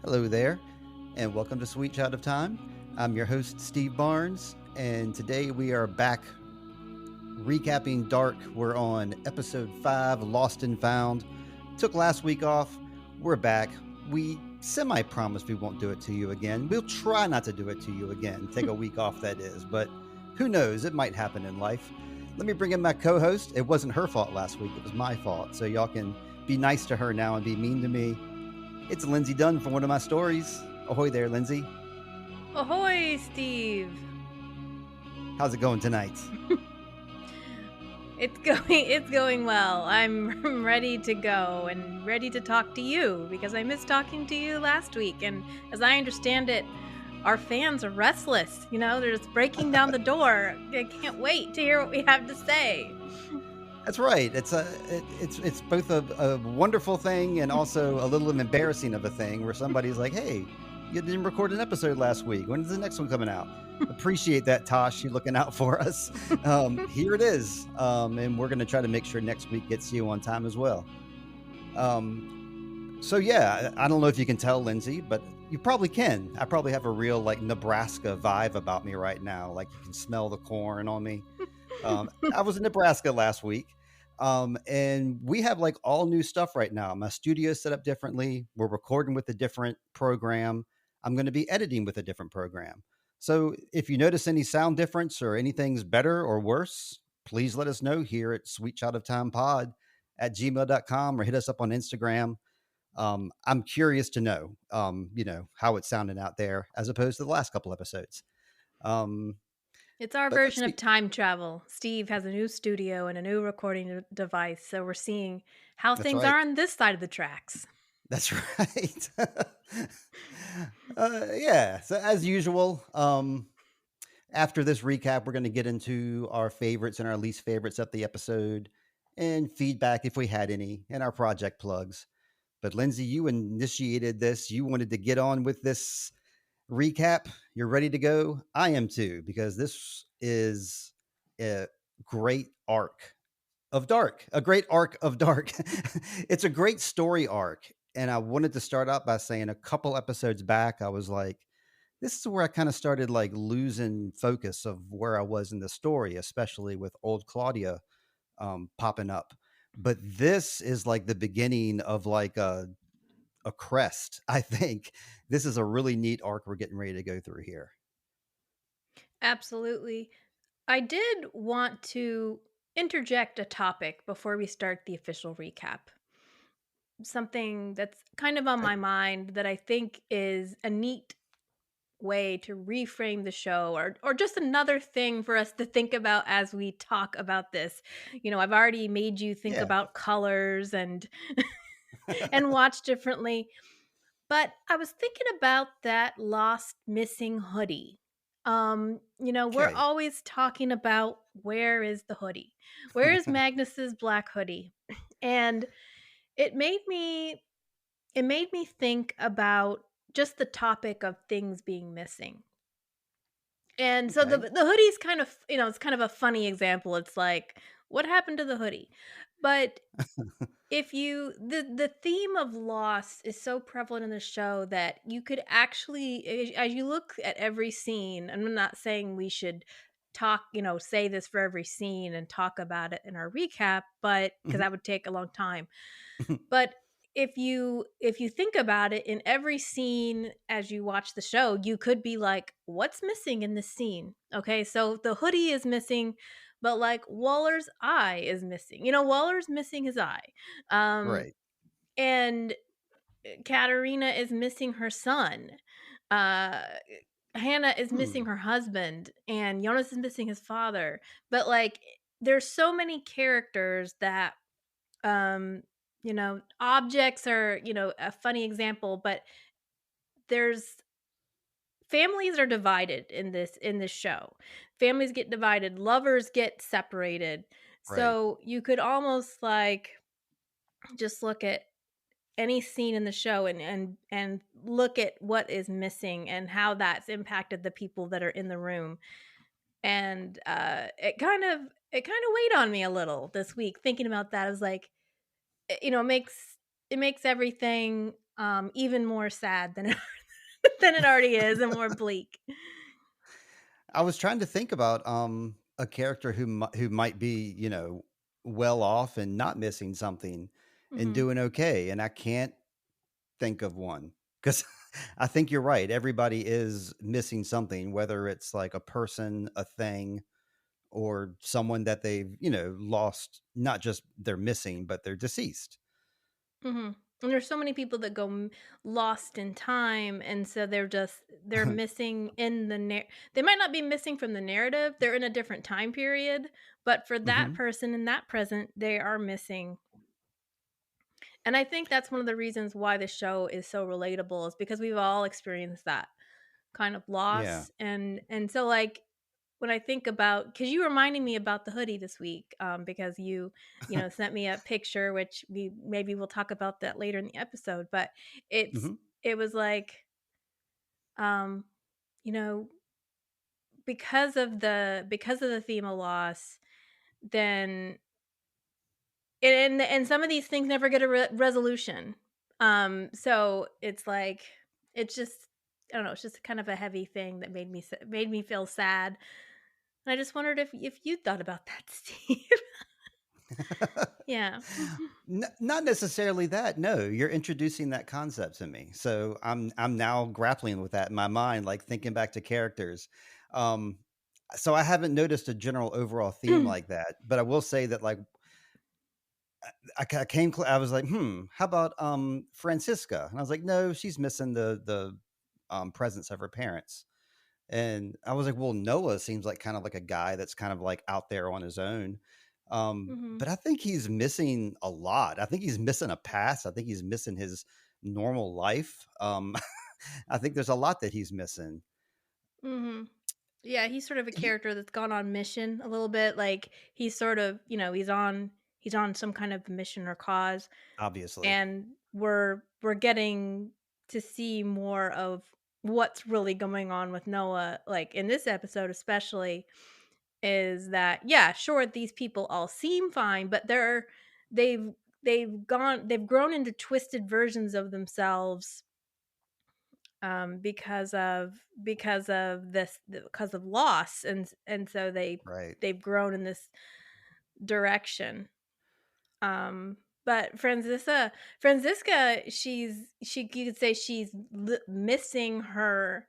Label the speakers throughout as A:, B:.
A: Hello there, and welcome to Sweet Child of Time. I'm your host, Steve Barnes, and today we are back recapping Dark. We're on episode 5, Lost and Found. Took last week off. We're back. We semi promised we won't do it to you again. We'll try not to do it to you again. Take a week off, that is, but who knows? It might happen in life. Let me bring in my co host. It wasn't her fault last week, it was my fault. So y'all can be nice to her now and be mean to me. It's Lindsay Dunn for one of my stories. Ahoy there, Lindsay.
B: Ahoy, Steve.
A: How's it going tonight?
B: It's going well. I'm ready to go and ready to talk to you because I missed talking to you last week, and as I understand it, our fans are restless. They're just breaking down the door. I can't wait to hear what we have to say.
A: That's right. It's both a wonderful thing and also a little embarrassing of a thing where somebody's like, "Hey, you didn't record an episode last week. When is the next one coming out?" Appreciate that, Tosh. You looking out for us. Here it is, and we're going to try to make sure next week gets you on time as well. So yeah, I don't know if you can tell, Lindsay, but you probably can. I probably have a real like Nebraska vibe about me right now. Like you can smell the corn on me. I was in Nebraska last week. And we have like all new stuff right now. My studio is set up differently. We're recording with a different program. I'm going to be editing with a different program. So if you notice any sound difference or anything's better or worse, please let us know here at Sweet Child of Time Pod at gmail.com or hit us up on Instagram. I'm curious to know, how it's sounding out there as opposed to the last couple episodes.
B: It's our
A: But let's
B: version
A: see.
B: of time travel. Steve has a new studio and a new recording device, so we're seeing how
A: That's
B: things
A: right.
B: are on this side of the tracks.
A: That's right. Yeah. So as usual, after this recap, we're going to get into our favorites and our least favorites of the episode, and feedback if we had any, and our project plugs. But Lindsay, you initiated this. You wanted to get on with this recap. You're ready to go. I am too, because this is a great arc of Dark, a great arc of Dark. It's a great story arc. And I wanted to start out by saying a couple episodes back, I was like, this is where I kind of started like losing focus of where I was in the story, especially with old Claudia popping up. But this is like the beginning of like a crest. I think this is a really neat arc we're getting ready to go through here.
B: Absolutely. I did want to interject a topic before we start the official recap. Something that's kind of on
A: Okay.
B: my mind that I think is a neat way to reframe the show, or just another thing for us to think about as we talk about this. I've already made you think
A: Yeah.
B: about colors and and watch differently. But I was thinking about that lost missing hoodie. We're
A: Okay.
B: always talking about where is the hoodie? Where is Magnus's black hoodie? And it made me it made me think about just the topic of things being missing. And so the
A: Okay.
B: the hoodie's kind of, it's kind of a funny example. It's like, what happened to the hoodie? But if you the theme of loss is so prevalent in the show that you could actually, as you look at every scene, and I'm not saying we should talk, say this for every scene and talk about it in our recap, but because
A: Mhm.
B: that would take a long time. But if you think about it, in every scene as you watch the show, you could be like, what's missing in this scene? Okay, so the hoodie is missing, but like Waller's eye is missing. Waller's missing his eye. Um
A: Right.
B: and Katerina is missing her son. Uh Hannah is missing
A: Hmm.
B: her husband, and Jonas is missing his father. But like, there's so many characters that, objects are, a funny example, but there's families are divided in this show. Families get divided, lovers get separated.
A: Right.
B: So you could almost like just look at any scene in the show and look at what is missing and how that's impacted the people that are in the room. And it kind of weighed on me a little this week thinking about that. I was like, it makes everything even more sad than it than it already is, and more bleak.
A: I was trying to think about a character who might be, well off and not missing something and
B: Mhm.
A: doing okay, and I can't think of one because I think you're right. Everybody is missing something, whether it's like a person, a thing, or someone that they've, lost. Not just they're missing, but they're deceased.
B: Mhm. And there's so many people that go lost in time, and so they're missing in they might not be missing from the narrative. They're in a different time period, but for that
A: Hmm.
B: person in that present, they are missing. And I think that's one of the reasons why the show is so relatable is because we've all experienced that kind of
A: Yeah.
B: loss. And so like when I think about, because you reminded me about the hoodie this week, because you sent me a picture, which maybe we'll talk about that later in the episode. But it's
A: Hmm.
B: it was like, um, you know, because of the theme of loss, then and some of these things never get a resolution. So it's like it's just I don't know. It's just kind of a heavy thing that made me feel sad. And I just wondered if you thought about that, Steve. Yeah.
A: Not necessarily that. No, you're introducing that concept to me. So I'm now grappling with that in my mind, like thinking back to characters. Um, so I haven't noticed a general overall theme like that, but I will say that like I was like, how about Francisca? And I was like, no, she's missing the presence of her parents. And I was like, well, Noah seems like kind of like a guy that's kind of like out there on his own.
B: Mhm.
A: But I think he's missing a lot. I think he's missing a past. I think he's missing his normal life. I think there's a lot that he's missing.
B: Mhm. Yeah, he's sort of a
A: He
B: character that's gone on mission a little bit. Like he's sort of, he's on some kind of mission or cause,
A: obviously.
B: and we're getting to see more of what's really going on with Noah, like in this episode especially, is that yeah, sure, these people all seem fine, but they've they've grown into twisted versions of themselves, because of loss, and so
A: Right.
B: they've grown in this direction. But Franziska, you could say she's missing her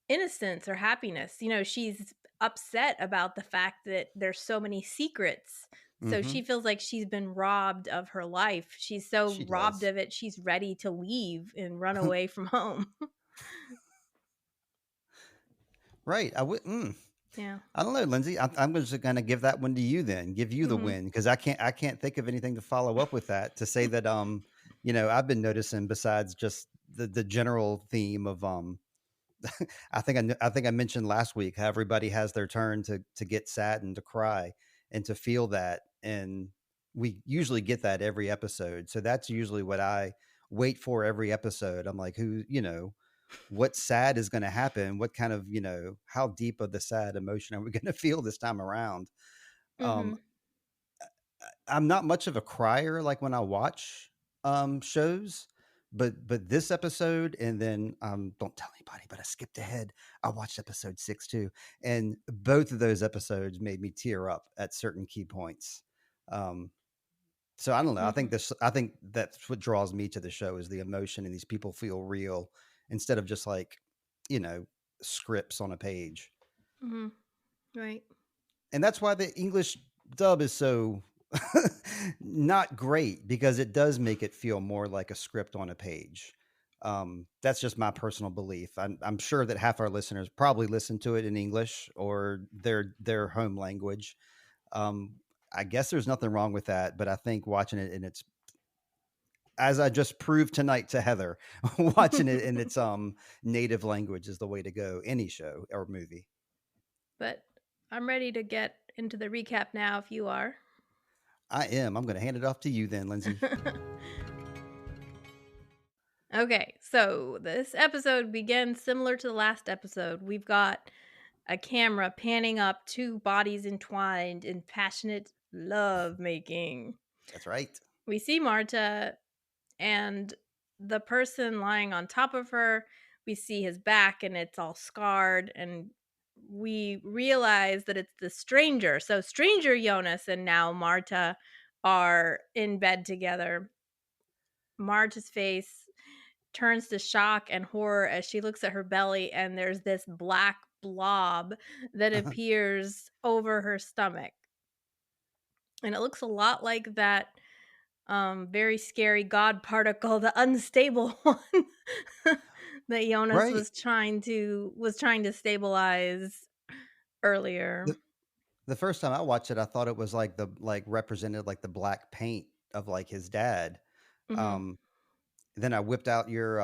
B: innocence or happiness. She's upset about the fact that there's so many secrets. So
A: Hmm.
B: she feels like she's been robbed of her life. She's so
A: She
B: robbed
A: does.
B: of it, she's ready to leave and run away from home.
A: Right.
B: Yeah.
A: I don't know, Lindsay. I'm just going to give that one to you then. Give you the
B: Mhm.
A: win because I can't think of anything to follow up with that to say that I've been noticing besides just the general theme of I think I mentioned last week how everybody has their turn to get sad and to cry and to feel that, and we usually get that every episode. So that's usually what I wait for every episode. I'm like, what sad is going to happen? What kind of, how deep of the sad emotion are we going to feel this time around? Um,
B: Mhm.
A: I'm not much of a crier like when I watch shows, but this episode and then don't tell anybody, but I skipped ahead. I watched episode 6 too, and both of those episodes made me tear up at certain key points. Um, so I don't know.
B: Mhm.
A: I think that's what draws me to the show is the emotion and these people feel real instead of just like, you know, scripts on a page.
B: Mhm. Right.
A: And that's why the English dub is so not great because it does make it feel more like a script on a page. That's just my personal belief. I'm sure that half our listeners probably listen to it in English or their home language. Um, I guess there's nothing wrong with that, but I think watching it in its as I just proved tonight to Heather, watching it in its native language is the way to go. Any show or movie.
B: But I'm ready to get into the recap now if you are.
A: I am. I'm going to hand it off to you then, Lindsay.
B: Okay, so this episode begins similar to the last episode. We've got a camera panning up two bodies entwined in passionate love making.
A: That's right.
B: We see Marta, and the person lying on top of her, we see his back and it's all scarred, and we realize that it's the stranger. So stranger Jonas and now Marta are in bed together. Marta's face turns to shock and horror as she looks at her belly, and there's this black blob that appears over her stomach. And it looks a lot like that very scary god particle, the unstable one that Jonas
A: Right.
B: was trying to stabilize earlier.
A: The the first time I watched it, I thought it was like the like represented like the black paint of like his dad.
B: Mhm.
A: Um, then I whipped out your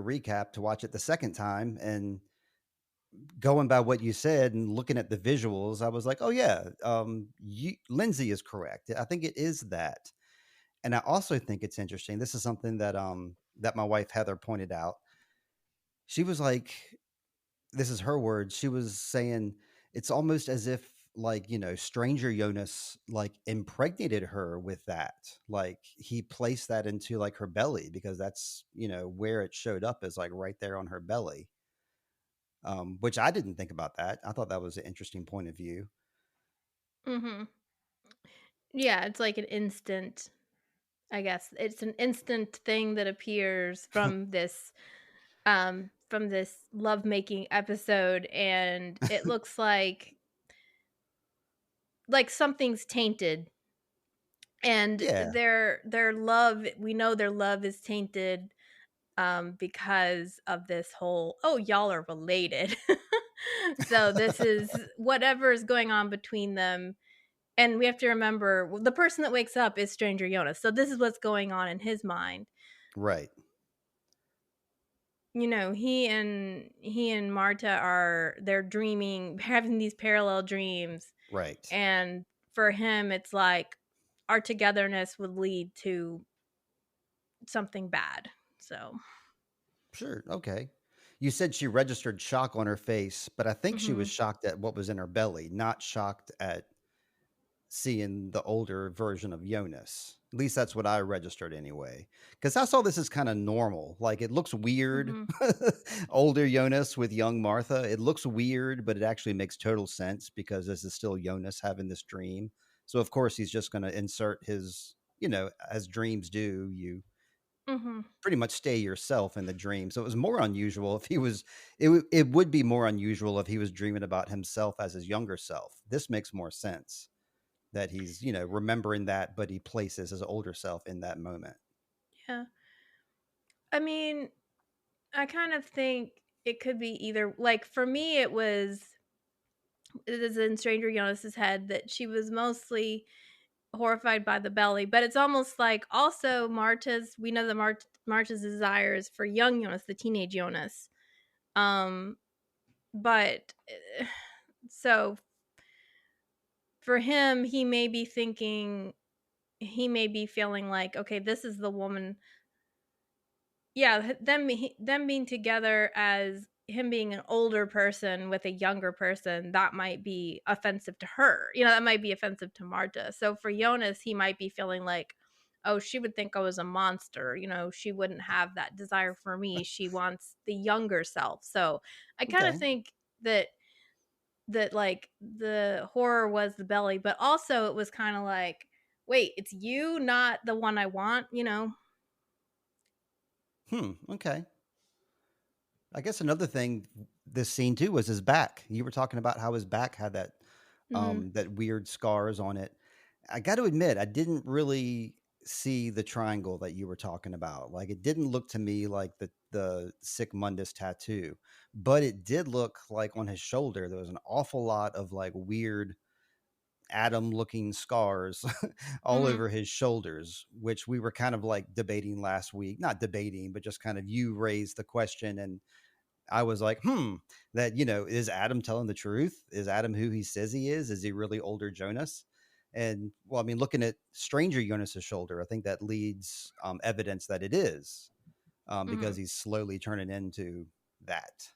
A: recap to watch it the second time, and going by what you said and looking at the visuals, I was like, "Oh yeah, Lindsay is correct. I think it is that." And I also think it's interesting. This is something that my wife Heather pointed out. She was like, this is her words. She was saying it's almost as if like, stranger Jonas like impregnated her with that. Like he placed that into like her belly because that's, where it showed up is like right there on her belly. Which I didn't think about that. I thought that was an interesting point of view.
B: Mhm. Yeah, it's like an instant, I guess. It's an instant thing that appears from this lovemaking episode, and it looks like something's tainted, and
A: Yeah.
B: their love, we know their love is tainted because of this whole, oh, y'all are related. So this is whatever is going on between them. And we have to remember, the person that wakes up is stranger Jonas, so this is what's going on in his mind.
A: Right.
B: He and Marta are, they're dreaming, having these parallel dreams,
A: Right.
B: and for him it's like our togetherness would lead to something bad. So
A: Sure. Okay. You said she registered shock on her face, but I think she was
B: mhm,
A: shocked at what was in her belly, not shocked at seeing the older version of Jonas. At least that's what I registered anyway. Because I saw this as kind of normal. Like it looks weird.
B: mhm,
A: Older Jonas with young Martha. It looks weird, but it actually makes total sense because this is still Jonas having this dream. So of course he's just going to insert his, as dreams do, you
B: mhm.
A: pretty much stay yourself in the dream. So it was more unusual if he was it would be more unusual if he was dreaming about himself as his younger self. This makes more sense that he's, remembering that, but he places his older self in that moment.
B: Yeah. I mean, I kind of think it could be either, like, for me it is in Stranger Jonas's head that she was mostly horrified by the belly, but it's almost like also Marta's, we know that Marta's desires for young Jonas, the teenage Jonas. Um but so for him, he may be feeling like, okay, this is the woman. Yeah, them being together, as him being an older person with a younger person, that might be offensive to her. That might be offensive to Marta. So for Jonas, he might be feeling like, oh, she would think I was a monster. She wouldn't have that desire for me. She wants the younger self. So I kind of
A: Okay.
B: think that like the horror was the belly, but also it was kind of like, wait, it's you, not the one I want.
A: Okay. I guess another thing this scene too was his back. You were talking about how his back had
B: Hmm.
A: that weird scars on it. I got to admit, I didn't really see the triangle that you were talking about. Like it didn't look to me like the sick Mundus tattoo, but it did look like on his shoulder there was an awful lot of like weird Adam looking scars all
B: Hmm.
A: over his shoulders, which we were kind of like debating last week. Not debating, but just kind of you raised the question and I was like, that, is Adam telling the truth? Is Adam who he says he is? Is he really older Jonas? And well, I mean, looking at Stranger Jonas's shoulder, I think that leads evidence that it is
B: Hmm.
A: because he's slowly turning into that.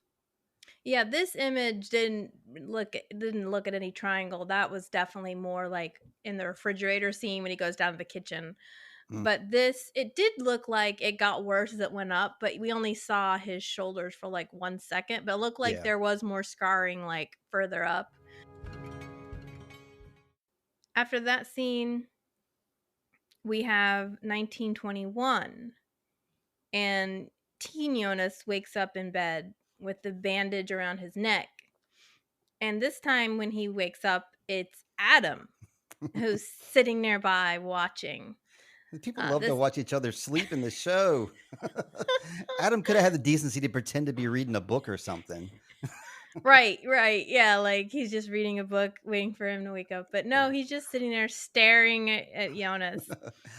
B: Yeah, this image didn't look at any triangle. That was definitely more like in the refrigerator scene when he goes down to the kitchen.
A: Mm,
B: But this, it did look like it got worse as it went up, but we only saw his shoulders for like 1 second. But it looked like
A: yeah.
B: there was more scarring like further up. After that scene, we have 1921, and teen Jonas wakes up in bed with the bandage around his neck. And this time, when he wakes up, it's Adam who's sitting nearby watching.
A: People love to
B: This
A: watch each other sleep in the show. Adam could have had the decency to pretend to be reading a book or something.
B: Right, right. Yeah, like he's just reading a book, waiting for him to wake up. But no, he's just sitting there staring at Jonas.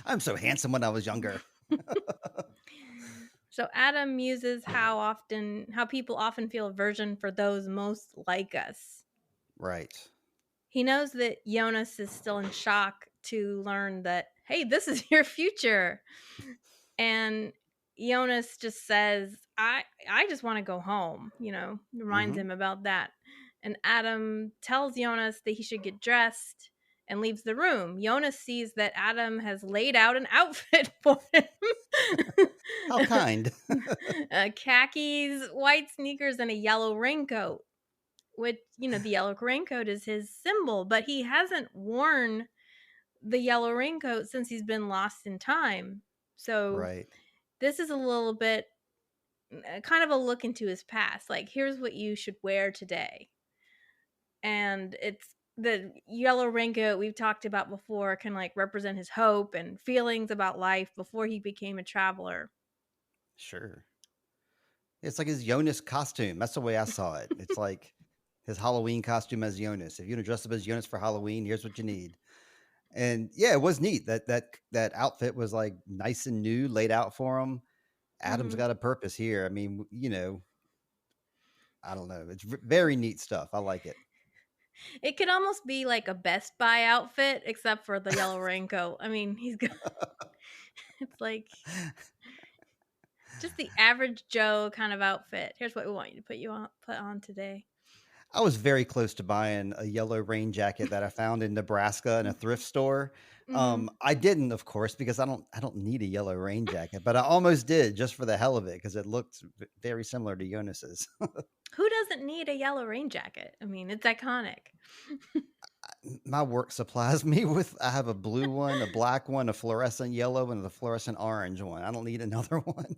A: I'm so handsome when I was younger.
B: So Adam muses how people often feel aversion for those most like us.
A: Right.
B: He knows that Jonas is still in shock to learn that, hey, this is your future. And Jonas just says, I just want to go home, reminds
A: Hmm.
B: him about that. And Adam tells Jonas that he should get dressed and leaves the room. Jonas sees that Adam has laid out an outfit for him.
A: How kind.
B: Khakis, white sneakers, and a yellow raincoat. Which, the yellow raincoat is his symbol, but he hasn't worn the yellow raincoat since he's been lost in time. So
A: Right.
B: this is a little bit kind of a look into his past. Like, here's what you should wear today. And it's the yellow raincoat we've talked about before can like represent his hope and feelings about life before he became a traveler.
A: Sure. It's like his Jonas costume. That's the way I saw it. It's like his Halloween costume as Jonas. If you want to dress up as Jonas for Halloween, here's what you need. And yeah, it was neat that outfit was like nice and new, laid out for him. Adam's
B: Hmm.
A: got a purpose here. I mean, I don't know. It's very neat stuff. I like it.
B: It could almost be like a Best Buy outfit, except for the yellow raincoat. I mean, he's got, it's like just the average Joe kind of outfit. Here's what we want you to put on today.
A: I was very close to buying a yellow rain jacket that I found in Nebraska in a thrift store.
B: Hmm.
A: I didn't, of course, because I don't need a yellow rain jacket, but I almost did just for the hell of it because it looked very similar to Jonas's.
B: Who doesn't need a yellow rain jacket? I mean, it's iconic.
A: My work supplies me with. I have a blue one, a black one, a fluorescent yellow, and a fluorescent orange one. I don't need another one.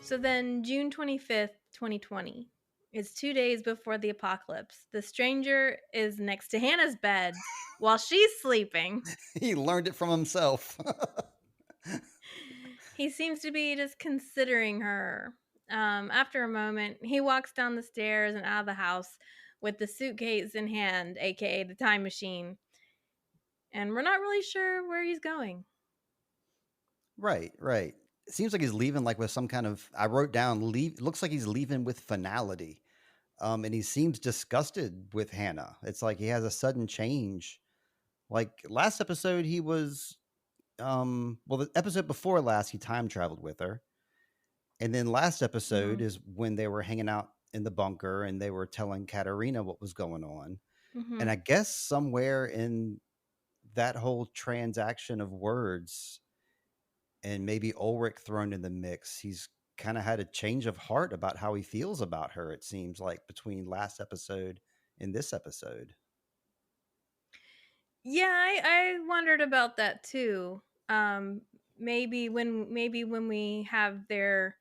B: So then, June 25th, 2020. It's 2 days before the apocalypse. The stranger is next to Hannah's bed while she's sleeping.
A: He learned it from himself.
B: He seems to be just considering her. After a moment, he walks down the stairs and out of the house with the suitcase in hand, aka the time machine. And we're not really sure where he's going.
A: Right, right. It seems like he's leaving like with some kind of. I wrote down leave. Looks like he's leaving with finality. And he seems disgusted with Hannah. It's like he has a sudden change. Like last episode, he was well, the episode before last, he time traveled with her, and then last episode
B: Mm-hmm.
A: is when they were hanging out in the bunker and they were telling Katerina what was going on.
B: Mm-hmm.
A: And I guess somewhere in that whole transaction of words and maybe Ulrich thrown in the mix, he's kind of had a change of heart about how he feels about her. It seems like between last episode and this episode.
B: Yeah, I wondered about that too. Um, maybe when we have their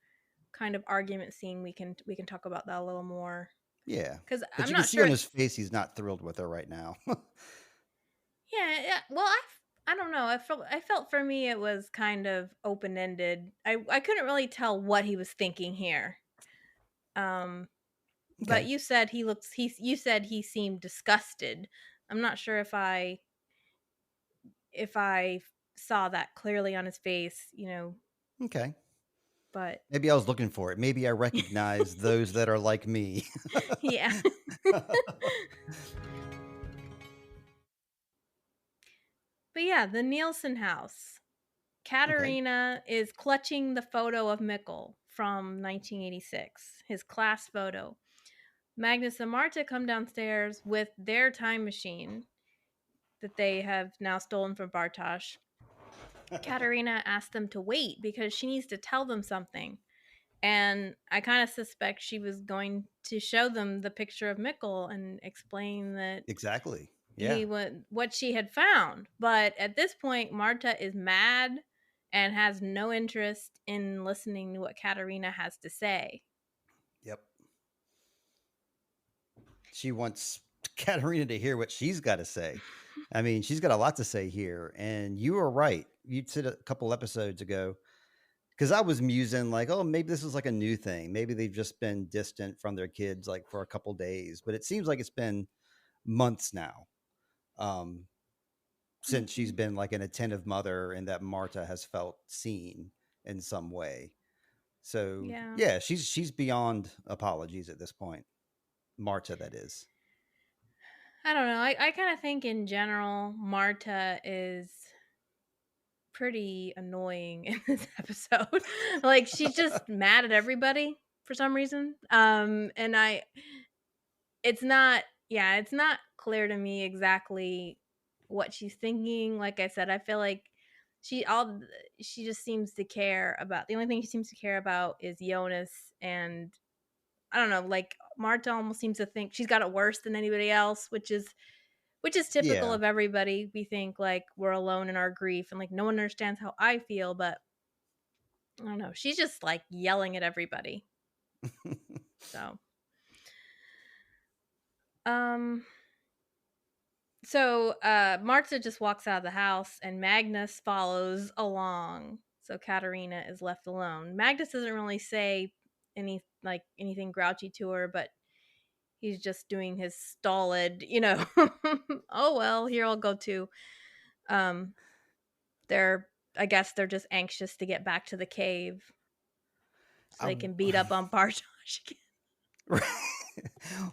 B: kind of argument scene, we can talk about that a little more.
A: Yeah,
B: Because
A: but
B: I'm
A: you can
B: not
A: see on
B: sure.
A: his face he's not thrilled with her right now.
B: Yeah, yeah. Well, I don't know. I felt for me it was kind of open ended. I couldn't really tell what he was thinking here. Um, but
A: Okay,
B: you said he seemed disgusted. I'm not sure if I saw that clearly on his face,
A: okay.
B: but
A: Maybe I was looking for it. Maybe I recognize those that are like me.
B: yeah. But yeah, the Nielsen house.
A: Okay,
B: Katerina is clutching the photo of Mikkel from 1986, his class photo. Magnus and Marta come downstairs with their time machine. that they have now stolen from Bartosz, Katerina asked them to wait because she needs to tell them something. And I kind of suspect she was going to show them the picture of Mikkel and explain that
A: Exactly. Yeah.
B: he would what she had found. But at this point, Marta is mad and has no interest in listening to what Katerina has to say.
A: Yep. She wants Katerina to hear what she's got to say. I mean, she's got a lot to say here. And you were right. You said a couple episodes ago, because I was musing like, oh, maybe this is like a new thing. Maybe they've just been distant from their kids like for a couple days. But it seems like it's been months now, um, since she's
B: Mhm.
A: been like an attentive mother and that Marta has felt seen in some way. So
B: Yeah.
A: yeah, she's beyond apologies at this point. Marta, that is.
B: I don't know. I kind of think in general, Marta is pretty annoying in this episode. Like she's just mad at everybody for some reason. And it's not, yeah, it's not clear to me exactly what she's thinking. Like I said, I feel like she all she just seems to care about, the only thing she seems to care about is Jonas. And I don't know, like Marta almost seems to think she's got it worse than anybody else, which is typical
A: Yeah.
B: of everybody. We think like we're alone in our grief and like no one understands how I feel, but I don't know. She's just like yelling at everybody. So, um, Marta just walks out of the house and Magnus follows along. So Katerina is left alone. Magnus doesn't really say anything grouchy to her, but he's just doing his stolid, oh well, here I'll go too. Um, they're I guess they're just anxious to get back to the cave so
A: I,
B: they can beat up on Bartosz again.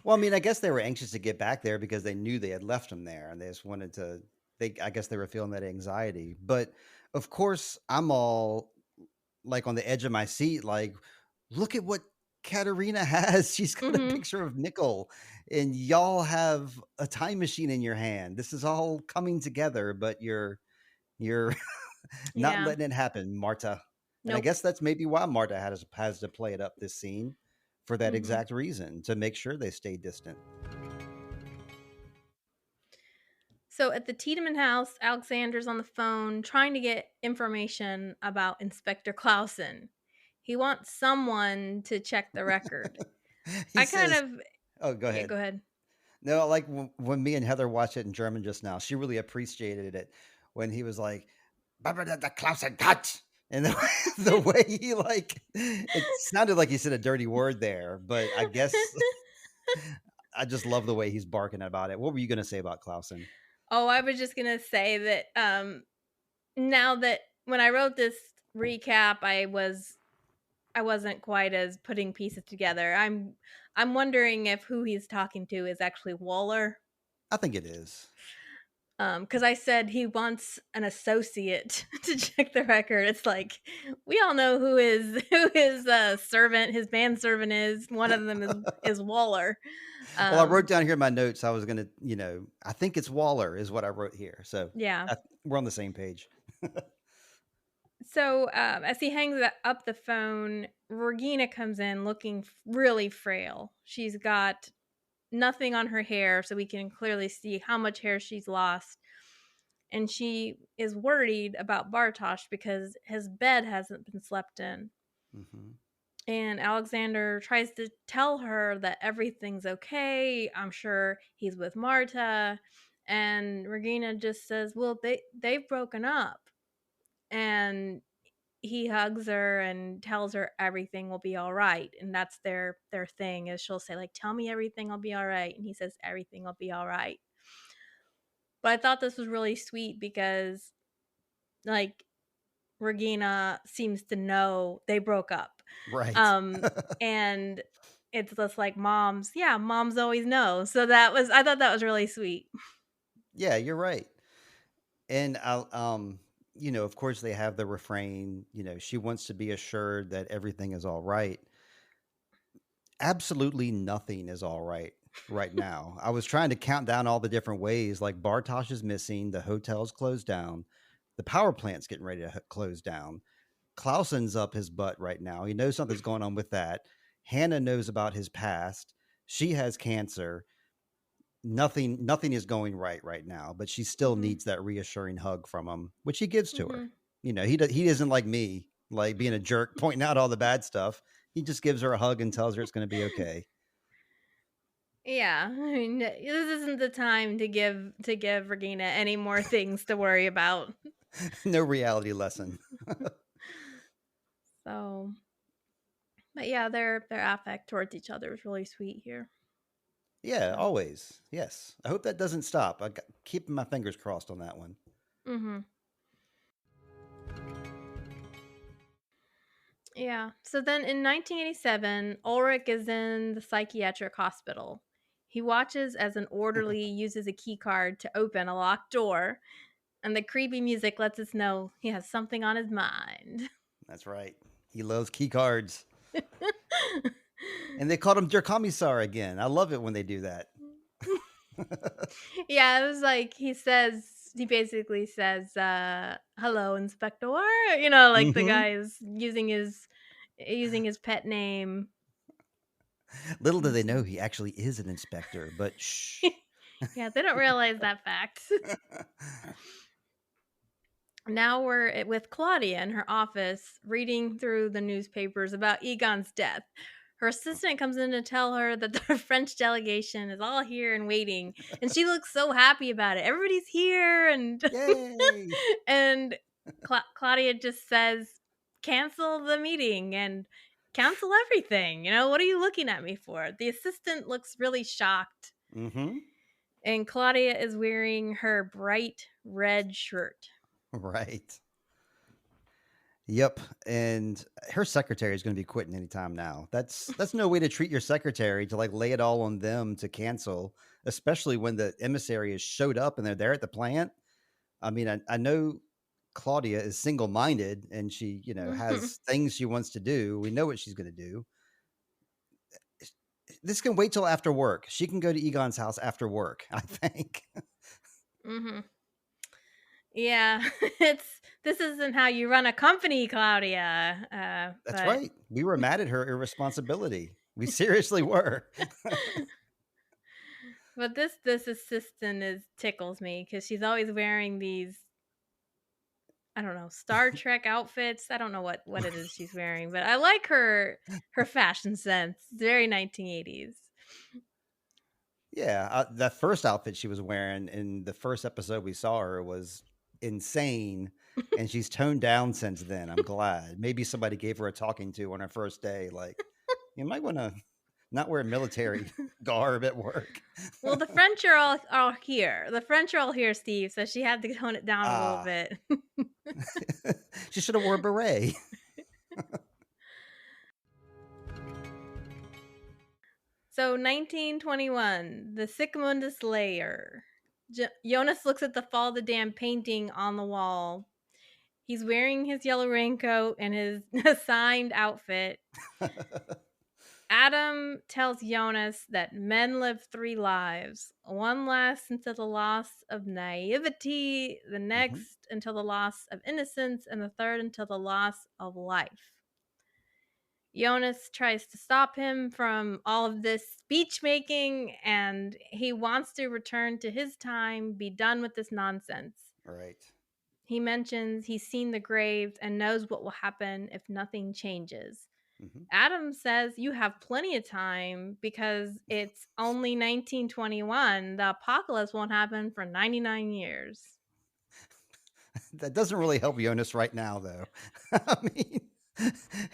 A: well, I mean, I guess they were anxious to get back there because they knew they had left him there, and they just wanted to. I guess they were feeling that anxiety. But of course, I'm all like on the edge of my seat, like, look at what Katerina has. She's got a
B: Mm-hmm.
A: picture of Nickel, and y'all have a time machine in your hand. This is all coming together, but you're not
B: Yeah.
A: letting it happen, Marta. And I
B: Nope.
A: guess that's maybe why Marta has to play it up this scene for that
B: Mm-hmm.
A: exact reason, to make sure they stay distant.
B: So at the Tiedemann house, Alexander's on the phone trying to get information about Inspector Clausen. He wants someone to check the record.
A: He
B: I kind
A: says,
B: of,
A: "Oh, go
B: yeah,
A: ahead."
B: go ahead.
A: No, like when me and Heather watched it in German just now, she really appreciated it when he was like, "Baba da Klausen Gott," and the way he like, it sounded like he said a dirty word there, but I guess I just love the way he's barking about it. What were you going to say about Klausen?
B: Oh, I was just gonna say that now that when I wrote this recap, I wasn't quite as putting pieces together. I'm wondering if who he's talking to is actually Waller.
A: I think it is.
B: Because I said he wants an associate to check the record. It's like we all know who his servant, his manservant is. One of them is Waller.
A: Well, I wrote
B: Um,
A: down here in my notes. I was going to, I think it's Waller is what I wrote here. So
B: yeah.
A: I, we're on the same page.
B: So as he hangs up the phone, Regina comes in looking really frail. She's got nothing on her hair, so we can clearly see how much hair she's lost. And she is worried about Bartosz because his bed hasn't been slept in.
A: Hmm.
B: And Alexander tries to tell her that everything's okay. I'm sure he's with Marta. And Regina just says, "Well, they've broken up." And he hugs her and tells her everything will be all right. And that's their thing, is she'll say like, "Tell me everything will be all right." And he says everything will be all right. But I thought this was really sweet because like Regina seems to know they broke up.
A: Right.
B: Um, and it's just like moms always know. So I thought that was really sweet.
A: Yeah, you're right. And of course they have the refrain, she wants to be assured that everything is all right. Absolutely nothing is all right right now. I was trying to count down all the different ways, like Bartosh is missing, the hotel's closed down, the power plant's getting ready to close down. Clausen's up his butt right now. He knows something's going on with that. Hannah knows about his past. She has cancer. Nothing is going right now, but she still
B: Mhm.
A: needs that reassuring hug from him, which he gives to her.
B: Mhm.
A: He isn't like me, like being a jerk, pointing out all the bad stuff. He just gives her a hug and tells her it's going to be okay.
B: Yeah, I mean, this isn't the time to give Regina any more things to worry about.
A: No reality lesson.
B: So, but yeah, their affect towards each other is really sweet here.
A: Yeah,
B: So,
A: always. Yes. I hope that doesn't stop. I got keeping my fingers crossed on that one.
B: mhm. Yeah. So then in 1987, Ulrich is in the psychiatric hospital. He watches as an orderly uses a key card to open a locked door, and the creepy music lets us know he has something on his mind.
A: That's right. He loves key cards. And they called him Der Kommissar again. I love it when they do that.
B: Yeah, it was like he basically says, hello, Inspector. Like the
A: Hmm.
B: guy is using his pet name.
A: Little do they
B: It's
A: know he actually is an inspector, but shh.
B: yeah, they don't realize that fact. Now we're with Claudia in her office reading through the newspapers about Egon's death. Her assistant comes in to tell her that the French delegation is all here and waiting, and she looks so happy about it. Everybody's here, and
A: Yay.
B: and Claudia just says, "Cancel the meeting and cancel everything." What are you looking at me for? The assistant looks really shocked,
A: Mm-hmm.
B: and Claudia is wearing her bright red shirt.
A: Right. Yep. And her secretary is going to be quitting anytime now. That's no way to treat your secretary, to like lay it all on them to cancel, especially when the emissary has showed up and they're there at the plant. I mean, I know Claudia is single minded and she, has things she wants to do. We know what she's going to do. This can wait till after work. She can go to Egon's house after work, I think.
B: Hmm. Yeah, this isn't how you run a company, Claudia.
A: That's
B: But
A: right. We were mad at her irresponsibility. We seriously were.
B: but this assistant is tickles me because she's always wearing these, I don't know, Star Trek outfits. I don't know what it is she's wearing, but I like her fashion sense. It's very 1980s.
A: Yeah, that first outfit she was wearing in the first episode we saw her was insane, and she's toned down since then. I'm glad. Maybe somebody gave her a talking to on her first day, like, you might want to not wear military garb at work.
B: Well, the French are all here. The French are all here, Steve. So she had to tone it down a little
A: Ah,
B: bit.
A: she should have wore a beret.
B: So 1921, the Sigmundus layer. Jonas looks at the Fall of the Damned painting on the wall. He's wearing his yellow raincoat and his assigned outfit. Adam tells Jonas that men live three lives. One lasts until the loss of naivety, the
A: Hmm.
B: next until the loss of innocence, and the third until the loss of life. Jonas tries to stop him from all of this speech making, and he wants to return to his time, be done with this nonsense.
A: Right.
B: He mentions he's seen the graves and knows what will happen if nothing changes.
A: Hmm.
B: Adam says you have plenty of time because it's only 1921. The apocalypse won't happen for 99 years.
A: That doesn't really help Jonas right now, though. I mean,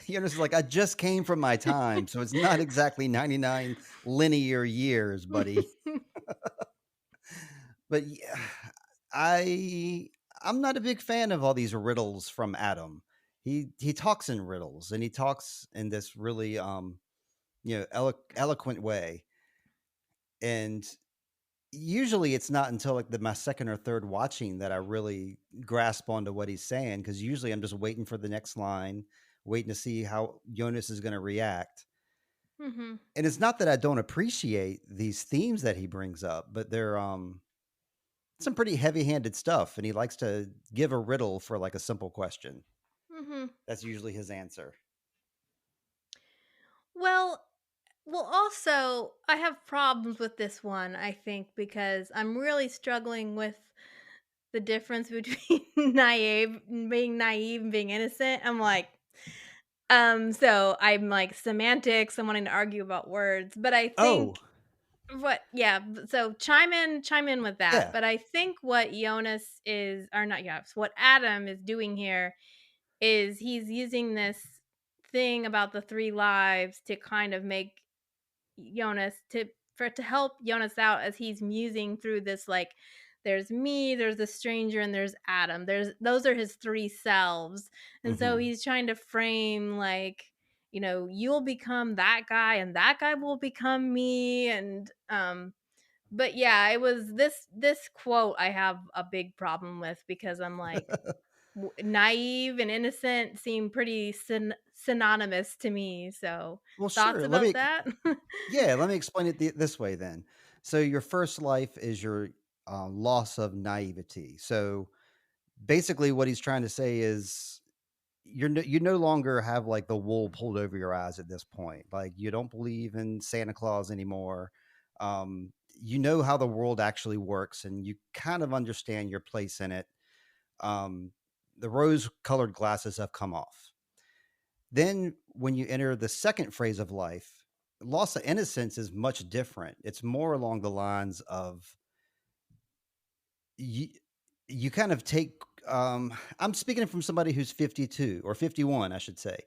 A: Jonas is like, I just came from my time, so it's not exactly 99 linear years, buddy. But yeah, I I'm not a big fan of all these riddles from Adam. He talks in riddles and he talks in this really eloquent way. And usually it's not until like my second or third watching that I really grasp onto what he's saying, because usually I'm just waiting for the next line, waiting to see how Jonas is going to react.
B: Mhm.
A: And it's not that I don't appreciate these themes that he brings up, but they're some pretty heavy-handed stuff, and he likes to give a riddle for like a simple question.
B: Mhm.
A: That's usually his answer.
B: Well, also, I have problems with this one, I think, because I'm really struggling with the difference between naive and being innocent. I'm like, so I'm like semantics. I'm wanting to argue about words, but I
A: Oh,
B: think so chime in with that.
A: yeah.
B: But I think what Jonas is, or not Jonas, what Adam is doing here is he's using this thing about the three lives to kind of make Jonas to help Jonas out as he's musing through this, like, there's me, there's the stranger, and there's Adam. There's those are his three selves. And so
A: Mhm.
B: he's trying to frame, like, you'll become that guy and that guy will become me. And but yeah, it was this quote I have a big problem with, because I'm like, naive and innocent seem pretty synonymous to me. So
A: Well,
B: thoughts
A: sure.
B: about that?
A: Let me explain it this way then. So your first life is your loss of naivety. So basically, what he's trying to say is you no longer have like the wool pulled over your eyes at this point. Like you don't believe in Santa Claus anymore. You know how the world actually works, and you kind of understand your place in it. Um, the rose-colored glasses have come off. Then, when you enter the second phase of life, loss of innocence is much different. It's more along the lines of you, you kind of take, I'm speaking from somebody who's 52 or 51, I should say.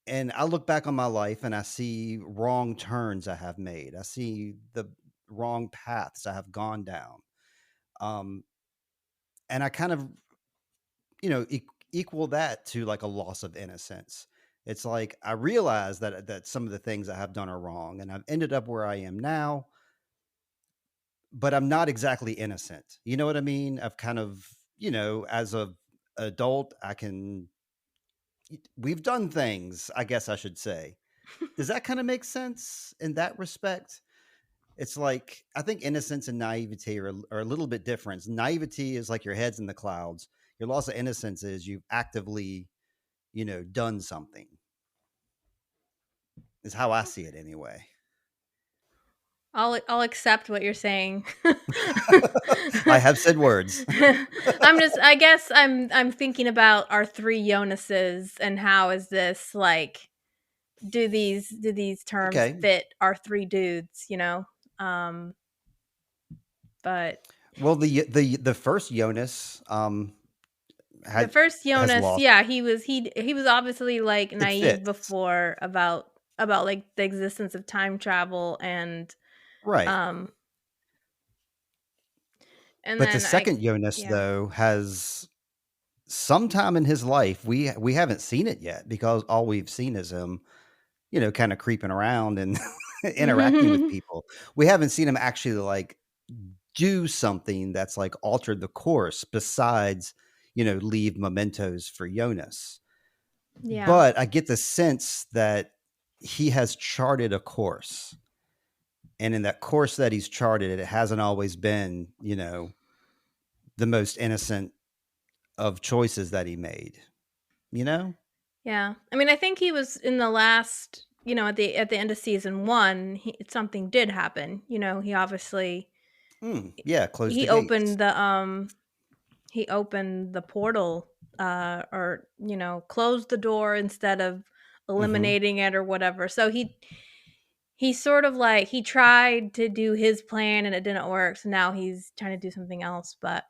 A: And I look back on my life and I see wrong turns I have made. I see the wrong paths I have gone down. Um, and I kind of, equal that to like a loss of innocence. It's like I realize that some of the things I have done are wrong, and I've ended up where I am now, but I'm not exactly innocent. You know what I mean? I've kind of, as a adult, we've done things, I guess I should say. Does that kind of make sense in that respect? It's like I think innocence and naivety are a little bit different. Naivety is like your head's in the clouds. Your loss of innocence is you've actively, done something. Is how I see it anyway.
B: I'll accept what you're saying.
A: I have said words.
B: I guess I'm thinking about our three Jonases, and how is this like, do these terms
A: Okay.
B: fit our three dudes, you know? Um but
A: Well, the first Jonas
B: the
A: had
B: first
A: has
B: Jonas,
A: lost.
B: yeah, he was obviously like
A: It
B: naive
A: fits.
B: before about like the existence of time travel,
A: Right.
B: um and
A: But the
B: then I
A: second Jonas
B: yeah.
A: though has sometime in his life we haven't seen it yet because all we've seen is him, kind of creeping around and interacting with people. We haven't seen him actually like do something that's like altered the course besides, leave mementos for Jonas.
B: Yeah.
A: But I get the sense that he has charted a course. And in that course that he's charted, it hasn't always been, the most innocent of choices that he made, you know?
B: Yeah. I mean, I think he was in the last, at the end of season 1, something did happen. He obviously
A: Yeah, close the
B: he
A: gates.
B: opened the he opened the portal, or closed the door instead of
A: Mhm.
B: eliminating it or whatever. So he sort of like, he tried to do his plan and it didn't work. So now he's trying to do something else, but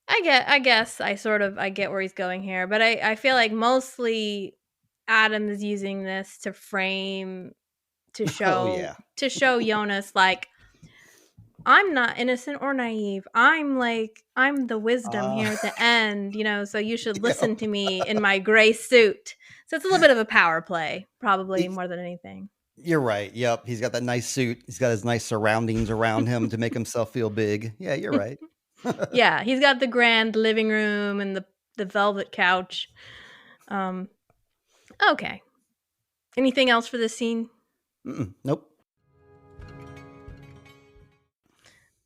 B: I guess I get where he's going here, but I feel like mostly Adam is using this to frame, to
A: Oh,
B: show
A: yeah.
B: to show Jonas, like, I'm not innocent or naive. I'm the wisdom
A: Uh,
B: here at the end, so you should listen
A: yep.
B: to me in my gray suit. So it's a little bit of a power play, probably
A: He
B: more than anything.
A: You're right, yep, he's got that nice suit, he's got his nice surroundings around him to make himself feel big. Yeah, you're right.
B: Yeah, he's got the grand living room and the velvet couch. Um okay. Anything else for this scene?
A: Nope.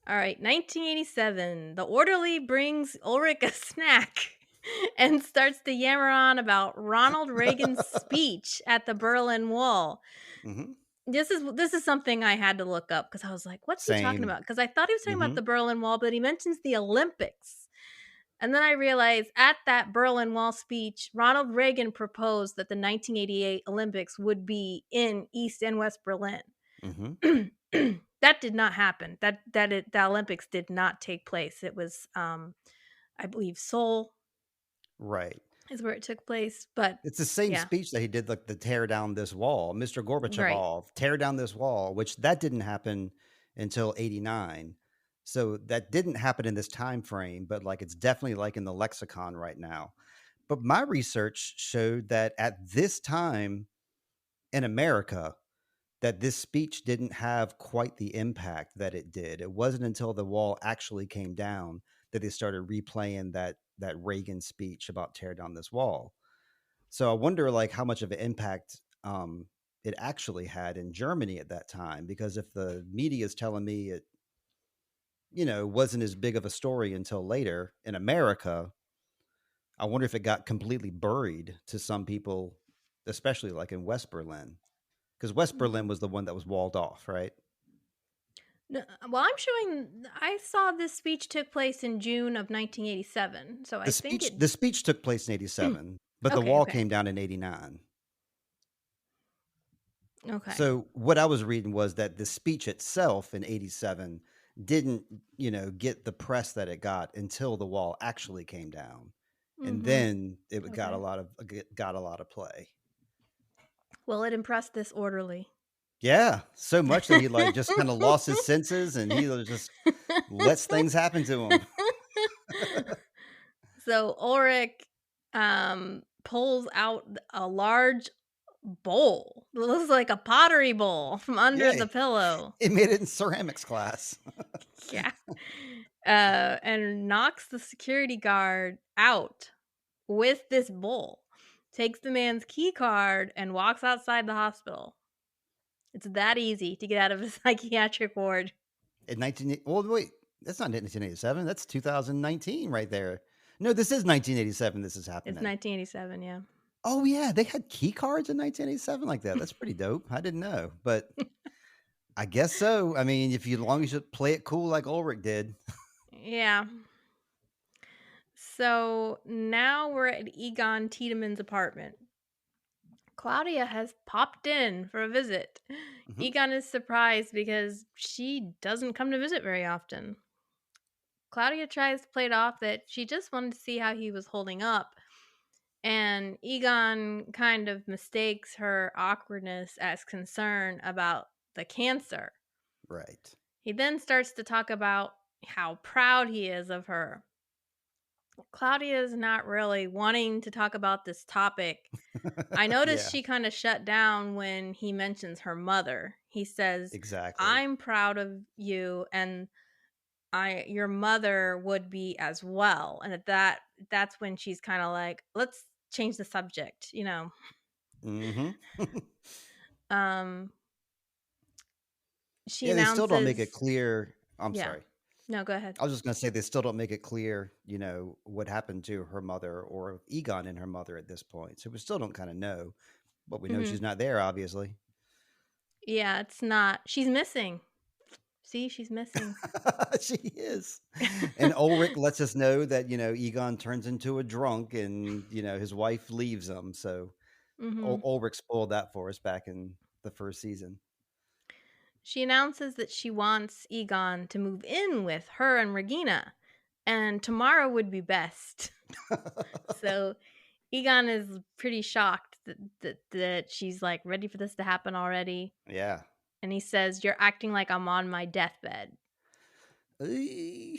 B: All right, 1987. The orderly brings Ulrich a snack and starts to yammer on about Ronald Reagan's speech at the Berlin Wall.
A: Hmm.
B: This is something I had to look up because I was like, "What's he talking
A: Same.
B: about?" Because I thought he was talking about
A: Hmm.
B: the Berlin Wall, but he mentions the Olympics. And then I realized at that Berlin Wall speech, Ronald Reagan proposed that the 1988 Olympics would be in East and West Berlin.
A: Hmm.
B: That did not happen. The Olympics did not take place. It was, I believe, Seoul
A: Right.
B: is where it took place. But
A: It's the same
B: yeah,
A: speech that he did, like the tear down this wall, Mr.
B: right.
A: Gorbachev, tear down this wall, which that didn't happen until 89. So that didn't happen in this time frame, but like it's definitely like in the lexicon right now. But my research showed that at this time in America, that this speech didn't have quite the impact that it did. It wasn't until the wall actually came down that they started replaying that Reagan speech about tear down this wall. So I wonder like how much of an impact it actually had in Germany at that time, because if the media is telling me it, wasn't as big of a story until later in America, I wonder if it got completely buried to some people, especially like in West Berlin, because West Berlin
B: Mm.
A: was the one that was walled off, right?
B: Well, I'm showing. I saw this speech took place in June of 1987, so I
A: The
B: think
A: speech
B: it.
A: the speech took place in 87, but the
B: Okay,
A: wall
B: okay,
A: came down in 89.
B: okay.
A: So what I was reading was that the speech itself in 87 didn't, get the press that it got until the wall actually came down. And
B: Mm-hmm.
A: then it
B: Okay.
A: got a lot of play.
B: Well, it impressed this orderly.
A: Yeah, so much that he like just kind of lost his senses and he just lets things happen to him.
B: So Ulrich pulls out a large bowl. It looks like a pottery bowl from under
A: Yeah,
B: the pillow.
A: he made it in ceramics class.
B: Yeah. And knocks the security guard out with this bowl. Takes the man's key card and walks outside the hospital. It's that easy to get out of a psychiatric ward.
A: In 19 well, wait, that's not 1987, that's 2019 right there. No, this is 1987 this is
B: It's
A: happening.
B: 1987, yeah.
A: Oh, yeah, they had key cards in 1987 like that, that's pretty dope, I didn't know, but I guess so. I mean, if you as long as you play it cool like Ulrich did.
B: Yeah. So now we're at Egon Tiedemann's apartment. Claudia has popped in for a visit.
A: Mhm,
B: Egon is surprised because she doesn't come to visit very often. Claudia tries to play it off that she just wanted to see how he was holding up, and Egon kind of mistakes her awkwardness as concern about the cancer.
A: right.
B: He then starts to talk about how proud he is of her. Claudia is not really wanting to talk about this topic. I noticed
A: Yeah,
B: she kind of shut down when he mentions her mother. He says,
A: exactly.
B: "I'm proud of you and I your mother would be as well." And at that's when she's kind of like, "Let's change the subject."
A: Mhm.
B: Um she
A: Yeah, they still don't make it
B: announces,
A: clear. I'm
B: yeah.
A: sorry.
B: No, go ahead.
A: I was just gonna say they still don't make it clear, what happened to her mother or Egon and her mother at this point, so we still don't kinda know, but we know
B: Mhm.
A: she's not there, obviously.
B: Yeah, it's not. She's missing. See, she's missing.
A: She is. And Ulrich lets us know that, Egon turns into a drunk and, his wife leaves him. So
B: Mhm.
A: Ulrich spoiled that for us back in the first season.
B: She announces that she wants Egon to move in with her and Regina, and tomorrow would be best. So Egon is pretty shocked that she's like ready for this to happen already.
A: Yeah.
B: And he says, "You're acting like I'm on my deathbed."
A: Eh,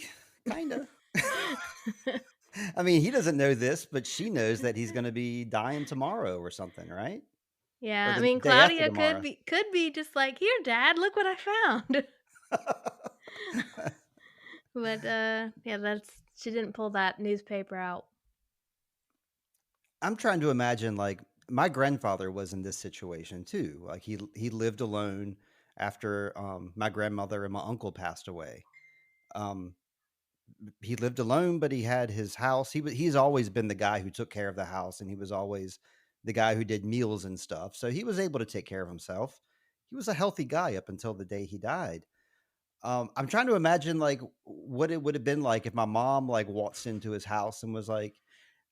A: Kinda. I mean, he doesn't know this, but she knows that he's going to be dying tomorrow or something, right? Or
B: Yeah, I
A: the
B: mean
A: day after
B: Claudia could
A: tomorrow.
B: be could be just like, "Here, Dad, look what I found." But yeah, that's she didn't pull that newspaper out.
A: I'm trying to imagine, like, My grandfather was in this situation too. Like he lived alone after my grandmother and my uncle passed away. Um, he lived alone, but he had his house. He's always been the guy who took care of the house, and he was always the guy who did meals and stuff. So he was able to take care of himself. He was a healthy guy up until the day he died. I'm trying to imagine like what it would have been like if my mom like waltzed into his house and was like,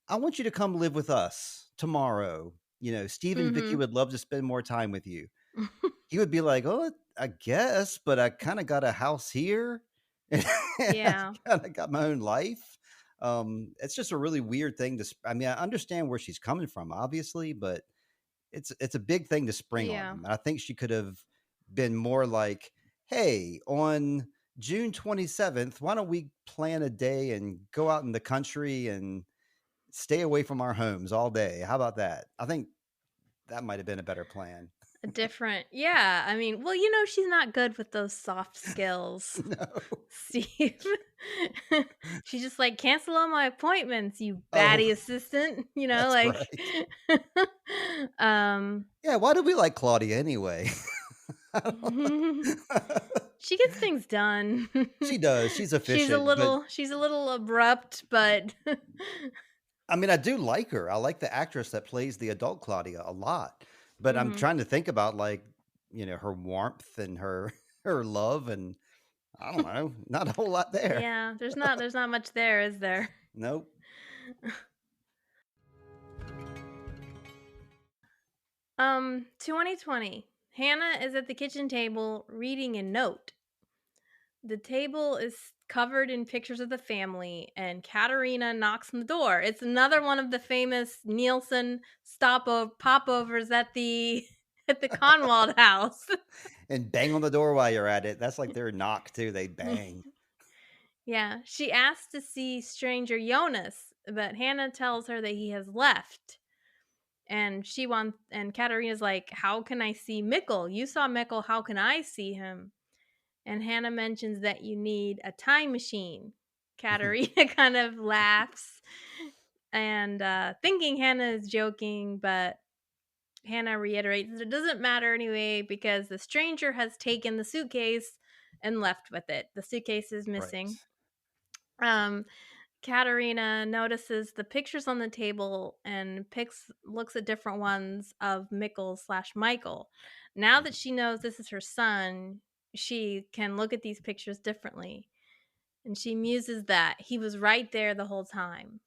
A: "I want you to come live with us tomorrow. You know, Steve and Vicky
B: Mhm.
A: would love to spend more time with you." He would be like, "Oh, I guess, but I kind of got a house here, and I
B: Yeah.
A: kind of got my own life." It's just a really weird thing to. I mean, I understand where she's coming from, obviously, but it's a big thing to spring on
B: Yeah.
A: him. And I think she could have been more like, "Hey, on June 27th, why don't we plan a day and go out in the country and stay away from our homes all day? How about that?" I think that might have been a better plan.
B: A different yeah, I mean, well, she's not good with those soft skills,
A: No.
B: Steve. She's just like, "Cancel all my appointments, you
A: Oh,
B: batty assistant,"
A: that's
B: like,
A: right.
B: um
A: Yeah, why do we like Claudia anyway? I
B: she
A: don't
B: gets things done.
A: She does, she's
B: She's a
A: efficient, but
B: little she's a little abrupt, but
A: I mean, I do like her. I like the actress that plays the adult Claudia a lot, but I'm
B: Mhm.
A: trying to think about, like, her warmth and her her love, and I don't know, not a whole lot there.
B: Yeah, there's not much there, is there?
A: Nope.
B: 2020. Hannah is at the kitchen table reading a note. The table is covered in pictures of the family, and Katerina knocks on the door. It's another one of the famous Nielsen popovers at the at the Conwald house.
A: And bang on the door while you're at it. That's like their knock too, they bang.
B: Yeah, she asks to see stranger Jonas, but Hannah tells her that he has left. And Katerina's like, "How can I see Mikkel? You saw Mikkel, how can I see him?" And Hannah mentions that you need a time machine. Katerina kind of laughs and thinking Hannah is joking, but Hannah reiterates it doesn't matter anyway because the stranger has taken the suitcase and left with it. The suitcase is
A: Right.
B: missing. Um, Katerina notices the pictures on the table and looks at different ones of Mikkel slash Michael. Now that
A: Mhm.
B: she knows this is her son, she can look at these pictures differently. And she muses that he was right there the whole time.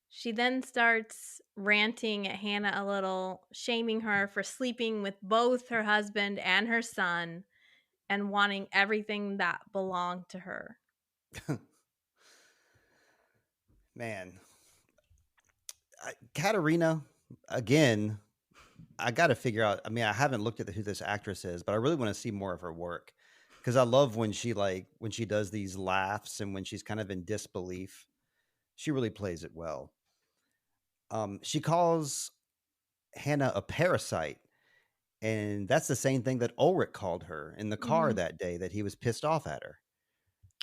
B: She then starts ranting at Hannah a little, shaming her for sleeping with both her husband and her son and wanting everything that belonged to her.
A: Man, Katerina, again, I gotta figure out. I mean, I haven't looked at who this actress is, but I really wanna see more of her work because I love when when she does these laughs and when she's kind of in disbelief. She really plays it well. She calls Hannah a parasite, and that's the same thing that Ulrich called her in the car
B: Mhm.
A: that day that he was pissed off at her.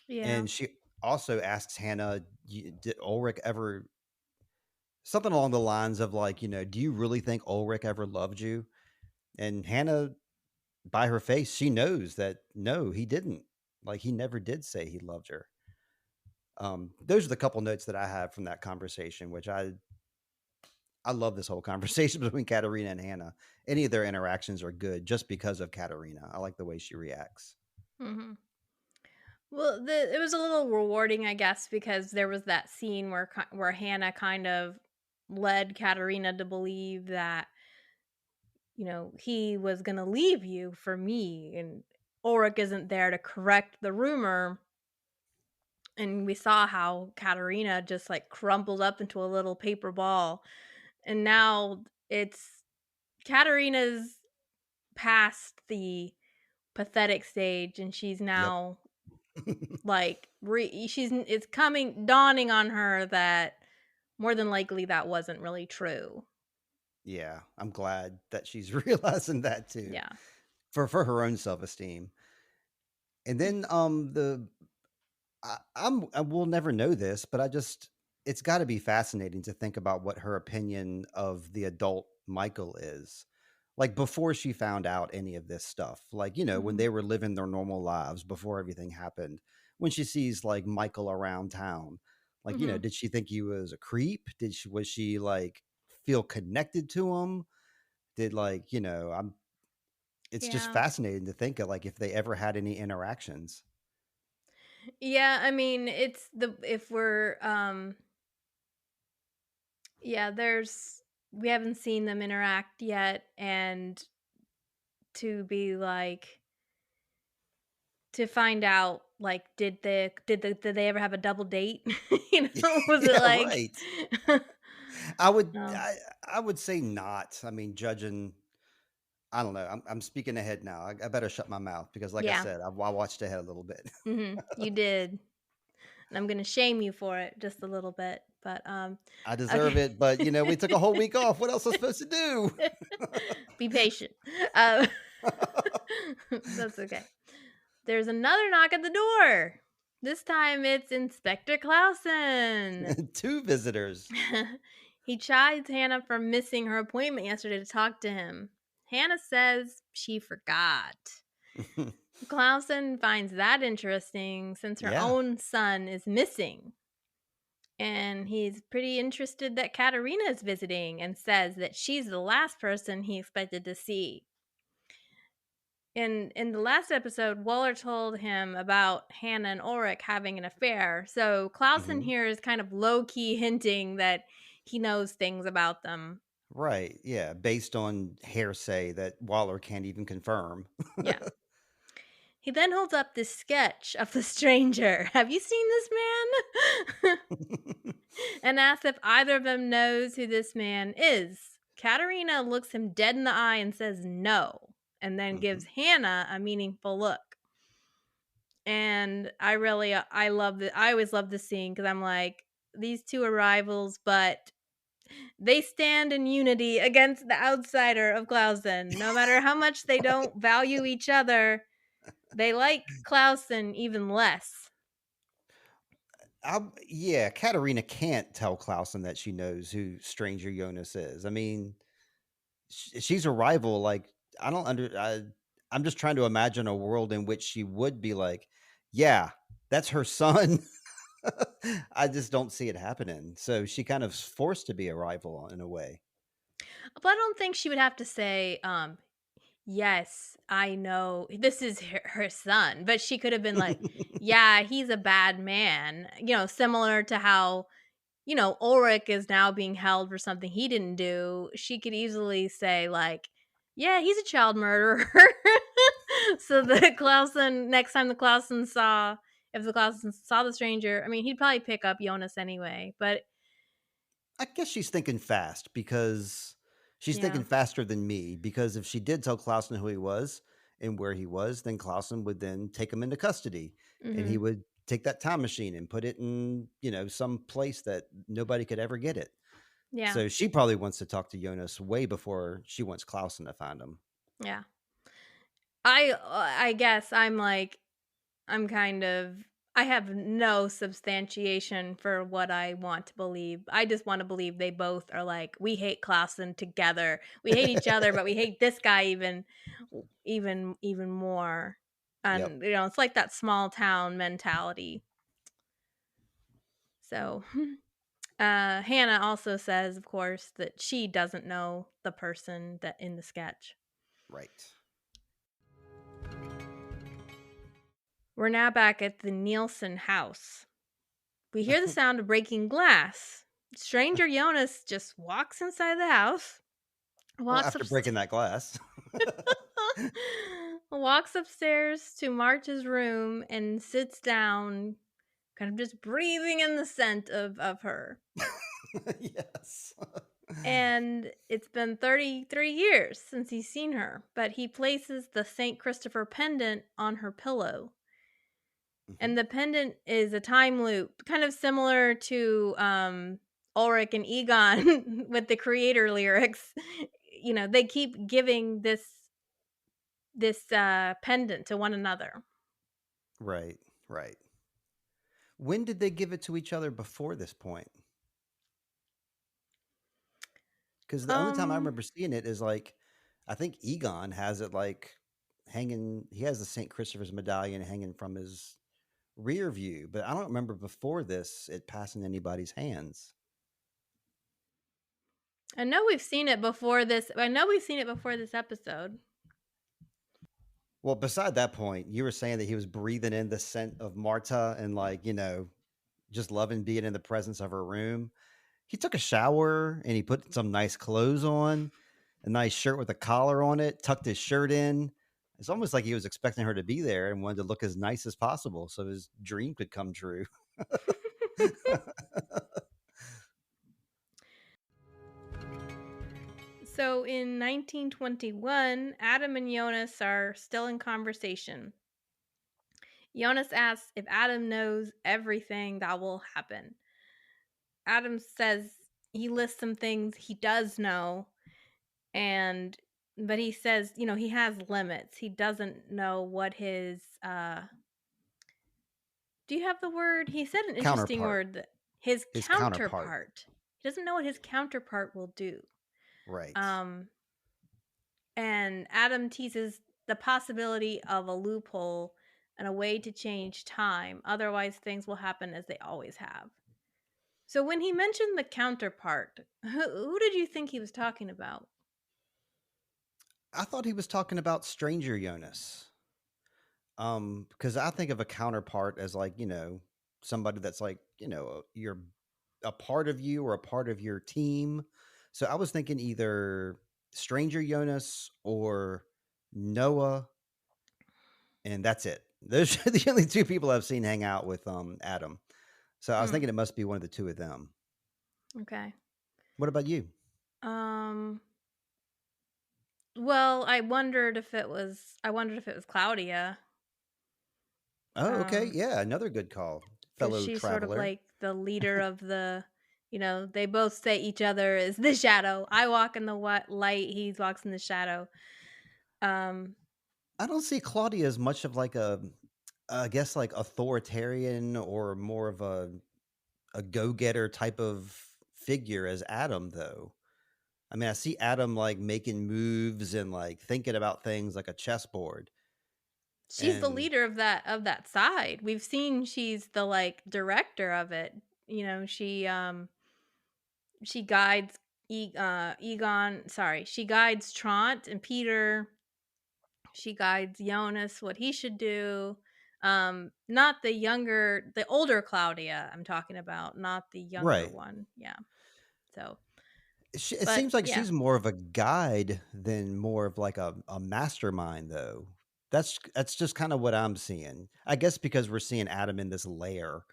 B: Yeah.
A: And she also asks Hannah, "Did Ulrich ever," something along the lines of like, "Do you really think Ulrich ever loved you?" And Hannah, by her face, she knows that no, he didn't. Like he never did say he loved her. Those are the couple notes that I have from that conversation, which I love this whole conversation between Katerina and Hannah. Any of their interactions are good just because of Katerina. I like the way she reacts.
B: Mhm. Well, it was a little rewarding, I guess, because there was that scene where Hannah kind of led Katerina to believe that he was gonna leave you for me, and Ulrich isn't there to correct the rumor. And we saw how Katerina just like crumpled up into a little paper ball, and now it's Katerina's past the pathetic stage, and she's
A: Yep.
B: now like it's coming dawning on her that more than likely that wasn't really true.
A: Yeah, I'm glad that she's realizing that too
B: Yeah.
A: for her own self esteem. And then the I will never know this, but I just it's got to be fascinating to think about what her opinion of the adult Michael is. Like before she found out any of this stuff, like, when
B: Mhm.
A: they were living their normal lives before everything happened, when she sees like Michael around town, like,
B: Mhm.
A: did she think he was a creep? Was she like feel connected to him? Did like, it's just
B: Yeah.
A: fascinating to think of like if they ever had any interactions.
B: Yeah, I mean, it's the if we're yeah, there's we haven't seen them interact yet, and to be like to find out, like, did they ever have a double date? Was it
A: Yeah,
B: like
A: right. I would
B: Oh,
A: I I would say not. I mean, judging, I don't know. I'm speaking ahead now. I better shut my mouth because, like I
B: yeah.
A: said, I watched ahead a little bit.
B: You did, and I'm gonna shame you for it just a little bit, but,
A: I deserve
B: okay.
A: it, but we took a whole week off. What else was I supposed to do?
B: Be patient. Uh, that's okay. There's another knock at the door. This time it's Inspector Clausen.
A: Two visitors.
B: He chides Hannah for missing her appointment yesterday to talk to him. Hannah says she forgot. Clausen finds that interesting since her
A: Yeah.
B: own son is missing. And he's pretty interested that Katerina is visiting and says that she's the last person he expected to see. In the last episode, Waller told him about Hannah and Ulrich having an affair. So Clausen
A: Hmm.
B: here is kind of low key hinting that he knows things about them.
A: Right. Yeah. Based on hearsay that Waller can't even confirm.
B: Yeah. He then holds up this sketch of the stranger. Have you seen this man? And asks if either of them knows who this man is. Katerina looks him dead in the eye and says no, and then gives
A: Hmm.
B: Hannah a meaningful look. And I really I love it. I always love this scene because I'm like, these two are rivals, but they stand in unity against the outsider of Clausen. No matter how much they don't value each other, they like Clausen even less.
A: Yeah, Katerina can't tell Clausen that she knows who Stranger Jonas is. I mean, she's a rival. Like, I don't under. I'm just trying to imagine a world in which she would be like, "Yeah, that's her son." I just don't see it happening. So she kind of forced to be a rival in a way.
B: But I don't think she would have to say, yes, I know this is her son. But she could have been like, yeah, he's a bad man. Similar to how Ulrich is now being held for something he didn't do. She could easily say, like, yeah, he's a child murderer. So the Clausen, next time if the Clausen saw the stranger, I mean, he'd probably pick up Jonas anyway. But
A: I guess she's thinking fast because she's
B: yeah.
A: thinking faster than me. Because if she did tell Clausen who he was and where he was, then Clausen would then take him into custody, and he
B: Hmm.
A: would take that time machine and put it in, some place that nobody could ever get it.
B: Yeah.
A: So she probably wants to talk to Jonas way before she wants Clausen to find him.
B: Yeah. I guess I'm like, I'm kind of I have no substantiation for what I want to believe. I just want to believe they both are like, we hate Clausen together. We hate each other, but we hate this guy even more.
A: Yep.
B: And it's like that small town mentality. So Hannah also says, of course, that she doesn't know the person that in the sketch.
A: Right.
B: We're now back at the Nielsen house. We hear the sound of breaking glass. Stranger Jonas just walks inside the house,
A: Well,
B: walks
A: after
B: upstairs,
A: breaking that glass.
B: walks upstairs to March's room and sits down, kind of just breathing in the scent of her.
A: Yes.
B: And it's been 33 years since he's seen her, but he places the St. Christopher pendant on her pillow.
A: Mhm.
B: And the pendant is a time loop, kind of similar to Ulrich and Egon with the creator lyrics. They keep giving this pendant to one another.
A: Right. Right. When did they give it to each other before this point? Because the only time I
B: Um,
A: remember seeing it is like, I think Egon has it like hanging. He has the Saint Christopher's medallion hanging from his rear view, but I don't remember before this it passing anybody's hands.
B: I know we've seen it before this. I know we've seen it before this episode.
A: Well, beside that point, you were saying that he was breathing in the scent of Marta and like, just loving being in the presence of her room. He took a shower and he put some nice clothes on, a nice shirt with a collar on it, tucked his shirt in. It's almost like he was expecting her to be there and wanted to look as nice as possible so his dream could come true.
B: So in 1921, Adam and Jonas are still in conversation. Jonas asks if Adam knows everything that will happen. Adam says he lists some things he does know, and but he says, he has limits. He doesn't know what his do you have the word? He said an interesting
A: Counterpart,
B: word, that his
A: his counterpart.
B: counterpart. He doesn't know what his counterpart will do.
A: Right.
B: Um and Adam teases the possibility of a loophole and a way to change time. Otherwise, things will happen as they always have. So, when he mentioned the counterpart, who did you think he was talking about?
A: I thought he was talking about Stranger Jonas. Because I think of a counterpart as like, somebody that's like, you're a part of you or a part of your team. So I was thinking either Stranger Jonas or Noah, and that's it. Those are the only two people I've seen hang out with Adam. So I was
B: Hmm.
A: thinking it must be one of the two of them.
B: Okay.
A: What about you?
B: Um. Well, I wondered if it was Claudia.
A: Oh, okay.
B: Um,
A: Yeah, another good call,
B: because
A: fellow
B: she's sort of
A: traveler.
B: like the leader of they both say each other is the shadow. I walk in the light. He walks in the shadow. Um.
A: I don't see Claudia as much of like I guess like authoritarian or more of a go-getter type of figure as Adam though. I mean, I see Adam like making moves and like thinking about things like a chessboard.
B: She's the
A: And
B: leader of that side. We've seen she's the like director of it. She guides Egon, sorry, she guides Trant and Peter. She guides Jonas what he should do. Not the older Claudia I'm talking about, not the younger
A: right.
B: one. Yeah. So,
A: It
B: but
A: seems like
B: yeah.
A: she's more of a guide than more of like a mastermind though. That's just kind of what I'm seeing. I guess because we're seeing Adam in this lair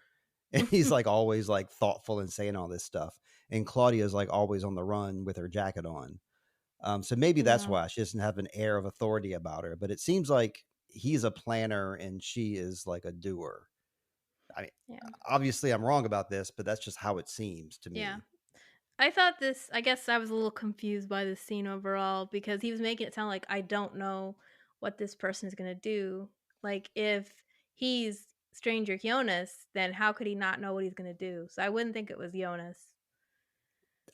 A: and he's like always like thoughtful and saying all this stuff. And Claudia's like always on the run with her jacket on. So maybe that's
B: Yeah.
A: why she doesn't have an air of authority about her. But it seems like he's a planner and she is like a doer. I mean,
B: Yeah.
A: obviously I'm wrong about this, but that's just how it seems to
B: Yeah.
A: me.
B: I guess I was a little confused by this scene overall because he was making it sound like I don't know what this person is going to do. Like, if he's Stranger Jonas, then how could he not know what he's going to do? So I wouldn't think it was Jonas.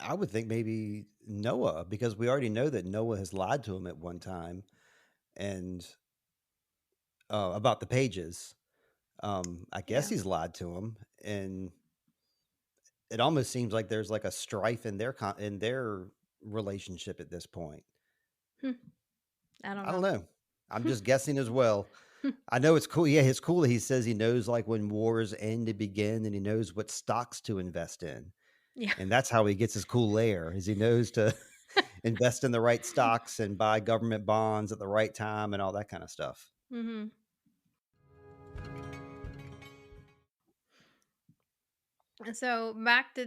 A: I would think maybe Noah, because we already know that Noah has lied to him at one time and about the pages. I guess
B: Yeah.
A: he's lied to him, and it almost seems like there's like a strife in in their relationship at this point.
B: Hmm. I don't
A: I don't
B: know.
A: know. I'm just guessing as well. I know it's cool. Yeah, it's cool that he says he knows like when wars end to begin, and he knows what stocks to invest in,
B: Yeah.
A: and that's how he gets his cool layer. Is he knows to invest in the right stocks and buy government bonds at the right time and all that kind of stuff.
B: Hmm. So back to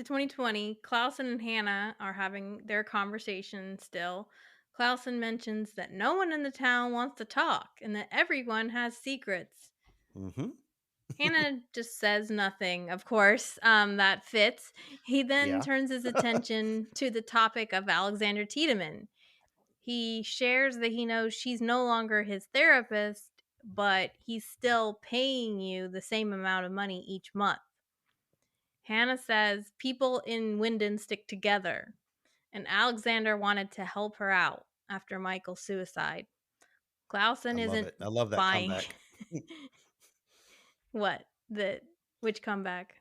B: 2020, Clausen and Hannah are having their conversation still. Clausen mentions that no one in the town wants to talk and that everyone has secrets.
A: Hmm.
B: Hannah just says nothing, of course, that fits. He then
A: Yeah.
B: turns his attention to the topic of Alexander Tiedemann. He shares that he knows she's no longer his therapist, but he's still paying you the same amount of money each month. Hannah says people in Winden stick together, and Alexander wanted to help her out after Michael's suicide.
A: I
B: Clausen
A: love
B: isn't
A: it. I love that
B: buying.
A: comeback.
B: What? The which comeback?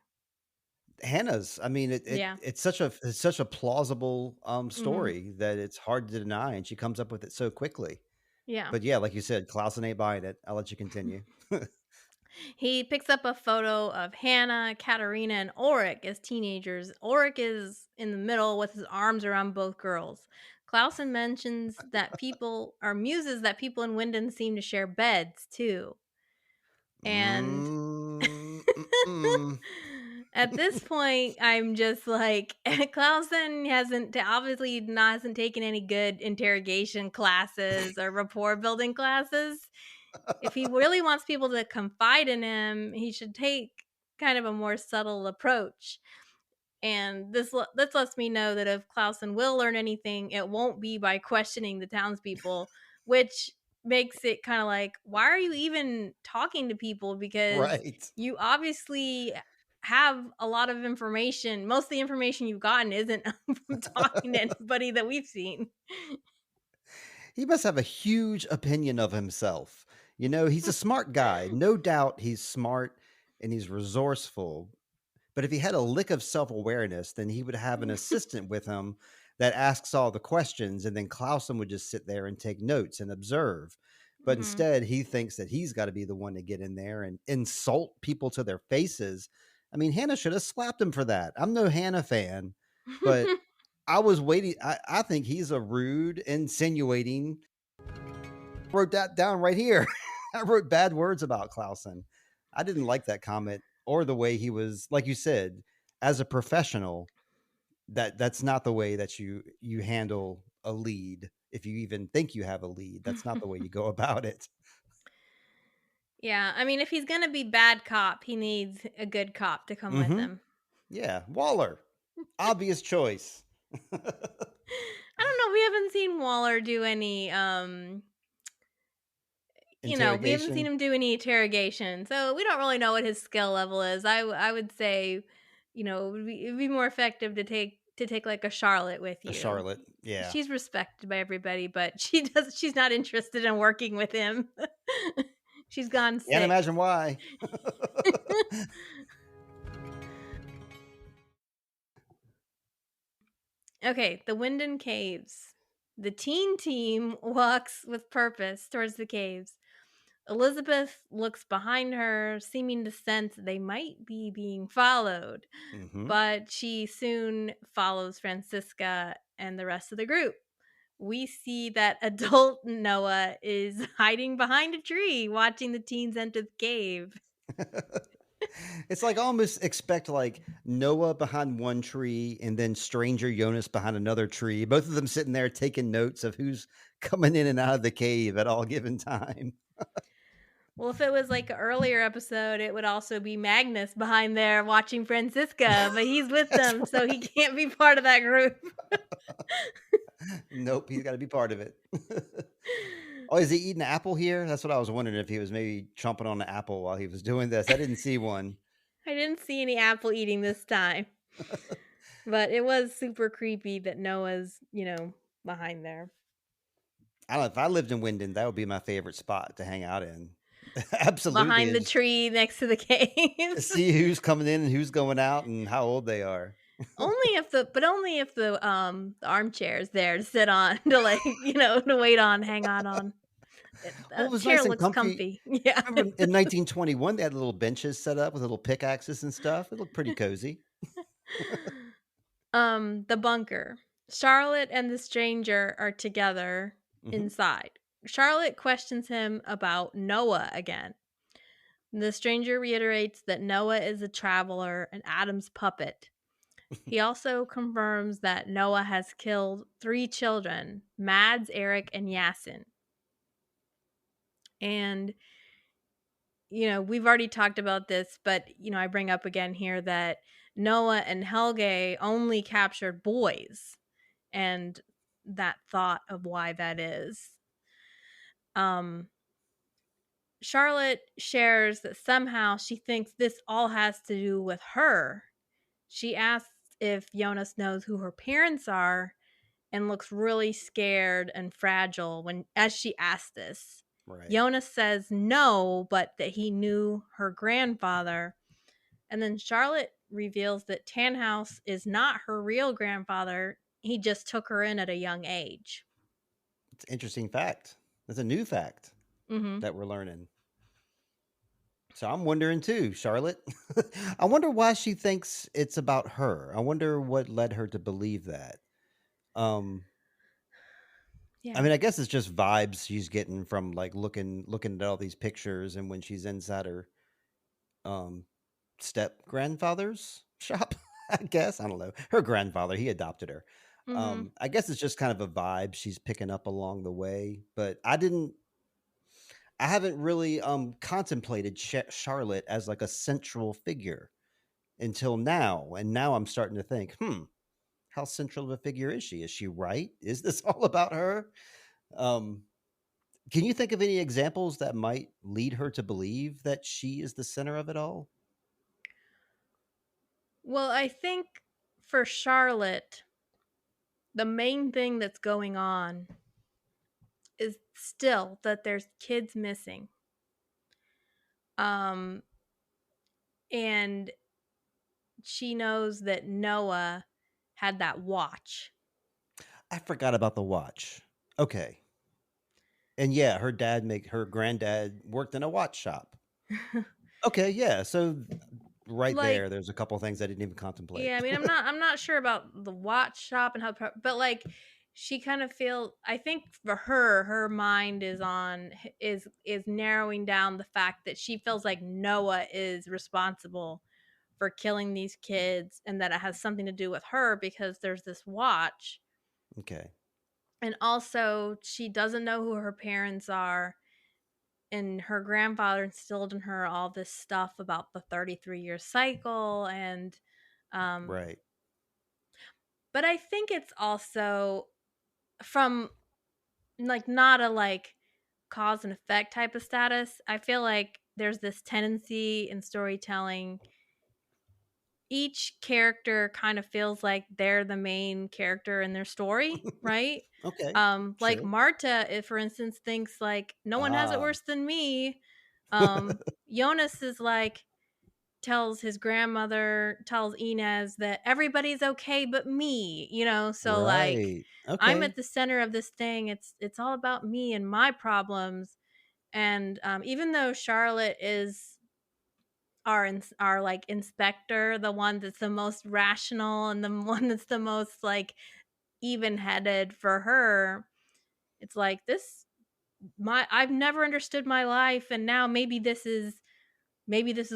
A: Hannah's. I mean,
B: Yeah.
A: it's such a plausible
B: Mhm.
A: story that it's hard to deny, and she comes up with it so quickly.
B: Yeah.
A: But yeah, like you said, Clausen ain't buying it. I'll let you continue.
B: He picks up a photo of Hannah, Katerina, and Ulrich as teenagers. Ulrich is in the middle with his arms around both girls. Clausen mentions that people are muses that people in Winden seem to share beds too. And
A: Mm, mm-mm.
B: at this point, I'm just like, Clausen hasn't taken any good interrogation classes or rapport building classes. If he really wants people to confide in him, he should take kind of a more subtle approach. And this lets me know that if Clausen will learn anything, it won't be by questioning the townspeople, which makes it kind of like, why are you even talking to people? Because
A: Right.
B: you obviously have a lot of information. Most of the information you've gotten isn't from talking to anybody that we've seen.
A: He must have a huge opinion of himself. You know, he's a smart guy. No doubt he's smart and he's resourceful. But if he had a lick of self awareness, then he would have an assistant with him that asks all the questions, and then Clausen would just sit there and take notes and observe. But
B: Mhm.
A: instead, he thinks that he's got to be the one to get in there and insult people to their faces. I mean, Hannah should have slapped him for that. I'm no Hannah fan, but I was waiting. I think he's a rude, insinuating. Wrote that down right here. I wrote bad words about Clausen. I didn't like that comment or the way he was, like you said, as a professional. That's not the way that you handle a lead. If you even think you have a lead, that's not the way you go about it.
B: Yeah, I mean, if he's gonna be bad cop, he needs a good cop to come with
A: Hmm.
B: him.
A: Yeah, Waller, obvious choice.
B: I don't know, we haven't seen Waller do any, we haven't seen
A: Interrogation,
B: him do any interrogation, so we don't really know what his skill level is. I would say, it would be more effective to take, like, a Charlotte with
A: a
B: you.
A: Charlotte. Yeah,
B: She's respected by everybody, but she's not interested in working with him. She's gone
A: can't
B: sick.
A: imagine why.
B: Okay, the Winden Caves. The teen team walks with purpose towards the caves. Elizabeth looks behind her, seeming to sense they might be being followed,
A: Hmm.
B: but she soon follows Francisca and the rest of the group. We see that adult Noah is hiding behind a tree, watching the teens enter the cave.
A: It's like almost expect like Noah behind one tree and then stranger Jonas behind another tree. Both of them sitting there taking notes of who's coming in and out of the cave at all given time.
B: Well, if it was like an earlier episode, it would also be Magnus behind there watching Francisca, but he's with
A: That's
B: them, so he
A: right.
B: can't be part of that group.
A: Nope, he's got to be part of it. Oh, is he eating an apple here? That's what I was wondering if he was maybe chomping on an apple while he was doing this. I didn't see one.
B: I didn't see any apple eating this time, but it was super creepy that Noah's, behind there.
A: I don't know if I lived in Wyndon, that would be my favorite spot to hang out in. Absolutely,
B: Behind
A: and
B: the
A: just
B: tree next to the caves.
A: see who's coming in and who's going out and how old they are.
B: Only if the armchair is there to sit on to like, to wait on, hang out on.
A: Well, it
B: The
A: was
B: chair
A: nice and
B: looks
A: comfy.
B: comfy. Yeah.
A: Remember in 1921, they had little benches set up with little pickaxes and stuff. It looked pretty cozy.
B: The bunker. Charlotte and the stranger are together
A: Mhm.
B: inside. Charlotte questions him about Noah again. The stranger reiterates that Noah is a traveler and Adam's puppet. He also confirms that Noah has killed 3 children, Mads, Eric, and Yasin. And, we've already talked about this, but, I bring up again here that Noah and Helge only captured boys, and that thought of why that is. Um, Charlotte shares that somehow she thinks this all has to do with her. She asks if Jonas knows who her parents are, and looks really scared and fragile when as she asks this.
A: Right.
B: Jonas says no, but that he knew her grandfather. And then Charlotte reveals that Tannhaus is not her real grandfather. He just took her in at a young age.
A: It's an interesting fact. That's a new fact
B: Mhm.
A: that we're learning. So I'm wondering too, Charlotte. I wonder why she thinks it's about her. I wonder what led her to believe that. Um, I
B: Yeah.
A: mean, I guess it's just vibes she's getting from like looking at all these pictures, and when she's inside her um step grandfather's shop, I guess. I don't know. Her grandfather, he adopted her.
B: Mhm.
A: I guess it's just kind of a vibe she's picking up along the way, but I haven't really contemplated Charlotte as like a central figure until now. And now I'm starting to think, how central of a figure is she? Is she right? Is this all about her? Um, can you think of any examples that might lead her to believe that she is the center of it all?
B: Well, I think for Charlotte, the main thing that's going on is still that there's kids missing. Um and she knows that Noah had that watch.
A: I forgot about the watch. Okay. And yeah, her granddad worked in a watch shop. Okay, yeah. So right
B: Like,
A: there, there's a couple things I didn't even contemplate.
B: yeah, I mean, I'm not sure about the watch shop and how, but like, she kind of feel. I think for her, her mind is narrowing down the fact that she feels like Noah is responsible for killing these kids, and that it has something to do with her because there's this watch,
A: Okay.
B: and also she doesn't know who her parents are, and her grandfather instilled in her all this stuff about the 33-year cycle, and um
A: Right.
B: but I think it's also from, like, not a, like, cause and effect type of status. I feel like there's this tendency in storytelling, each character kind of feels like they're the main character in their story, right?
A: Okay.
B: Like
A: Sure.
B: Marta, if for instance thinks like no one has it
A: Ah.
B: worse than me. Jonas is like, tells Inez that everybody's okay but me, so like,
A: Right.
B: I'm at
A: Okay.
B: the center of this thing. It's all about me and my problems. And even though Charlotte is our like inspector, the one that's the most rational and the one that's the most like even-headed, for her, it's like, this my I've never understood my life, and now maybe this is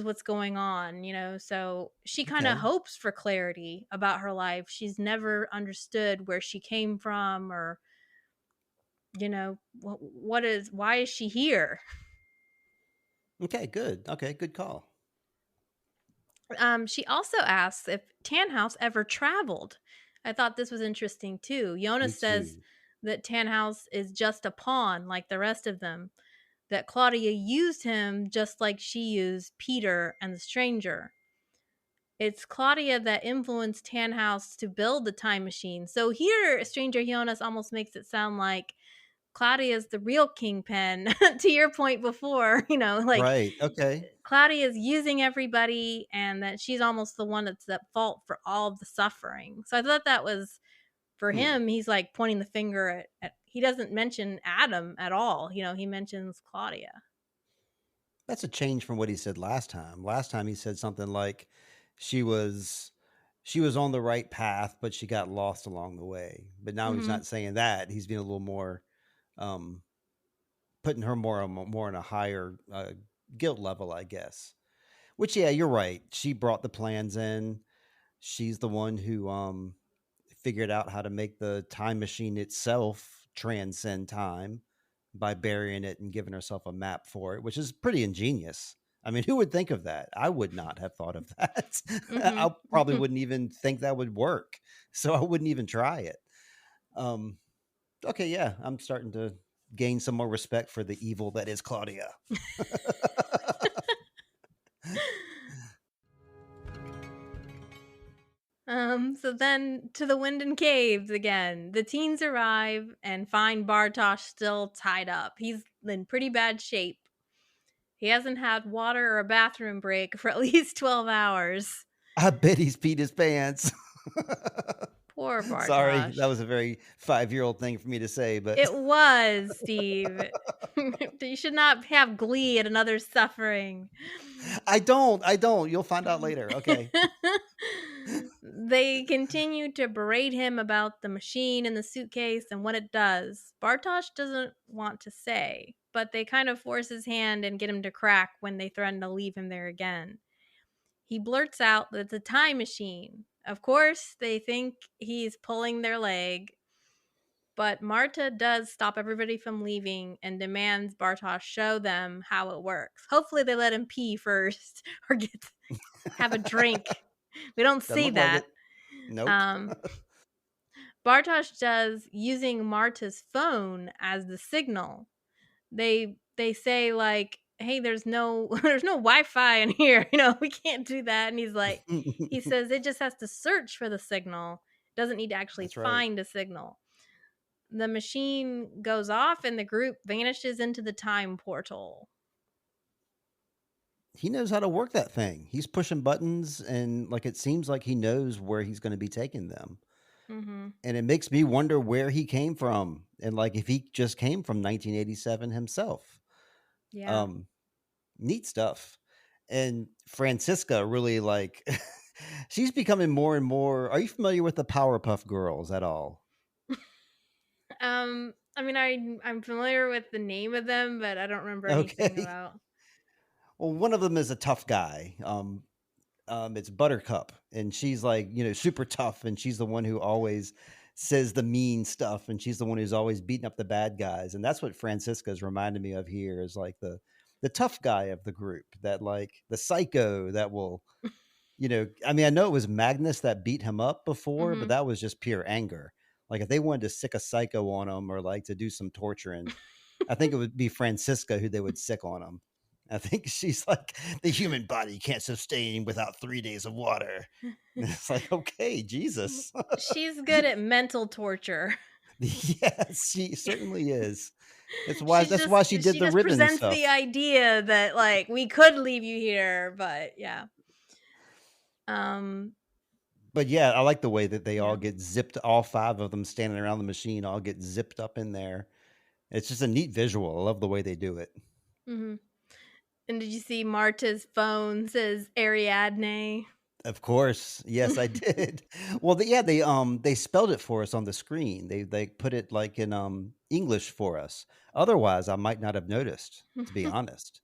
B: what's going on, so she kind of
A: Okay.
B: hopes for clarity about her life. She's never understood where she came from, or why is she here.
A: Okay, good. Okay, good call.
B: She also asks if Tannhaus ever traveled. I thought this was interesting too.
A: Me
B: Jonas says
A: too.
B: that Tannhaus is just a pawn like the rest of them, that Claudia used him just like she used Peter and the stranger. It's Claudia that influenced Tannhaus to build the time machine. So here, Stranger Jonas almost makes it sound like Claudia's the real kingpin. To your point before, like,
A: Right. Okay.
B: Claudia is using everybody, and that she's almost the one that's at fault for all of the suffering. So I thought that was, for
A: Hmm.
B: him, he's like pointing the finger at he doesn't mention Adam at all. He mentions Claudia.
A: That's a change from what he said last time. Last time he said something like she was she was on the right path, but she got lost along the way. But now he's
B: Hmm.
A: not saying that. He's being a little more um putting her more on a higher guilt level, I guess. Which yeah, you're right. She brought the plans in. She's the one who figured out how to make the time machine itself transcend time by burying it and giving herself a map for it, which is pretty ingenious. I mean, who would think of that? I would not have thought of that.
B: Hmm.
A: I probably wouldn't even think that would work. So I wouldn't even try it. Um, okay, yeah, I'm starting to gain some more respect for the evil that is Claudia.
B: So then to the Winden Caves again. The teens arrive and find Bartosz still tied up. He's in pretty bad shape. He hasn't had water or a bathroom break for at least 12 hours.
A: I bet he's peed his pants.
B: Poor
A: Sorry, that
B: Bartosz.
A: was a very 5-year-old thing for me to say, but
B: It was, Steve. You should not have glee at another's suffering.
A: I don't. You'll find out later. Okay.
B: They continue to berate him about the machine in the suitcase and what it does. Bartosz doesn't want to say, but they kind of force his hand and get him to crack when they threaten to leave him there again. He blurts out that it's a time machine. Of course, they think he's pulling their leg, but Marta does stop everybody from leaving and demands Bartosz show them how it works. Hopefully, they let him pee first or have a drink. We don't
A: Doesn't
B: see
A: look like
B: that.
A: it. Nope.
B: Um, Bartosz does using Marta's phone as the signal. They say like, "Hey, there's no there's no Wi-Fi in here. We can't do that." And he says it just has to search for the signal. It doesn't need to actually
A: That's right.
B: find a signal. The machine goes off and the group vanishes into the time portal.
A: He knows how to work that thing. He's pushing buttons and like it seems like he knows where he's going to be taking them.
B: Mhm.
A: And it makes me wonder where he came from and like if he just came from 1987 himself.
B: Yeah.
A: Um Neat stuff. And Francisca really like she's becoming more and more. Are you familiar with the Powerpuff Girls at all?
B: I mean, I'm familiar with the name of them, but I don't remember anything
A: Okay.
B: about.
A: Well, one of them is a tough guy. It's Buttercup, and she's like, super tough, and she's the one who always says the mean stuff, and she's the one who's always beating up the bad guys, and that's what Francisca's reminded me of here is like the tough guy of the group, that like the psycho that will, I mean, I know it was Magnus that beat him up before, but
B: Mhm.
A: that was just pure anger. Like if they wanted to sick a psycho on him or like to do some torturing, I think it would be Francisca who they would sick on him. I think she's like, the human body can't sustain without 3 days of water. And it's like, okay, Jesus.
B: She's good at mental torture.
A: Yes, she certainly is.
B: She's
A: That's
B: just
A: why she did
B: she
A: the
B: just
A: ribbon
B: presents the
A: stuff.
B: idea that like we could leave you here, but yeah. Um
A: But yeah, I like the way that they all
B: yeah.
A: get zipped, all five of them standing around the machine, all get zipped up in there. It's just a neat visual. I love the way they do it.
B: Mhm. And did you see Marta's phone says Ariadne?
A: Of course. Yes, I did. Well, yeah, they spelled it for us on the screen. They put it like in English for us. Otherwise, I might not have noticed, to be honest.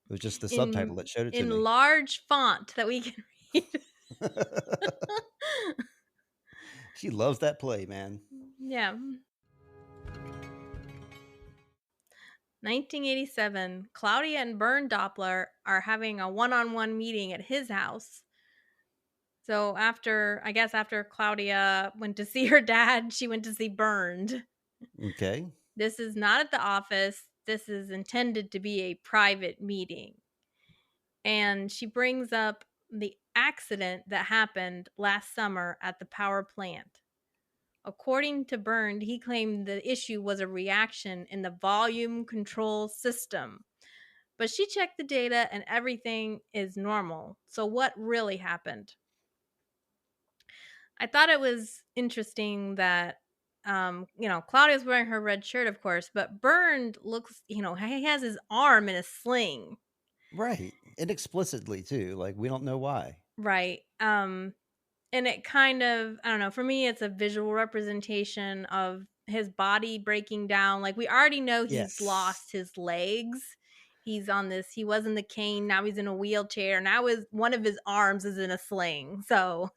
A: It was just the subtitle
B: in
A: that showed it to
B: in
A: me.
B: large font that we can read.
A: She loves that play, man.
B: Yeah. 1987, Claudia and Bernd Doppler are having a one-on-one meeting at his house. So after Claudia went to see her dad, she went to see Bernd.
A: Okay.
B: This is not at the office. This is intended to be a private meeting. And she brings up the accident that happened last summer at the power plant. According to Bernd, he claimed the issue was a reaction in the volume control system. But she checked the data and everything is normal. So, what really happened? I thought it was interesting that, Claudia's wearing her red shirt, of course, but Bernd looks, he has his arm in a sling.
A: Right. And explicitly too. Like we don't know why.
B: Right. And it kind of, I don't know, for me, it's a visual representation of his body breaking down. Like, we already know he's
A: Yes.
B: lost his legs. He was in the cane. Now he's in a wheelchair. Now one of his arms is in a sling. So,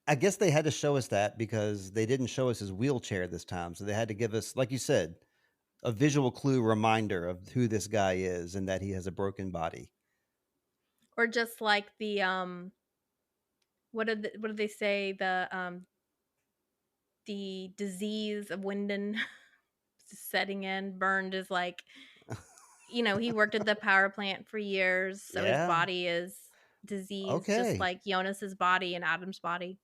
A: I guess they had to show us that because they didn't show us his wheelchair this time. So they had to give us, like you said, a visual clue reminder of who this guy is and that he has a broken body.
B: or just like what did they say? The disease of Winden setting in. Burned is like, he worked at the power plant for years. So his
A: Yeah.
B: body is disease, just
A: Okay.
B: like Jonas's body and Adam's body.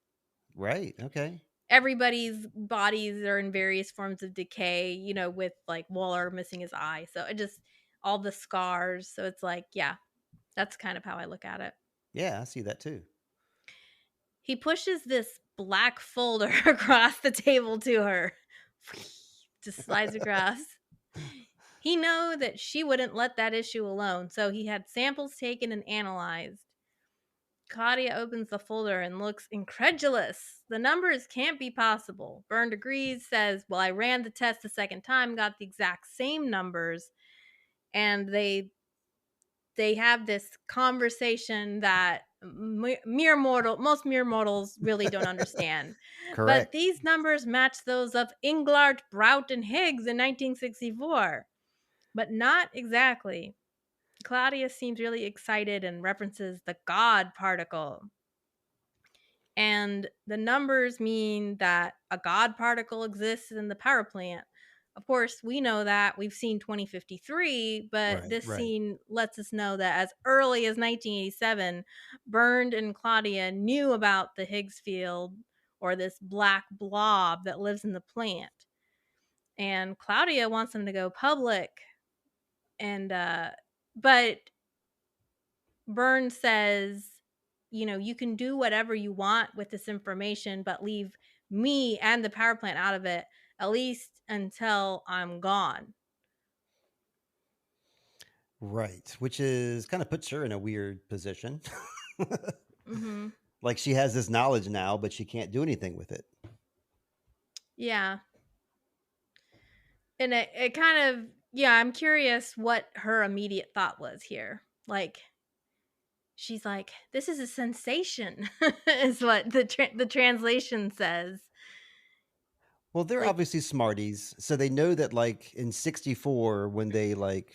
A: Right. Okay.
B: Everybody's bodies are in various forms of decay, with like Waller missing his eye. So it just all the scars. So it's like, yeah, that's kind of how I look at it.
A: Yeah, I see that too.
B: He pushes this black folder across the table to her. Just slides across. He knew that she wouldn't let that issue alone, so he had samples taken and analyzed. Claudia opens the folder and looks incredulous. The numbers can't be possible. Byrne agrees, says, well, I ran the test the second time, got the exact same numbers, and they have this conversation that most mere mortals really don't understand. But
A: Correct.
B: these numbers match those of Englert, Brout, and Higgs in 1964. But not exactly. Claudia seems really excited and references the God particle. And the numbers mean that a God particle exists in the power plant. Of course, we know that. We've seen 2053, but
A: Right.
B: this
A: Right.
B: scene lets us know that as early as 1987, Byrne and Claudia knew about the Higgs field, or this black blob that lives in the plant. And Claudia wants them to go public. And, but Byrne says, you can do whatever you want with this information, but leave me and the power plant out of it, at least until I'm gone.
A: Right. Which is kind of puts her in a weird position.
B: Hmm.
A: Like she has this knowledge now, but she can't do anything with it.
B: Yeah. And it kind of, yeah, I'm curious what her immediate thought was here. Like, she's like, this is a sensation, is what the translation says.
A: Well, they're
B: Like,
A: obviously smarties, so they know that like in 64 when they like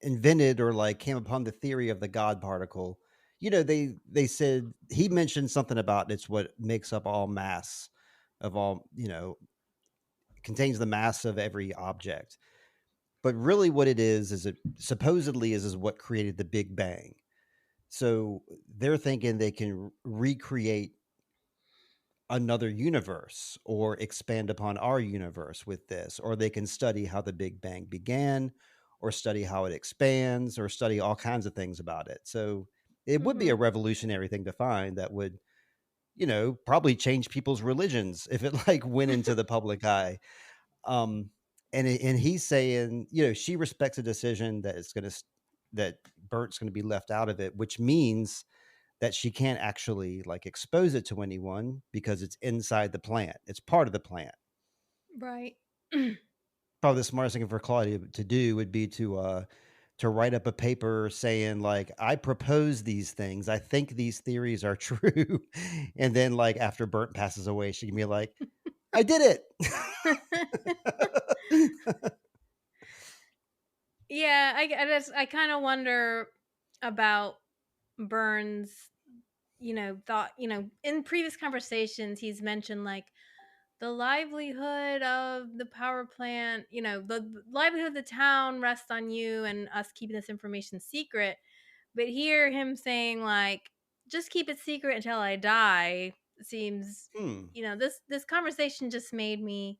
A: invented or like came upon the theory of the God particle, they said he mentioned something about it's what makes up all mass of all, contains the mass of every object. But really what it is it supposedly is what created the Big Bang. So they're thinking they can recreate another universe or expand upon our universe with this, or they can study how the Big Bang began, or study how it expands, or study all kinds of things about it. So it would be a
B: mhm.
A: revolutionary thing to find that would, probably change people's religions if it like went into the public eye. Um, and he's saying, she respects a decision that it's going to that Bert's going to be left out of it, which means that she can't actually like expose it to anyone because it's inside the plant. It's part of the plant.
B: Right.
A: Probably the smartest thing for Claudia to do would be to write up a paper saying like I propose these things. I think these theories are true. And then like after Bert passes away, she can be like, I did it.
B: Yeah, I kind of wonder about Burns. Thought in previous conversations he's mentioned like the livelihood of the power plant. The livelihood of the town rests on you and us keeping this information secret. But hear him saying like, just keep it secret until I die seems.
A: Hmm.
B: This conversation just made me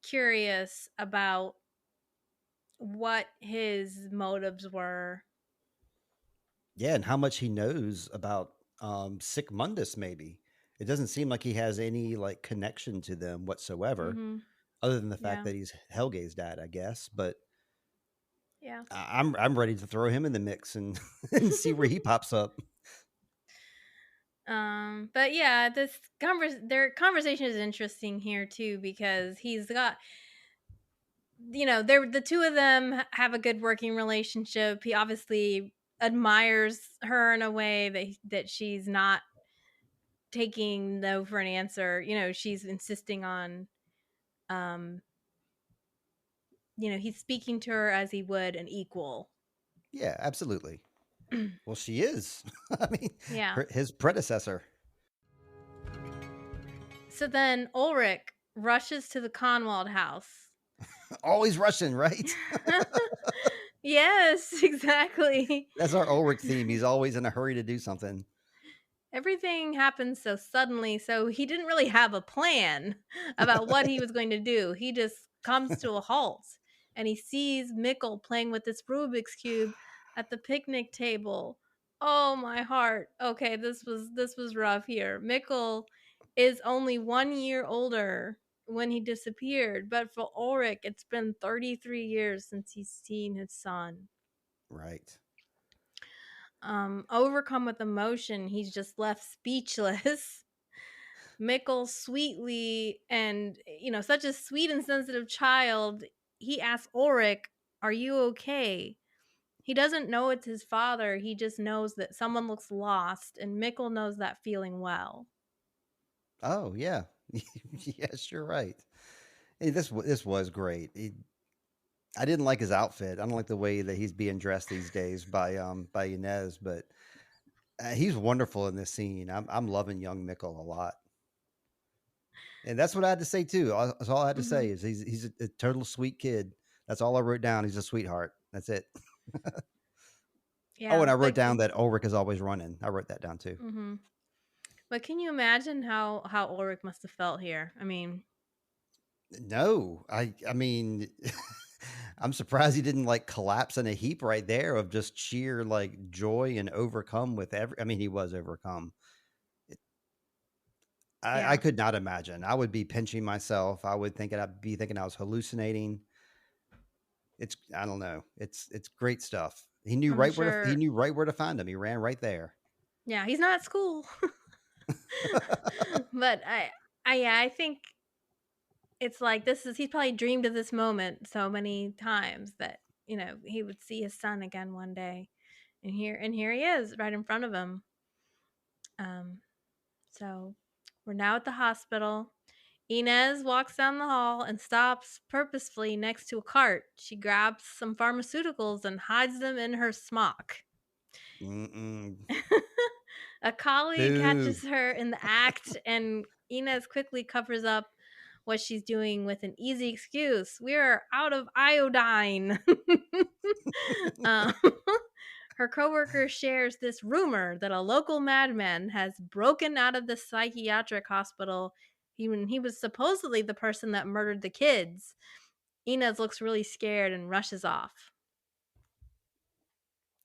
B: curious about what his motives were.
A: Yeah, and how much he knows about Sick Mundus, maybe. It doesn't seem like he has any like connection to them whatsoever,
B: Mhm.
A: other than the fact
B: Yeah.
A: that he's Helge's dad, I guess. But
B: Yeah.
A: I'm ready to throw him in the mix and and see where he pops up.
B: But yeah, their conversation is interesting here too because he's got they're the two of them have a good working relationship. He obviously admires her in a way that she's not taking no for an answer. She's insisting on um he's speaking to her as he would an equal.
A: Yeah, absolutely. Well, she is. I mean,
B: Yeah.
A: his predecessor.
B: So then Ulrich rushes to the Conwald house.
A: Always Russian, right?
B: Yes, exactly.
A: That's our Ulrich theme. He's always in a hurry to do something.
B: Everything happened so suddenly, so he didn't really have a plan about what he was going to do. He just comes to a halt and he sees Mikkel playing with this Rubik's cube at the picnic table. Oh my heart. Okay, this was rough here. Mikkel is only 1 year older when he disappeared, but for Ulrich it's been 33 years since he's seen his son.
A: Right.
B: Overcome with emotion, he's just left speechless. Mikkel sweetly and such a sweet and sensitive child, he asks Ulrich, "Are you okay?" He doesn't know it's his father. He just knows that someone looks lost, and Mikkel knows that feeling well.
A: Oh yeah. Yes, you're right. Hey, this was great. I didn't like his outfit. I don't like the way that he's being dressed these days by Inez, but he's wonderful in this scene. I'm loving young Mikkel a lot, and that's what I had to say too. That's all I had to
B: Hmm.
A: say is he's a total sweet kid. That's all I wrote down. He's a sweetheart. That's it. Oh,
B: Yeah,
A: and I wrote
B: but
A: down that Ulrich is always running. I wrote that down too.
B: hmm but can you imagine how Ulrich must have felt here? I mean,
A: No, I mean, I'm surprised he didn't like collapse in a heap right there of just sheer like joy and overcome with every. I mean, he was overcome. I
B: yeah,
A: could not imagine. I would be pinching myself. I'd be thinking I was hallucinating. It's I don't know. It's great stuff.
B: I'm sure.
A: He knew right where to find him. He ran right there.
B: Yeah, he's not at school, but yeah, I think it's like this is he's probably dreamed of this moment so many times that he would see his son again one day, and here he is right in front of him. um so we're now at the hospital. Inez walks down the hall and stops purposefully next to a cart. She grabs some pharmaceuticals and hides them in her smock.
A: Mm-mm.
B: A colleague catches
A: Boo.
B: her in the act, and Inez quickly covers up what she's doing with an easy excuse. We're out of iodine. um, her coworker shares this rumor that a local madman has broken out of the psychiatric hospital. He was supposedly the person that murdered the kids. Inez looks really scared and rushes off.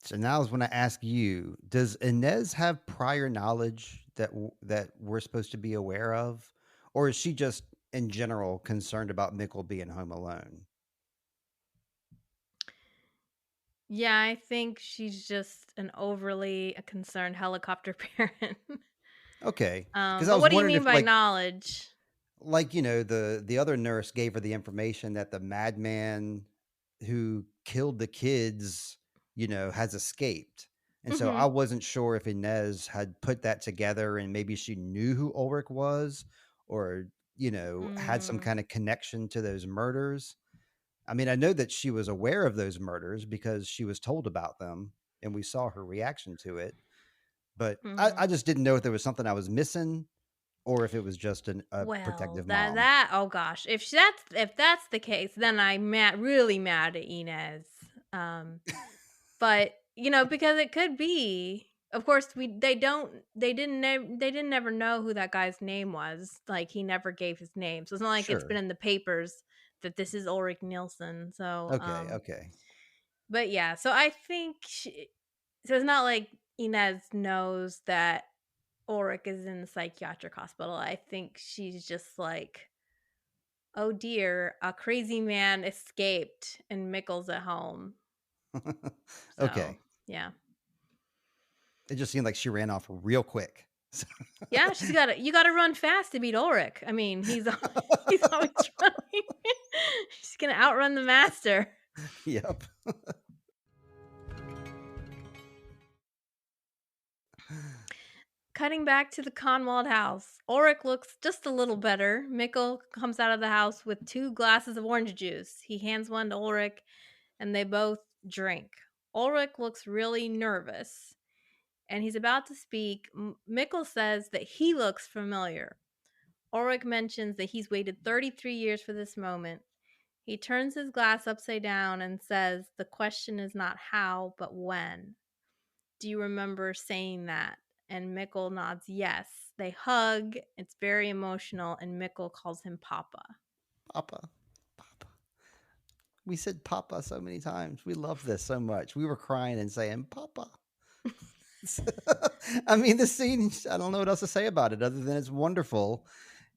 A: So now is when I ask you: does Inez have prior knowledge that we're supposed to be aware of, or is she just in general concerned about Mikkel being home alone?
B: Yeah, I think she's just an overly concerned helicopter parent.
A: Okay, because I
B: But
A: was
B: what do you
A: wondering
B: mean
A: if
B: by knowledge?
A: the other nurse gave her the information that the madman who killed the kids, has escaped. And so I
B: Mhm.
A: wasn't sure if Inez had put that together and maybe she knew who Ulrich was or, had some
B: Mm,
A: kind of connection to those murders. I mean, I know that she was aware of those murders because she was told about them and we saw her reaction to it. But I
B: mhm.
A: just didn't know if there was something I was missing or if it was just a
B: Well,
A: protective mom.
B: that oh gosh, if that's the case, then I'm really mad at Inez. Um, but because it could be. Of course, they didn't ever know who that guy's name was. Like he never gave his name, so it's not like it's been
A: Sure.
B: in the papers that this is Ulrich Nielsen. So,
A: Okay. Okay.
B: but yeah, so I think so. It's not like Inez knows that Ulrich is in the psychiatric hospital. I think she's just like, oh dear, a crazy man escaped and Mikkel's at home. So
A: Okay.
B: yeah.
A: It just seemed like she ran off real quick.
B: Yeah, you gotta run fast to beat Ulrich. I mean, he's always running. She's gonna outrun the master.
A: Yep.
B: Cutting back to the Conwald house. Ulrich looks just a little better. Mikkel comes out of the house with 2 glasses of orange juice. He hands one to Ulrich, and they both drink. Ulrich looks really nervous, and he's about to speak. Mikkel says that he looks familiar. Ulrich mentions that he's waited 33 years for this moment. He turns his glass upside down and says, "The question is not how, but when." Do you remember saying that? And Mikkel nods yes. They hug. It's very emotional, and Mikkel calls him Papa.
A: Papa. Papa. We said Papa so many times. We love this so much. We were crying and saying Papa. I mean, the scene, I don't know what else to say about it other than it's wonderful.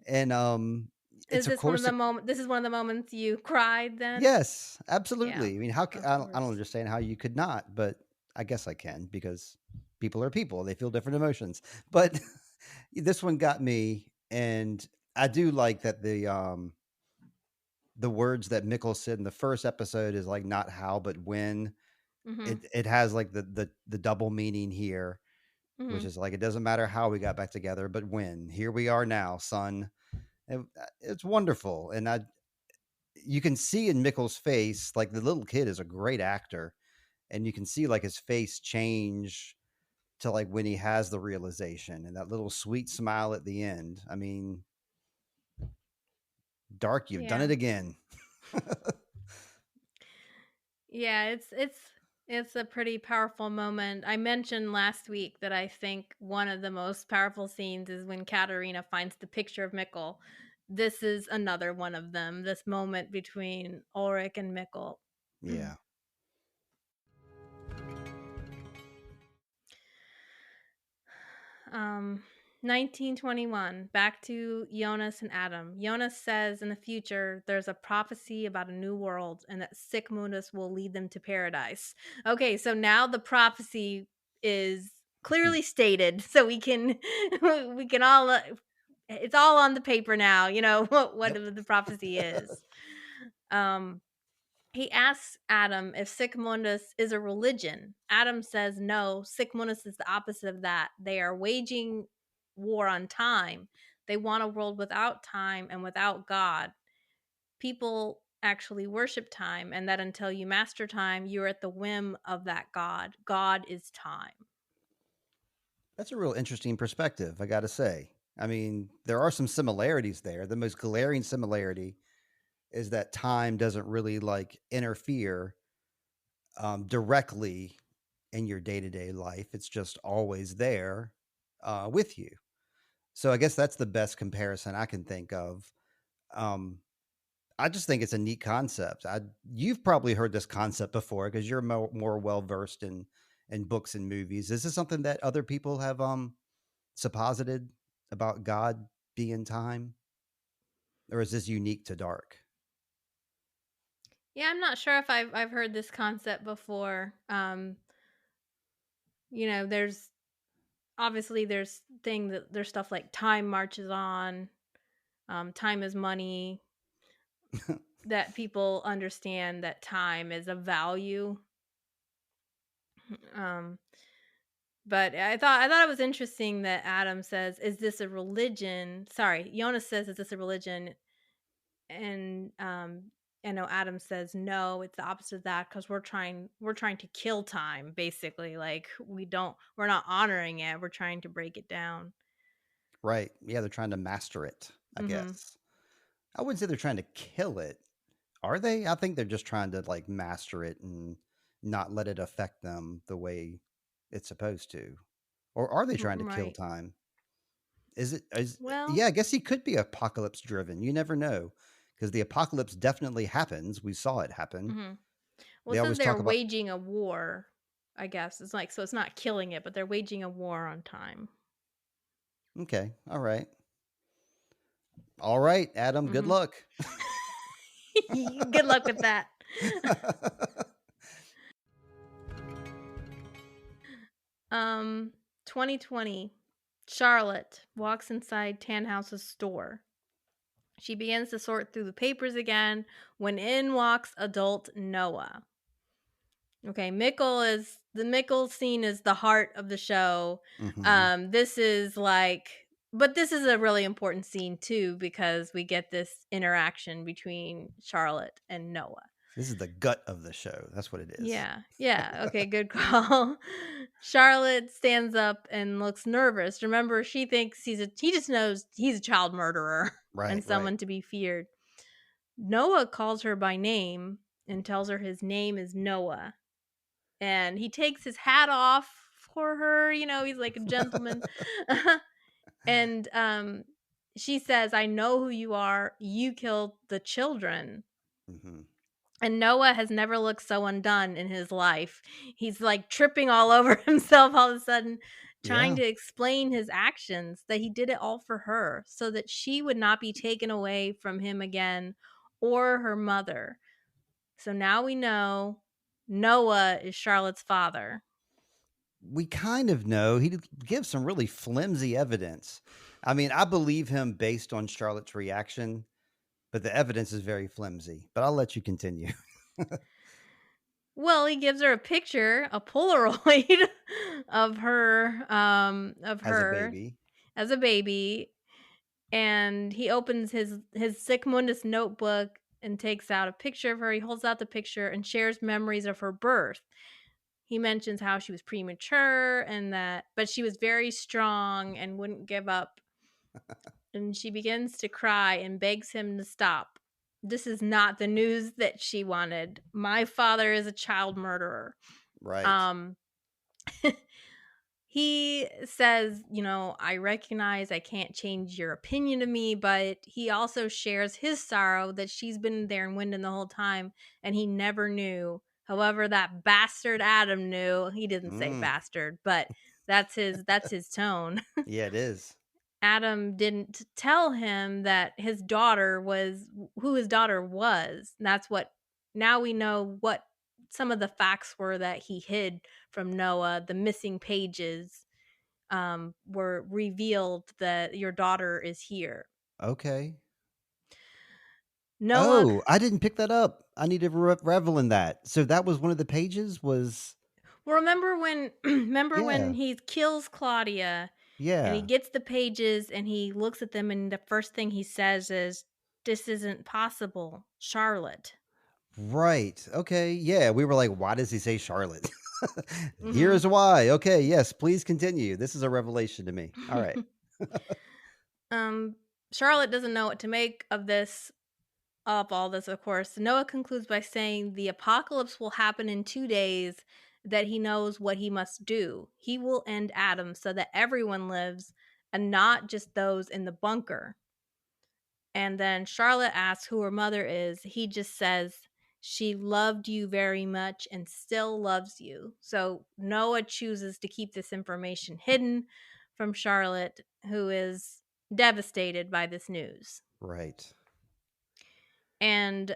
A: And
B: Is
A: it's of
B: this one of
A: course
B: the moment? This is one of the moments you cried. Then,
A: yes,
B: yeah,
A: absolutely. I mean,
B: of
A: I don't
B: course.
A: understand how you could not, but I guess I can because people are people. They feel different emotions. But this one got me, and I do like that the words that Mikkel said in the first episode is like not how but when.
B: Mm-hmm.
A: It has like the double meaning here, which
B: Mm-hmm.
A: is like it doesn't matter how we got back together, but when. Here we are now, son. It's wonderful, and I you can see in Mikkel's face, like the little kid is a great actor, and you can see like his face change to like when he has the realization and that little sweet smile at the end. I mean, Dark, you've done
B: Yeah.
A: it again.
B: Yeah, it's a pretty powerful moment. I mentioned last week that I think one of the most powerful scenes is when Katarina finds the picture of Mikkel. This is another one of them. This moment between Ulrich and Mikkel.
A: Yeah.
B: 1921, back to Jonas and Adam. Jonas says in the future there's a prophecy about a new world and that Sigmundus will lead them to paradise. Okay, so now the prophecy is clearly stated, so we can we can all it's all on the paper now, you know, what
A: Yep.
B: the prophecy is. Um he asks Adam if Sigmundus is a religion. Adam says no, Sigmundus is the opposite of that. They are waging war on time. They want a world without time and without God. People actually worship time, and that until you master time, you're at the whim of that God. God is time.
A: That's a real interesting perspective, I got to say. I mean, there are some similarities there. The most glaring similarity is that time doesn't really like interfere directly in your day to day life. It's just always there with you. So I guess that's the best comparison I can think of. Um, I just think it's a neat concept. You've probably heard this concept before because you're more well versed in books and movies. Is this something that other people have supposited about God being time, or is this unique to Dark?
B: Yeah, I'm not sure if I've heard this concept before. There's obviously there's stuff like time marches on, time is money, that people understand that time is a value. Um, but I thought it was interesting that Adam says, "Is this a religion?" Sorry, Jonas says, "Is this a religion?" And I know Adam says, "No, it's the opposite of that because we're trying to kill time, basically. Like we're not honoring it. We're trying to break it down."
A: Right. Yeah, they're trying to master it, I
B: Mm-hmm.
A: guess. I wouldn't say they're trying to kill it. Are they? I think they're just trying to like master it and not let it affect them the way it's supposed to. Or are they trying to kill
B: Right.
A: time? Is it is
B: Well.
A: yeah, I guess he could be apocalypse driven. You never know. Because the apocalypse definitely happens. We saw it happen.
B: Mhm. Well,
A: They
B: it says
A: always
B: they're
A: talk about
B: waging a war, I guess. It's like so it's not killing it, but they're waging a war on time.
A: okay, all right. All right, Adam, good
B: Mhm.
A: luck.
B: Good luck with that. um 2020. Charlotte walks inside Tannhouse's store. She begins to sort through the papers again when in walks adult Noah. Okay, Mickle scene is the heart of the show.
A: hmm
B: This is like but this is a really important scene too because we get this interaction between Charlotte and Noah.
A: This is the gut of the show. That's what it is.
B: Yeah. Yeah. Okay, good call. Charlotte stands up and looks nervous. Remember, she thinks he just knows he's a child murderer and
A: Right, right.
B: someone to be feared. Noah calls her by name and tells her his name is Noah. And he takes his hat off for her, he's like a gentleman. And she says, "I know who you are. You killed the children."
A: Hmm.
B: And Noah has never looked so undone in his life. He's like tripping all over himself all of a sudden, trying
A: Yeah.
B: to explain his actions, that he did it all for her so that she would not be taken away from him again or her mother. So now we know Noah is Charlotte's father.
A: We kind of know gives some really flimsy evidence. I mean, I believe him based on Charlotte's reaction, but the evidence is very flimsy. But I'll let you continue.
B: Well, he gives her a picture, a Polaroid of
A: As a
B: her
A: baby.
B: as a baby, and he opens his Sigmundus notebook and takes out a picture of her. He holds out the picture and shares memories of her birth. He mentions how she was premature and that but she was very strong and wouldn't give up. And she begins to cry and begs him to stop. This is not the news that she wanted. My father is a child murderer.
A: Right.
B: Um he says, "I recognize I can't change your opinion of me," but he also shares his sorrow that she's been there in Wyndham the whole time and he never knew. However, that bastard Adam knew. He didn't say
A: Mm.
B: bastard, but that's his tone.
A: Yeah, it is.
B: Adam didn't tell him that his daughter was who his daughter was. That's what now we know what some of the facts were that he hid from Noah. The missing pages were revealed that your daughter is here.
A: Okay.
B: Noah,
A: Oh, I didn't pick that up. I need to revel in that. So that was one of the pages was
B: well, remember when remember when
A: yeah.
B: he kills Claudia and he
A: Yeah.
B: gets the pages and he looks at them and the first thing he says is, "This isn't possible, Charlotte."
A: Right. Okay. Yeah, we were like, why does he say Charlotte?
B: Mhm.
A: Here's why. Okay, yes, please continue. This is a revelation to me. All right.
B: Um, Charlotte doesn't know what to make of all this, of course. Noah concludes by saying the apocalypse will happen in 2 days, that he knows what he must do. He will end Adam so that everyone lives and not just those in the bunker. And then Charlotte asks who her mother is. He just says, "She loved you very much and still loves you." So Noah chooses to keep this information hidden from Charlotte, who is devastated by this news.
A: Right.
B: And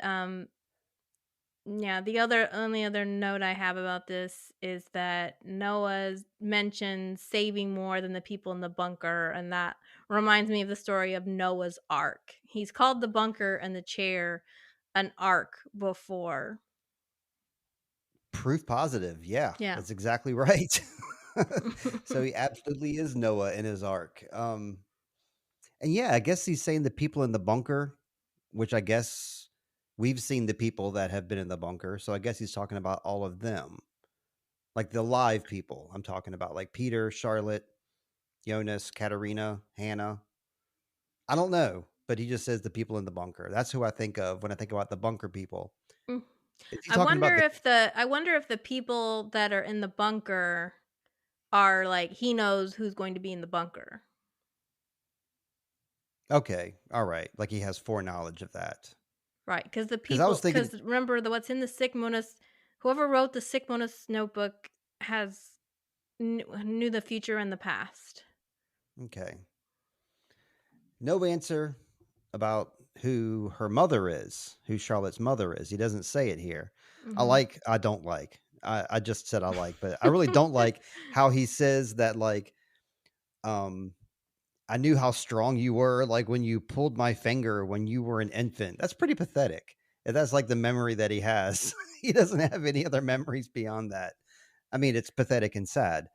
B: yeah, the other only other note I have about this is that Noah's mentions saving more than the people in the bunker, and that reminds me of the story of Noah's Ark. He's called the bunker and the chair an ark before.
A: Proof positive. Yeah,
B: Yeah.
A: that's exactly right. So he absolutely is Noah in his ark. And yeah, I guess he's saying the people in the bunker, which I guess we've seen the people that have been in the bunker. So I guess he's talking about all of them, like the live people. I'm talking about like Peter, Charlotte, Jonas, Katerina, Hannah. I don't know, but he just says the people in the bunker. That's who I think of when I think about the bunker people.
B: Mm.
A: Is he
B: I
A: talking about
B: wonder
A: the
B: if the people that are in the bunker are like he knows who's going to be in the bunker.
A: okay, all right, like he has foreknowledge of that.
B: Right,
A: Because I was thinking,
B: because remember the what's in the Sigmunus whoever wrote the Sigmunus notebook has knew the future and the past.
A: okay, no answer about who her mother is, who Charlotte's mother is. He doesn't say it here.
B: Mhm.
A: I don't like. I just said I like, but I really don't like how he says that like um I knew how strong you were like when you pulled my finger when you were an infant. That's pretty pathetic. If that's like the memory that he has. He doesn't have any other memories beyond that. I mean, it's pathetic and sad.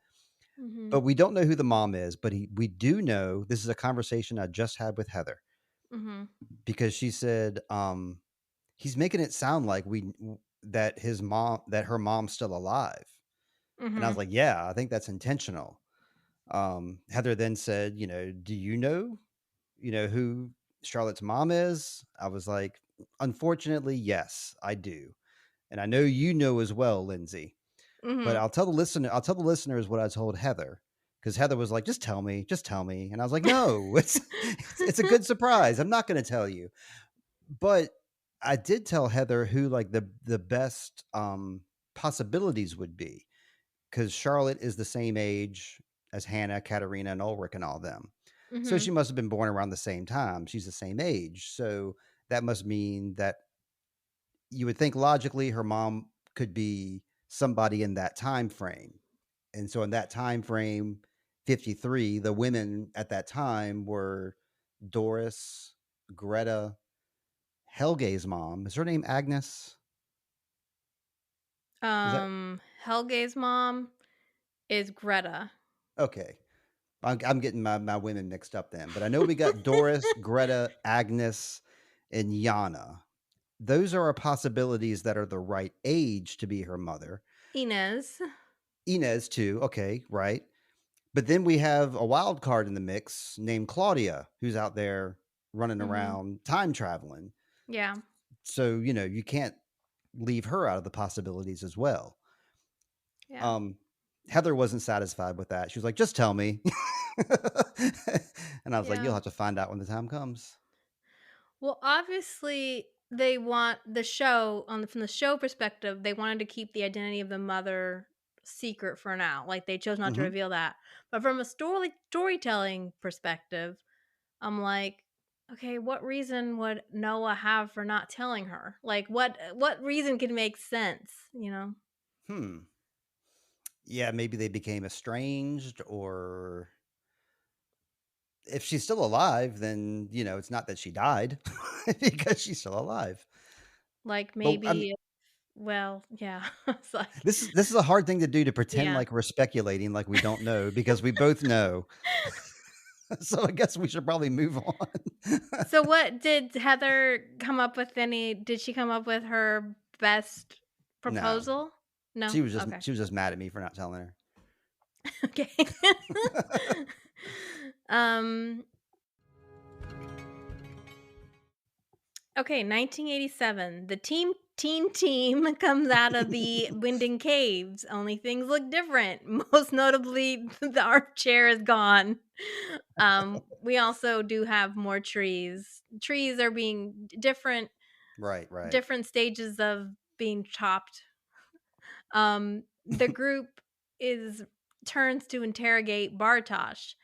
B: Mhm.
A: But we don't know who the mom is, but we do know this is a conversation I just had with Heather
B: Mhm.
A: because she said, he's making it sound like that her mom's still alive. And I was
B: Mhm.
A: like, yeah, I think that's intentional. Heather then said, do you know who Charlotte's mom is? I was like, Unfortunately, yes, I do. And I know you know as well, Lindsay. But
B: Mhm.
A: I'll tell the listeners what I told Heather, because Heather was like, just tell me," and I was like, "No, it's a good surprise. I'm not going to tell you." But I did tell Heather who like the best possibilities would be, because Charlotte is the same age as Hannah, Katerina, and Ulrich, and all them. So she
B: Mhm.
A: must have been born around the same time. She's the same age. So that must mean that you would think logically her mom could be somebody in that time frame. And so in that time frame, 53, the women at that time were Doris, Greta, Helge's mom. Is her name Agnes? Is that
B: Helge's mom is Greta.
A: okay? I'm getting my women mixed up then, but I know we got Doris, Greta, Agnes, and Yana. Those are our possibilities that are the right age to be her mother.
B: Inez.
A: Inez too. Okay, right. But then we have a wild card in the mix named Claudia, who's out there running
B: Mhm.
A: around time traveling.
B: Yeah.
A: So, you can't leave her out of the possibilities as well.
B: Yeah.
A: Um, Heather wasn't satisfied with that. She was like, just tell me. And I was like,
B: Yeah.
A: you'll have to find out when the time comes.
B: Well, obviously, they want the show from the show perspective, they wanted to keep the identity of the mother secret for now. Like they chose not to
A: Hmm.
B: reveal that. But from a storytelling perspective, I'm like, okay, what reason would Noah have for not telling her? Like what reason could make sense, you know?
A: Hmm. Yeah, maybe they became estranged, or if she's still alive, then, it's not that she died because she's still alive.
B: Like
A: But
B: maybe well, yeah. It's like
A: this is a hard thing to do, to pretend
B: yeah.
A: like we're speculating like we don't know, because we both know. So I guess we should probably move on.
B: So what did Heather come up with did she come up with her best
A: No.
B: proposal? No?
A: She was just
B: Okay.
A: she was just mad at me for not telling her.
B: Okay. um okay, 1987. The teen team comes out of the Winding Caves. Only things look different. Most notably, the armchair is gone. We also do have more trees. Trees are being
A: Right, right.
B: different stages of being chopped. The group is turns to interrogate Bartosh.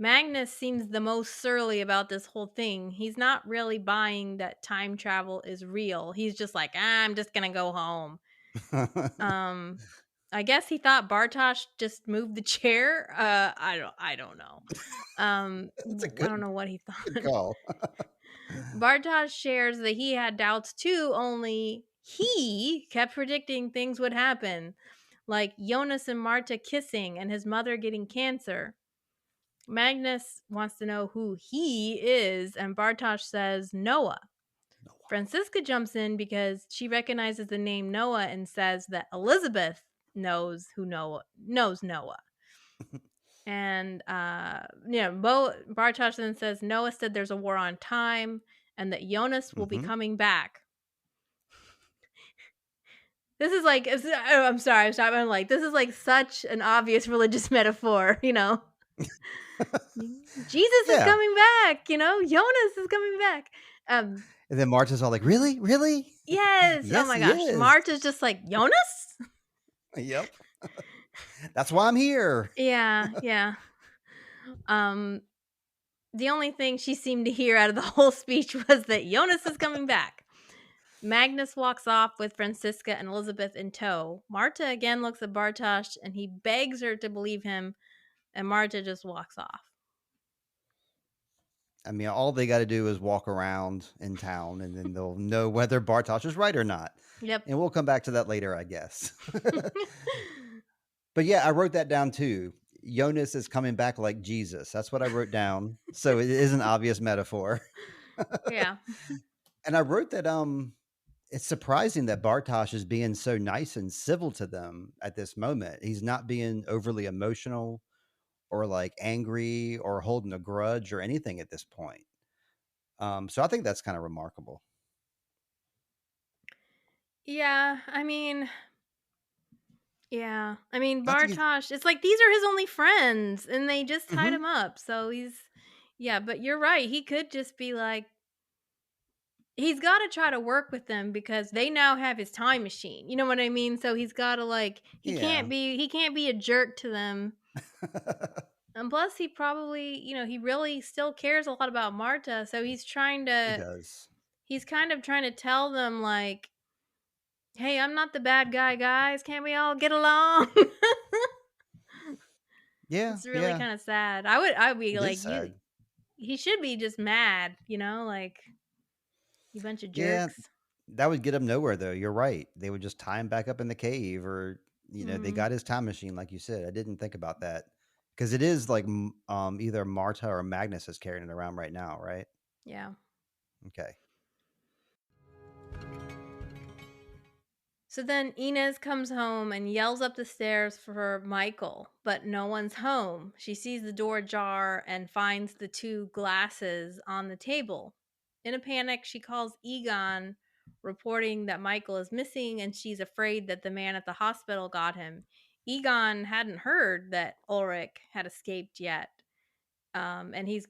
B: Magnus seems the most surly about this whole thing. He's not really buying that time travel is real. He's just like, I'm just gonna go home. Um, I guess he thought Bartosh just moved the chair. I don't know.
A: That's a
B: I don't know what he
A: good
B: thought.
A: call.
B: Bartosz shares that he had doubts too, only he kept predicting things would happen, like Jonas and Marta kissing and his mother getting cancer. Magnus wants to know who he is, and Bartosz says Noah.
A: Noah.
B: Francisca jumps in because she recognizes the name Noah and says that Elizabeth knows Noah. And Bartosz then says Noah said there's a war on time and that Jonas will be
A: Mhm.
B: coming back. This is like I'm sorry, I'm like this is like such an obvious religious metaphor, you know. Jesus is
A: Yeah.
B: coming back, you know. Jonas is coming back. Um
A: And then Marta's all like, "Really? Really?"
B: yes. Oh
A: "Yes,
B: my
A: he
B: gosh.
A: is."
B: Marta's just like Jonas?
A: Yep. "That's why I'm here."
B: Yeah, yeah. Um the only thing she seemed to hear out of the whole speech was that Jonas is coming back. Magnus walks off with Francisca and Elizabeth in tow. Marta again looks at Bartosz and he begs her to believe him, and Marta just walks off.
A: I mean, all they gotta do is walk around in town, and then they'll know whether Bartosz is right or not.
B: Yep.
A: And we'll come back to that later, I guess. But yeah, I wrote that down too. Jonas is coming back like Jesus. That's what I wrote down. So it is an obvious metaphor.
B: Yeah.
A: And I wrote that it's surprising that Bartosz is being so nice and civil to them at this moment. He's not being overly emotional or like angry or holding a grudge or anything at this point. So I think that's kind of remarkable.
B: Yeah, I mean, yeah. I mean,
A: I think he's
B: Bartosh, it's like these are his only friends and they just tied
A: mhm,
B: him up. So yeah, but you're right. He could just be like, he's got to try to work with them because they now have his time machine. You know what I mean? So he's got to like,
A: yeah.
B: he can't be a jerk to them. And plus he probably, he really still cares a lot about Marta. So
A: He does.
B: he's kind of trying to tell them like, "Hey, I'm not the bad guy, guys. Can't we all get along?"
A: Yeah,
B: It's really
A: yeah.
B: kind of sad. I would be
A: It is
B: like, "You
A: sad.
B: he should be just mad, like you bunch of
A: Yeah,
B: jerks."
A: that would get him nowhere, though. You're right. They would just tie him back up in the cave, or they
B: Mhm.
A: got his time machine, like you said. I didn't think about that because it is like either Marta or Magnus is carrying it around right now, right?
B: Yeah.
A: Okay,
B: So then Inez comes home and yells up the stairs for Michael, but no one's home. She sees the door ajar and finds the two glasses on the table. In a panic, she calls Egon, reporting that Michael is missing and she's afraid that the man at the hospital got him. Egon hadn't heard that Ulrich had escaped yet, and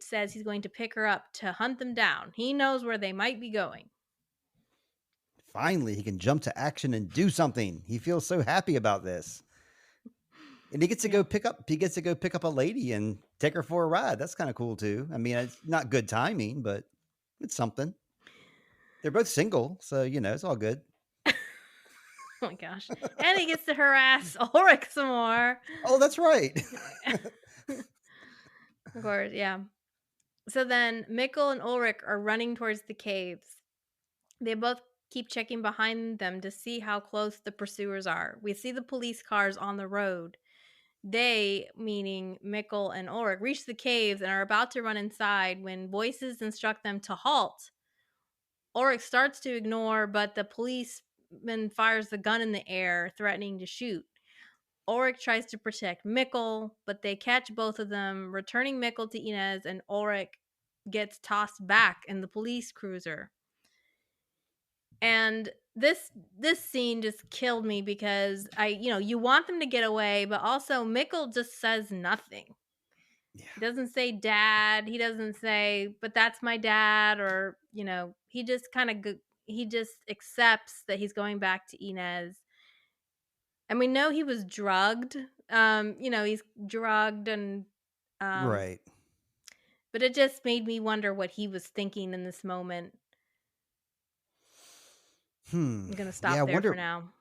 B: says he's going to pick her up to hunt them down. He knows where they might be going.
A: finally he can jump to action and do something. He feels so happy about this, and he gets to
B: Yeah.
A: go pick up. He gets to go pick up a lady and take her for a ride. That's kind of cool too. I mean, it's not good timing, but it's something. They're both single, so it's all good.
B: Oh my gosh. And he gets to harass Ulrich some more.
A: Oh, that's right.
B: Of course, yeah. So then Mikkel and Ulrich are running towards the caves. They both keep checking behind them to see how close the pursuers are. We see the police cars on the road. They, meaning Mikkel and Ulrich, reach the caves and are about to run inside when voices instruct them to halt. Ulrich starts to ignore, but the policeman fires the gun in the air, threatening to shoot. Ulrich tries to protect Mikkel, but they catch both of them, returning Mikkel to Inez, and Ulrich gets tossed back in the police cruiser. And this scene just killed me because you want them to get away, but also Mikkel just says nothing.
A: Yeah,
B: He doesn't say dad. He doesn't say, but that's my dad, or he just he just accepts that he's going back to Inez. And we know he was drugged. He's drugged and um
A: right.
B: but it just made me wonder what he was thinking in this moment.
A: Hmm.
B: I'm going to
A: Yeah, I
B: stop there for
A: wonder.
B: now.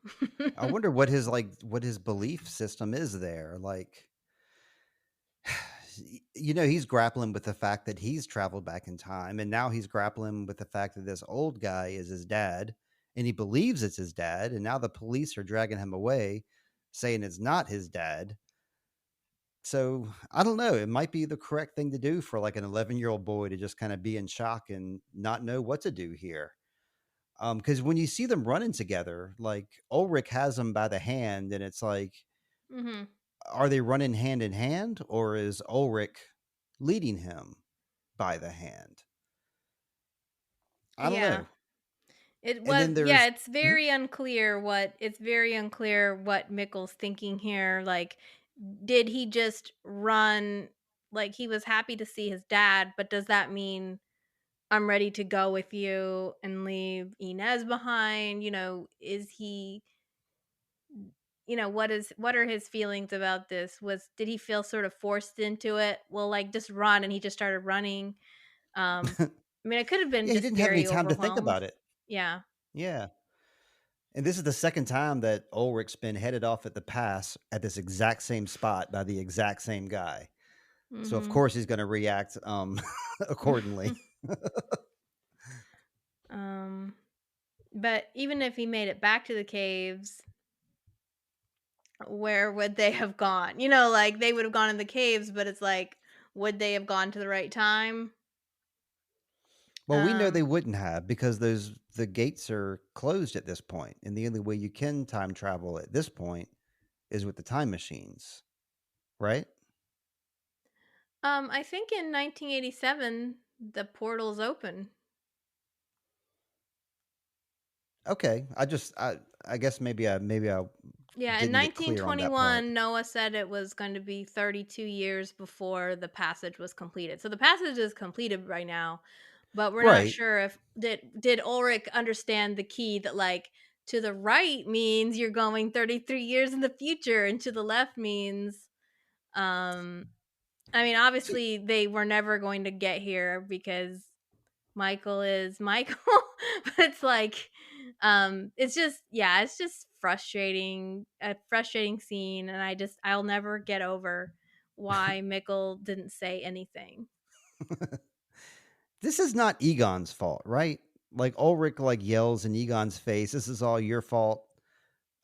A: I wonder what his what his belief system is there. Like, he's grappling with the fact that he's traveled back in time, and now he's grappling with the fact that this old guy is his dad, and he believes it's his dad, and now the police are dragging him away, saying it's not his dad. So I don't know. It might be the correct thing to do for like an 11-year-old boy to just kind of be in shock and not know what to do here. Because when you see them running together, like Ulrich has him by the hand, and it's like,
B: Mhm.
A: are they running hand in hand, or is Ulrich leading him by the hand? I don't
B: Yeah.
A: know. And then
B: Yeah,
A: there's Mhm.
B: it's very unclear what Mikkel's thinking here. Like, did he just run, like he was happy to see his dad, but does that mean I'm ready to go with you and leave Inez behind? Is he, what are his feelings about this? Did he feel sort of forced into it? Well, like just run, and he just started running. Um I mean, I could have been
A: Yeah, he
B: just
A: didn't have any
B: very
A: time to think
B: overwhelmed.
A: about it.
B: Yeah.
A: Yeah. And this is the second time that Ulrich's been headed off at the pass at this exact same spot by the exact same guy. So of
B: Mhm.
A: course he's going to react accordingly.
B: um but even if he made it back to the caves, where would they have gone? Like they would have gone in the caves, but it's like, would they have gone to the right time?
A: Well, we know they
B: Um
A: wouldn't have because the gates are closed at this point, and the only way you can time travel at this point is with the time machines, right?
B: I think in 1987 the portal's open.
A: Okay. I guess maybe I
B: Yeah, in
A: didn't get clear on that point.
B: 1921, Noah said it was going to be 32 years before the passage was completed. So the passage is completed right now, but we're not
A: Right.
B: sure if did Ulrich understand the key that like to the right means you're going 33 years in the future and to the left means um I mean
A: So,
B: obviously they were never going to get here because Michael is Michael. But it's like, it's just yeah, it's just frustrating, a frustrating scene, and I'll never get over why Mickle didn't say anything.
A: this is not Egon's fault, right? Like Ulrich like yells in Egon's face, "This is all your fault."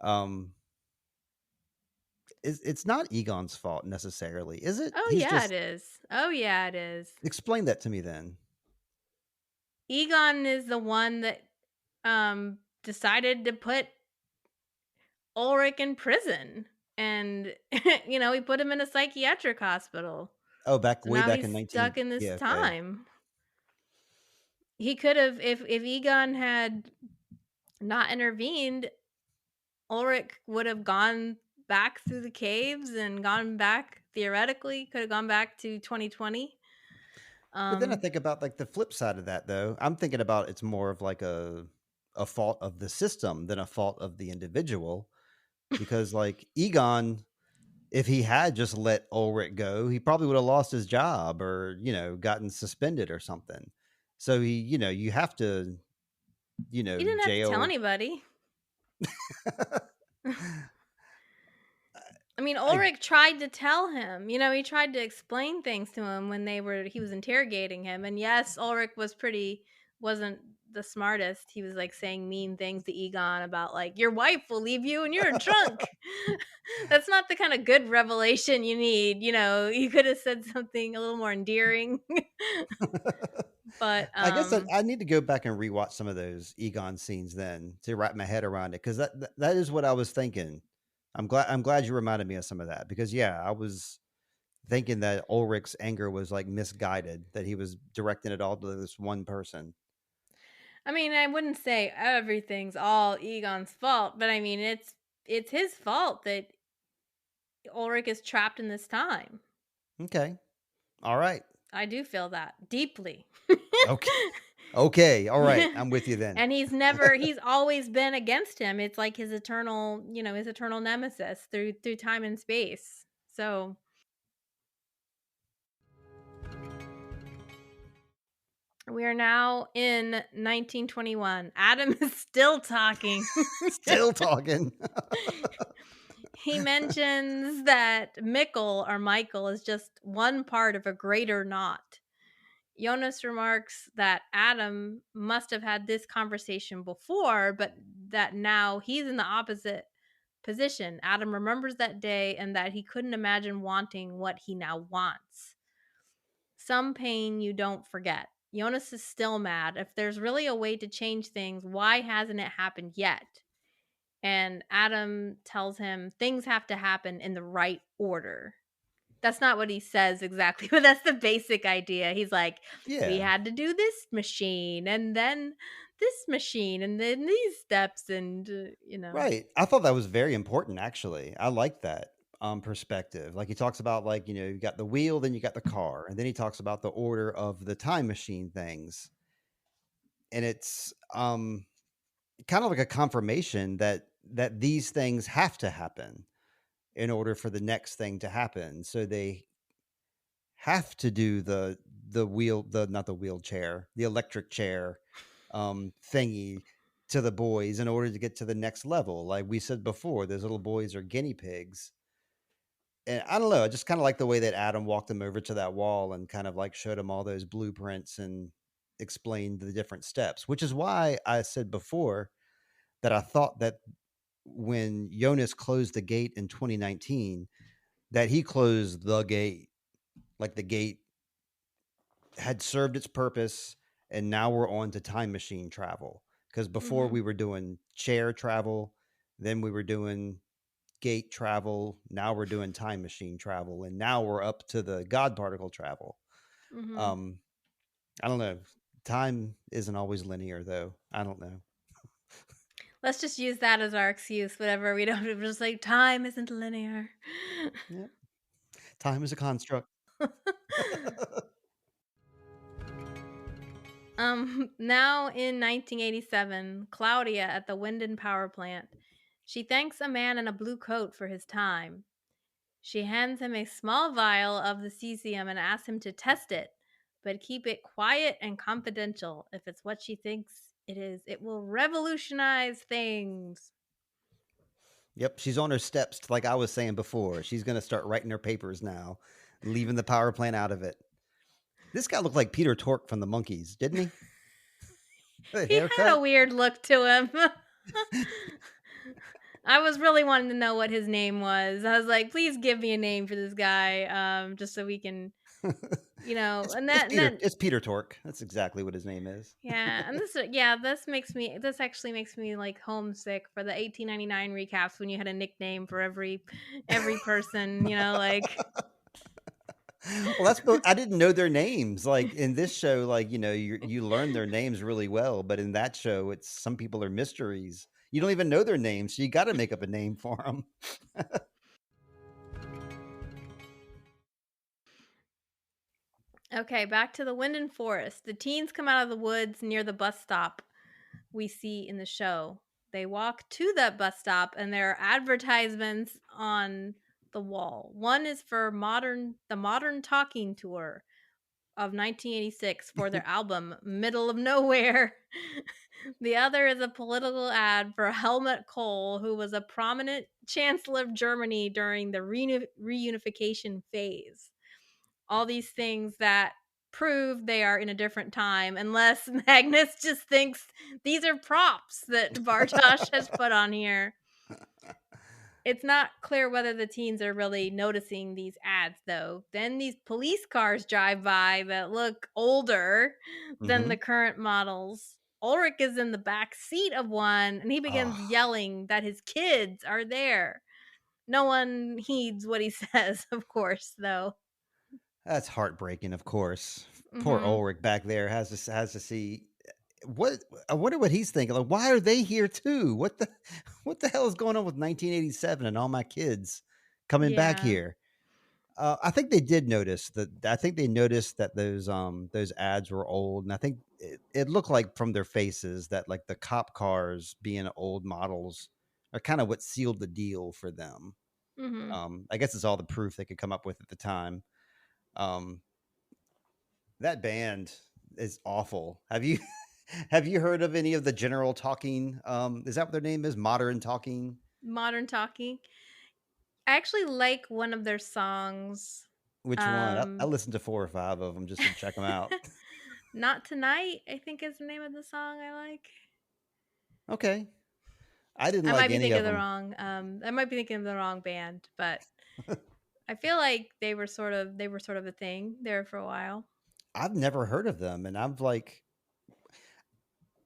A: Um, it's not Egon's fault necessarily, is it?
B: Oh
A: He's
B: yeah, it
A: just
B: is. Oh yeah, it is.
A: explain that to me then.
B: Egon is the one that decided to put Ulrich in prison. And he put him in a psychiatric hospital.
A: Oh, back
B: So
A: way
B: now
A: back
B: he's
A: in
B: stuck
A: 19,
B: in this
A: yeah, okay.
B: time. He could have if Egon had not intervened, Ulrich would have gone back through the caves and gone back theoretically could have gone back to 2020.
A: But then I
B: Um
A: think about like the flip side of that though. I'm thinking about it's more of like a fault of the system than a fault of the individual because like Egon, if he had just let Ulrich go, he probably would have lost his job or, gotten suspended or something. So you have to,
B: he didn't have to tell
A: jail.
B: anybody. I mean,
A: I
B: Ulrich tried to tell him. He tried to explain things to him when he was interrogating him. And yes, Ulrich wasn't the smartest. He was like saying mean things to Egon about like your wife will leave you and you're a drunk. That's not the kind of good revelation you need. You could have said something a little more endearing. But
A: I guess I need to go back and rewatch some of those Egon scenes then to wrap my head around it because that is what I was thinking. I'm glad you reminded me of some of that because yeah, I was thinking that Ulrich's anger was like misguided, that he was directing it all to this one person.
B: I mean, I wouldn't say everything's all Egon's fault, but I mean it's his fault that Ulrich is trapped in this time.
A: Okay. All right.
B: I do feel that deeply.
A: Okay. Okay. All right. I'm with you then.
B: And he's always been against him. It's like his eternal nemesis through time and space. So, we are now in 1921. Adam is still talking.
A: Still talking.
B: He mentions that Michael is just one part of a greater knot. Jonas remarks that Adam must have had this conversation before, but that now he's in the opposite position. Adam remembers that day and that he couldn't imagine wanting what he now wants. Some pain you don't forget. Jonas is still mad. If there's really a way to change things, why hasn't it happened yet? And Adam tells him things have to happen in the right order. That's not what he says exactly, but that's the basic idea. He's like, we
A: Yeah.
B: had to do this machine and then this machine and then these steps and.
A: Right. I thought that was very important, actually. I like that perspective. Like he talks about, like, you got the wheel, then you got the car, and then he talks about the order of the time machine things. And it's kind of like a confirmation that these things have to happen in order for the next thing to happen. So they have to do the wheel the not the wheelchair, the electric chair thingy to the boys in order to get to the next level. Like we said before, those little boys are guinea pigs. And I don't know, I just kind of like the way that Adam walked them over to that wall and kind of like showed them all those blueprints and explained the different steps, which is why I said before that I thought that when Jonas closed the gate in 2019, that he closed the gate, like the gate had served its purpose and now we're on to time machine travel. Because before
B: Mhm.
A: we were doing chair travel, then we were doing gate travel, now we're doing time machine travel, and now we're up to the God particle travel.
B: Mhm.
A: Um, I don't know. Time isn't always linear, though. I don't know.
B: Let's just use that as our excuse. Whatever we don't, we're just like time isn't linear.
A: Yeah. Time is a construct.
B: Now in 1987, Claudia at the wind and power plant. She thanks a man in a blue coat for his time. She hands him a small vial of the cesium and asks him to test it, but keep it quiet and confidential. If it's what she thinks it is, it will revolutionize things.
A: Yep, she's on her steps, like I was saying before. She's going to start writing her papers now, leaving the power plant out of it. This guy looked like Peter Tork from the Monkees, didn't he? The
B: He had a
A: haircut.
B: weird look to him. I was really wanting to know what his name was. I was like, please give me a name for this guy, just so we can, and
A: It's
B: that, and
A: Peter.
B: then
A: It's Peter Tork. That's exactly what his name is.
B: yeah, and this actually makes me like homesick for the 1899 recaps when you had a nickname for every person, like
A: Well, I didn't know their names. Like in this show, like you learn their names really well, but in that show, it's some people are mysteries. You don't even know their names, so you got to make up a name for them.
B: okay, back to the wind and forest. The teens come out of the woods near the bus stop we see in the show. They walk to that bus stop and there are advertisements on the wall. One is for the Modern Talking Tour of 1986 for their album Middle of Nowhere. The other is a political ad for Helmut Kohl, who was a prominent chancellor of Germany during the reunification phase. All these things that prove they are in a different time, unless Magnus just thinks these are props that Bartosz has put on here. It's not clear whether the teens are really noticing these ads, though. Then these police cars drive by that look older than
A: Hmm.
B: the current models. Ulrich is in the back seat of one and he begins
A: Oh,
B: yelling that his kids are there. No one heeds what he says, of course, though.
A: that's heartbreaking. Of course, poor
B: Hmm.
A: Ulrich back there has to see what. I wonder what he's thinking. Like, why are they here too? What the hell is going on with 1987 and all my kids coming back
B: Yeah.
A: here? I think they did notice that. I think they noticed that those ads were old, and I think it looked like from their faces that like the cop cars being old models are kind of what sealed the deal for them.
B: Hmm.
A: I guess it's all the proof they could come up with at the time. Um, that band is awful. Have you have you heard of any of the General Talking? Is that what their name is? Modern Talking.
B: Modern Talking. I actually like one of their songs.
A: Which one? I
B: Um,
A: listened to 4 or 5 of them just to check them out.
B: Not Tonight, I think is the name of the song I like.
A: Okay, I didn't
B: I
A: like
B: might be
A: any
B: thinking
A: of
B: of the
A: them.
B: wrong I might be thinking of the wrong band, but I feel like they were sort of a thing there for a while.
A: I've never heard of them, and I'm like,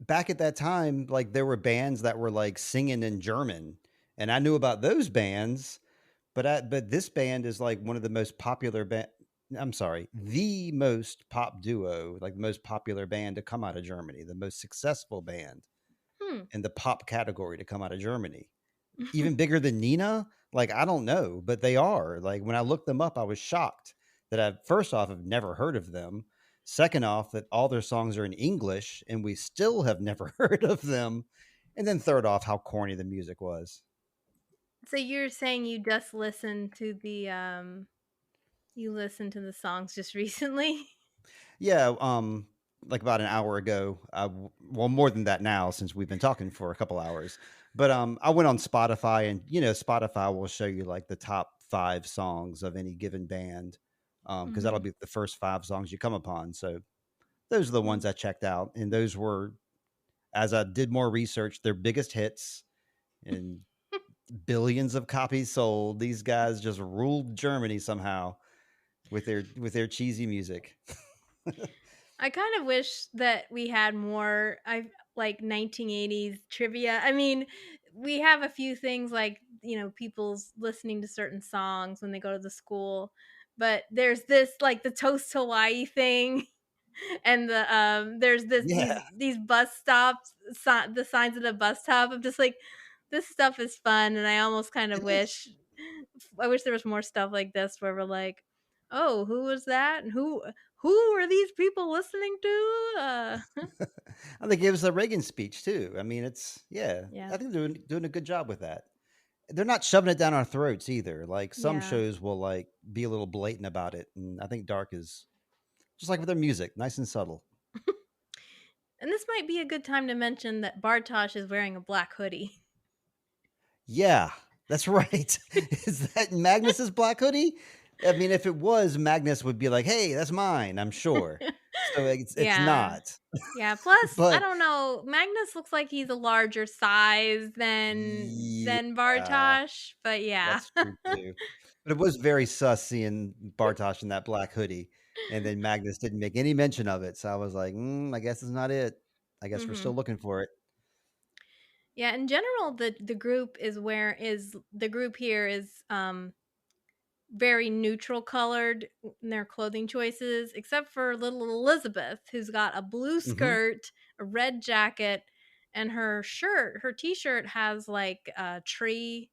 A: back at that time, like there were bands that were like singing in German, and I knew about those bands, but this band is like one of the most popular band. I'm sorry, the most pop duo, like the most popular band to come out of Germany, the most successful band
B: Hmm.
A: in the pop category to come out of Germany. Even bigger than Nina? Like, I don't know, but they are. Like, when I looked them up, I was shocked that I, first off, have never heard of them. Second off, that all their songs are in English and we still have never heard of them. And then third off, how corny the music was.
B: So you're saying you listened to the songs just recently?
A: Yeah, like about an hour ago. Well, more than that now, since we've been talking for a couple hours. But I went on Spotify, and Spotify will show you like the top 5 songs of any given band, because that'll
B: Mhm.
A: be the first 5 songs you come upon. So those are the
B: Mm.
A: ones I checked out, and those were, as I did more research, their biggest hits and billions of copies sold. These guys just ruled Germany somehow with their cheesy music.
B: I kind of wish that we had more I like 1980s trivia. I mean, we have a few things like, people's listening to certain songs when they go to the school, but there's this like the Toast Hawaii thing. And there's
A: Yeah.
B: these bus stops, the signs of the bus stop. I'm just like, this stuff is fun, and I almost kind of
A: It is.
B: wish, I wish there was more stuff like this where we're like, oh, who was that, and who are these people listening to?
A: And they gave us a Reagan speech too. I mean, it's yeah.
B: Yeah,
A: I think they're doing a good job with that. They're not shoving it down our throats either. Like some
B: yeah.
A: shows will like be a little blatant about it, and I think Dark is just like with their music, nice and subtle.
B: And this might be a good time to mention that Bartosh is wearing a black hoodie.
A: Yeah, that's right. Is that Magnus's black hoodie? I mean, if it was, Magnus would be like, "Hey, that's mine." I'm sure. So it's
B: Yeah.
A: not.
B: Yeah, plus, I
A: But
B: don't know, Magnus looks like he's a larger size
A: yeah,
B: than Bartosh, but yeah.
A: that's true too. But it was very sus seeing Bartosh in that black hoodie, and then Magnus didn't make any mention of it. So I was like, I guess it's not it. I guess we're still
B: Mhm.
A: looking for it."
B: Yeah, in general, the group is where is the group here is, very neutral colored in their clothing choices, except for little Elizabeth, who's got a blue
A: Mhm.
B: skirt, a red jacket, and her t-shirt has like tree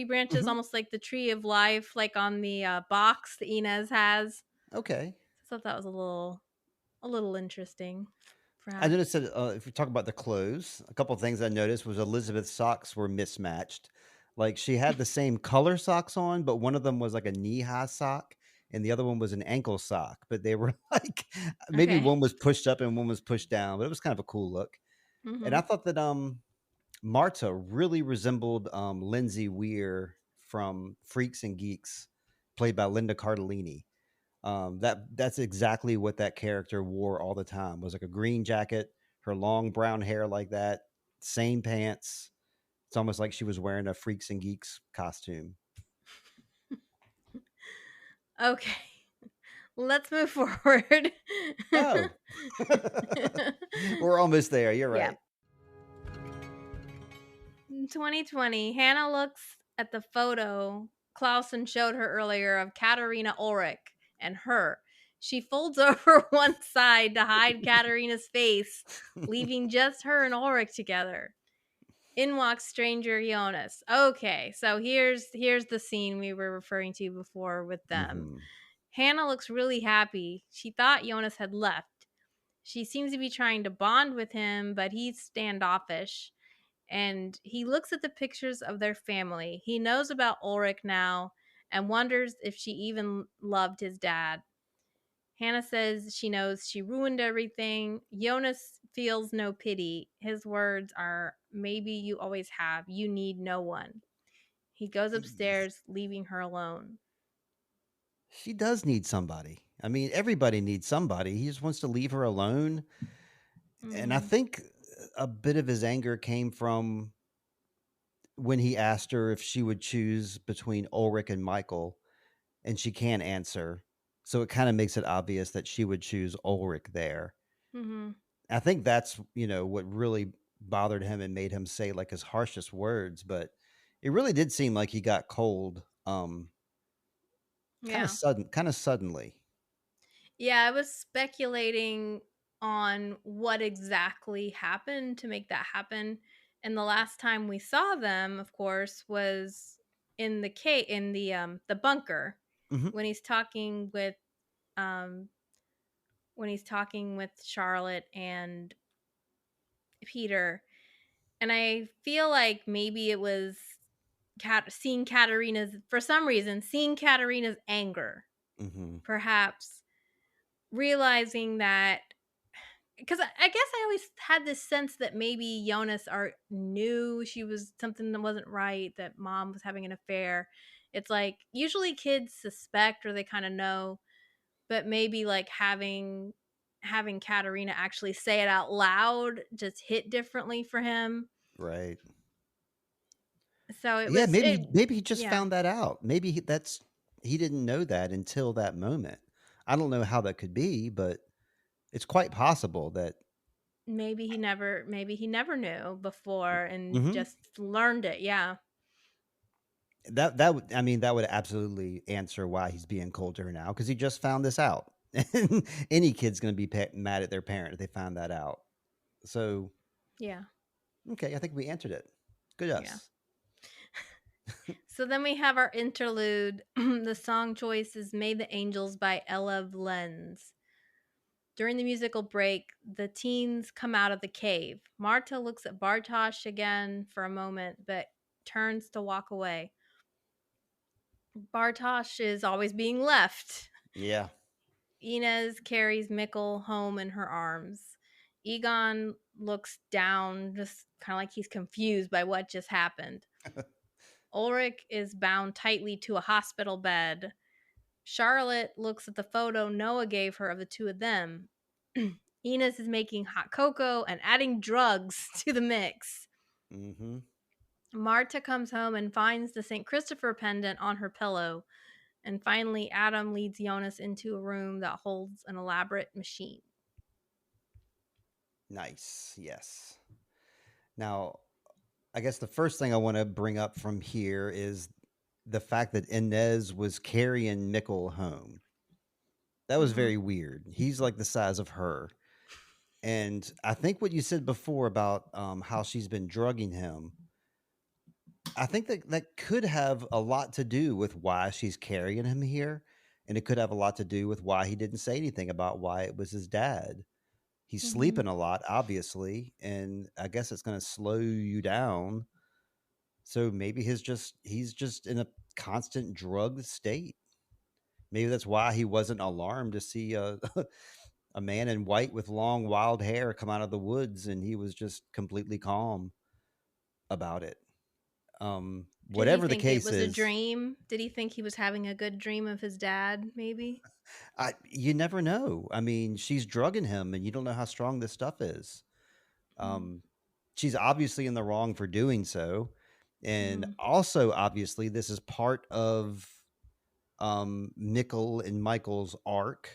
B: branches,
A: Mhm.
B: almost like the tree of life, like on the box that Inez has.
A: Okay.
B: I thought that was a little interesting,
A: I
B: perhaps.
A: noticed that, if we talk about the clothes, a couple of things I noticed was Elizabeth's socks were mismatched. Like, she had the same color socks on, but one of them was like a knee-high sock, and the other one was an ankle sock, but they were like maybe
B: Okay.
A: one was pushed up and one was pushed down, but it was kind of a cool look. And I
B: Mhm.
A: thought that, Marta really resembled, Lindsay Weir from Freaks and Geeks, played by Linda Cardellini. That's exactly what that character wore all the time. Was like a green jacket, her long brown hair like that, same pants. It's almost like she was wearing a Freaks and Geeks costume.
B: Okay. Let's move forward.
A: Oh, we're almost there. You're
B: Yeah.
A: right.
B: In 2020, Hannah looks at the photo Clausen showed her earlier of Katerina Ulrich and her. She folds over one side to hide Katerina's face, leaving just her and Ulrich together. In walks stranger Jonas. Okay, so here's the scene we were referring to before with them.
A: Hmm.
B: Hannah looks really happy. She thought Jonas had left. She seems to be trying to bond with him, but he's standoffish, and he looks at the pictures of their family. He knows about Ulrich now and wonders if she even loved his dad. Hannah says she knows she ruined everything. Jonas feels no pity. His words are, maybe you always have. You need no one. He goes upstairs, leaving her alone.
A: She does need somebody. I mean, everybody needs somebody. He just wants to leave her alone. And I
B: Hmm.
A: think a bit of his anger came from when he asked her if she would choose between Ulrich and Michael, and she can't answer. So it kind of makes it obvious that she would choose Ulrich there.
B: Hmm.
A: I think that's, what really bothered him and made him say like his harshest words, but it really did seem like he got cold
B: Yeah.
A: kind of suddenly.
B: Yeah, I was speculating on what exactly happened to make that happen. And the last time we saw them, of course, was in the bunker
A: Mhm.
B: when he's talking with um Charlotte and Peter. And I feel like maybe it was seeing Katarina's, for some reason, seeing Katarina's anger,
A: Mhm.
B: perhaps realizing that, because I guess I always had this sense that maybe Jonas knew she was something that wasn't right, that mom was having an affair. It's like usually kids suspect or they kind of know, but maybe like having Katerina actually say it out loud just hit differently for him.
A: Right.
B: So
A: Yeah,
B: it
A: maybe he just
B: yeah,
A: found that out. Maybe he didn't know that until that moment. I don't know how that could be, but it's quite possible that
B: maybe he never knew before and
A: Mhm.
B: just learned it. Yeah.
A: That would I mean, that would absolutely answer why he's being cold to her now because he just found this out. And any kid's going to be mad at their parent if they find that out. So,
B: Yeah.
A: okay, I think we answered it. Good
B: Yeah.
A: us.
B: So then we have our interlude. The song choice is Made the Angels by Ella Lenz. During the musical break, the teens come out of the cave. Marta looks at Bartosz again for a moment, but turns to walk away. Bartosz is always being left.
A: Yeah.
B: Inez carries Mikkel home in her arms. Egon looks down, just kind of like he's confused by what just happened. Ulrich is bound tightly to a hospital bed. Charlotte looks at the photo Noah gave her of the two of them. Inez is making hot cocoa and adding drugs to the mix.
A: Mm-hmm.
B: Marta comes home and finds the St. Christopher pendant on her pillow. And finally, Adam leads Jonas into a room that holds an elaborate machine.
A: Nice. Yes. Now, I guess the first thing I want to bring up from here is the fact that Inez was carrying Mikkel home. That was
B: Mm-hmm.
A: very weird. He's like the size of her. And I think what you said before about how she's been drugging him, I think that that could have a lot to do with why she's carrying him here. And it could have a lot to do with why he didn't say anything about why it was his dad. He's
B: Mm-hmm.
A: sleeping a lot, obviously. And I guess it's going to slow you down. So maybe he's just in a constant drugged state. Maybe that's why he wasn't alarmed to see a a man in white with long wild hair come out of the woods, and he was just completely calm about it.
B: Did he
A: Whatever the
B: think it
A: case
B: was a
A: is,
B: dream? Did he think he was having a good dream of his dad, maybe?
A: you never know. I mean, she's drugging him, and you don't know how strong this stuff is. Um, she's obviously in the wrong for doing so, and
B: Mm-hmm.
A: also obviously this is part of Mikkel and Michael's arc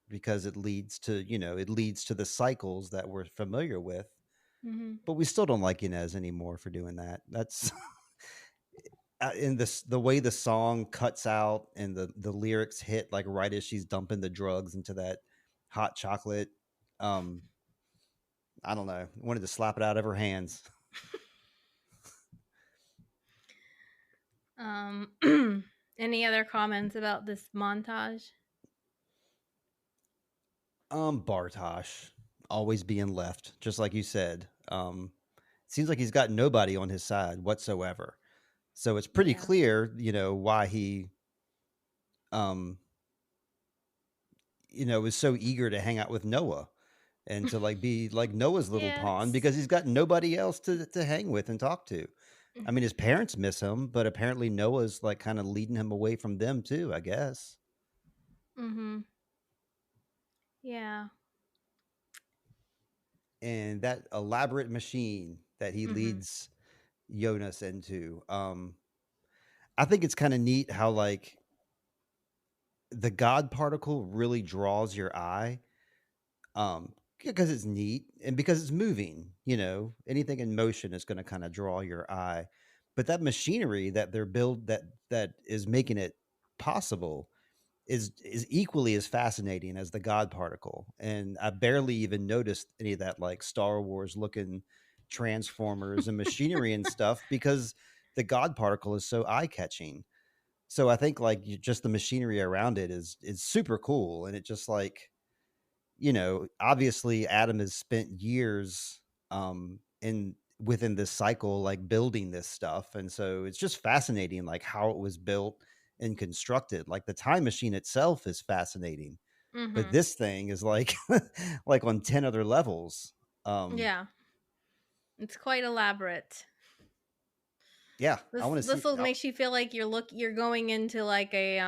A: because it leads to the cycles that we're familiar with.
B: Mm-hmm.
A: But we still don't like Inez anymore for doing that. That's in this the way the song cuts out and the lyrics hit like right as she's dumping the drugs into that hot chocolate. Um, I don't know. I wanted to slap it out of her hands.
B: Any other comments about this montage?
A: Bartosh always being left, just like you said. Seems like he's got nobody on his side whatsoever. So it's pretty
B: Yeah.
A: clear, why he um is so eager to hang out with Noah and to like be like Noah's little pawn
B: Yes.
A: because he's got nobody else to hang with and talk to. I mean, his parents miss him, but apparently Noah's like kind of leading him away from them too, I guess.
B: Mm-hmm. Yeah.
A: And that elaborate machine that he
B: Mm-hmm.
A: leads Jonas into, I think it's kind of neat how like the God particle really draws your eye because it's neat and because it's moving, anything in motion is going to kind of draw your eye. But that machinery that they're build that is making it possible is equally as fascinating as the God particle. And I barely even noticed any of that like Star Wars looking transformers and machinery and stuff because the God particle is so eye catching. So I think like just the machinery around it is super cool, and it just like obviously Adam has spent years in within this cycle, like building this stuff. And so it's just fascinating, like how it was built and constructed. Like the time machine itself is fascinating, but
B: Mm-hmm.
A: this thing is like, like on 10 other levels. Um,
B: Yeah. It's quite elaborate.
A: yeah, I
B: This
A: want to see.
B: this will makes you feel like you're going into like a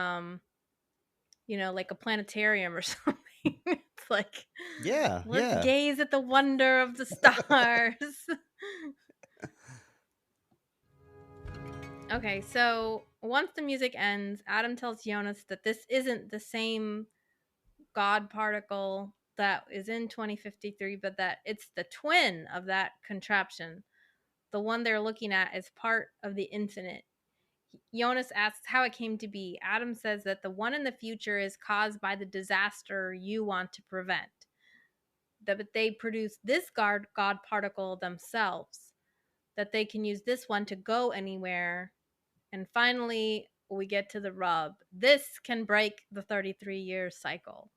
B: like a planetarium or something. It's like,
A: Yeah,
B: let's
A: yeah.
B: gaze at the wonder of the stars. Okay, so once the music ends, Adam tells Jonas that this isn't the same God particle that is in 2053, but that it's the twin of that contraption. The one they're looking at is part of the infinite. Jonas asks how it came to be. Adam says that the one in the future is caused by the disaster you want to prevent. That they produce this God particle themselves, that they can use this one to go anywhere. And finally, we get to the rub. This can break the 33-year cycle.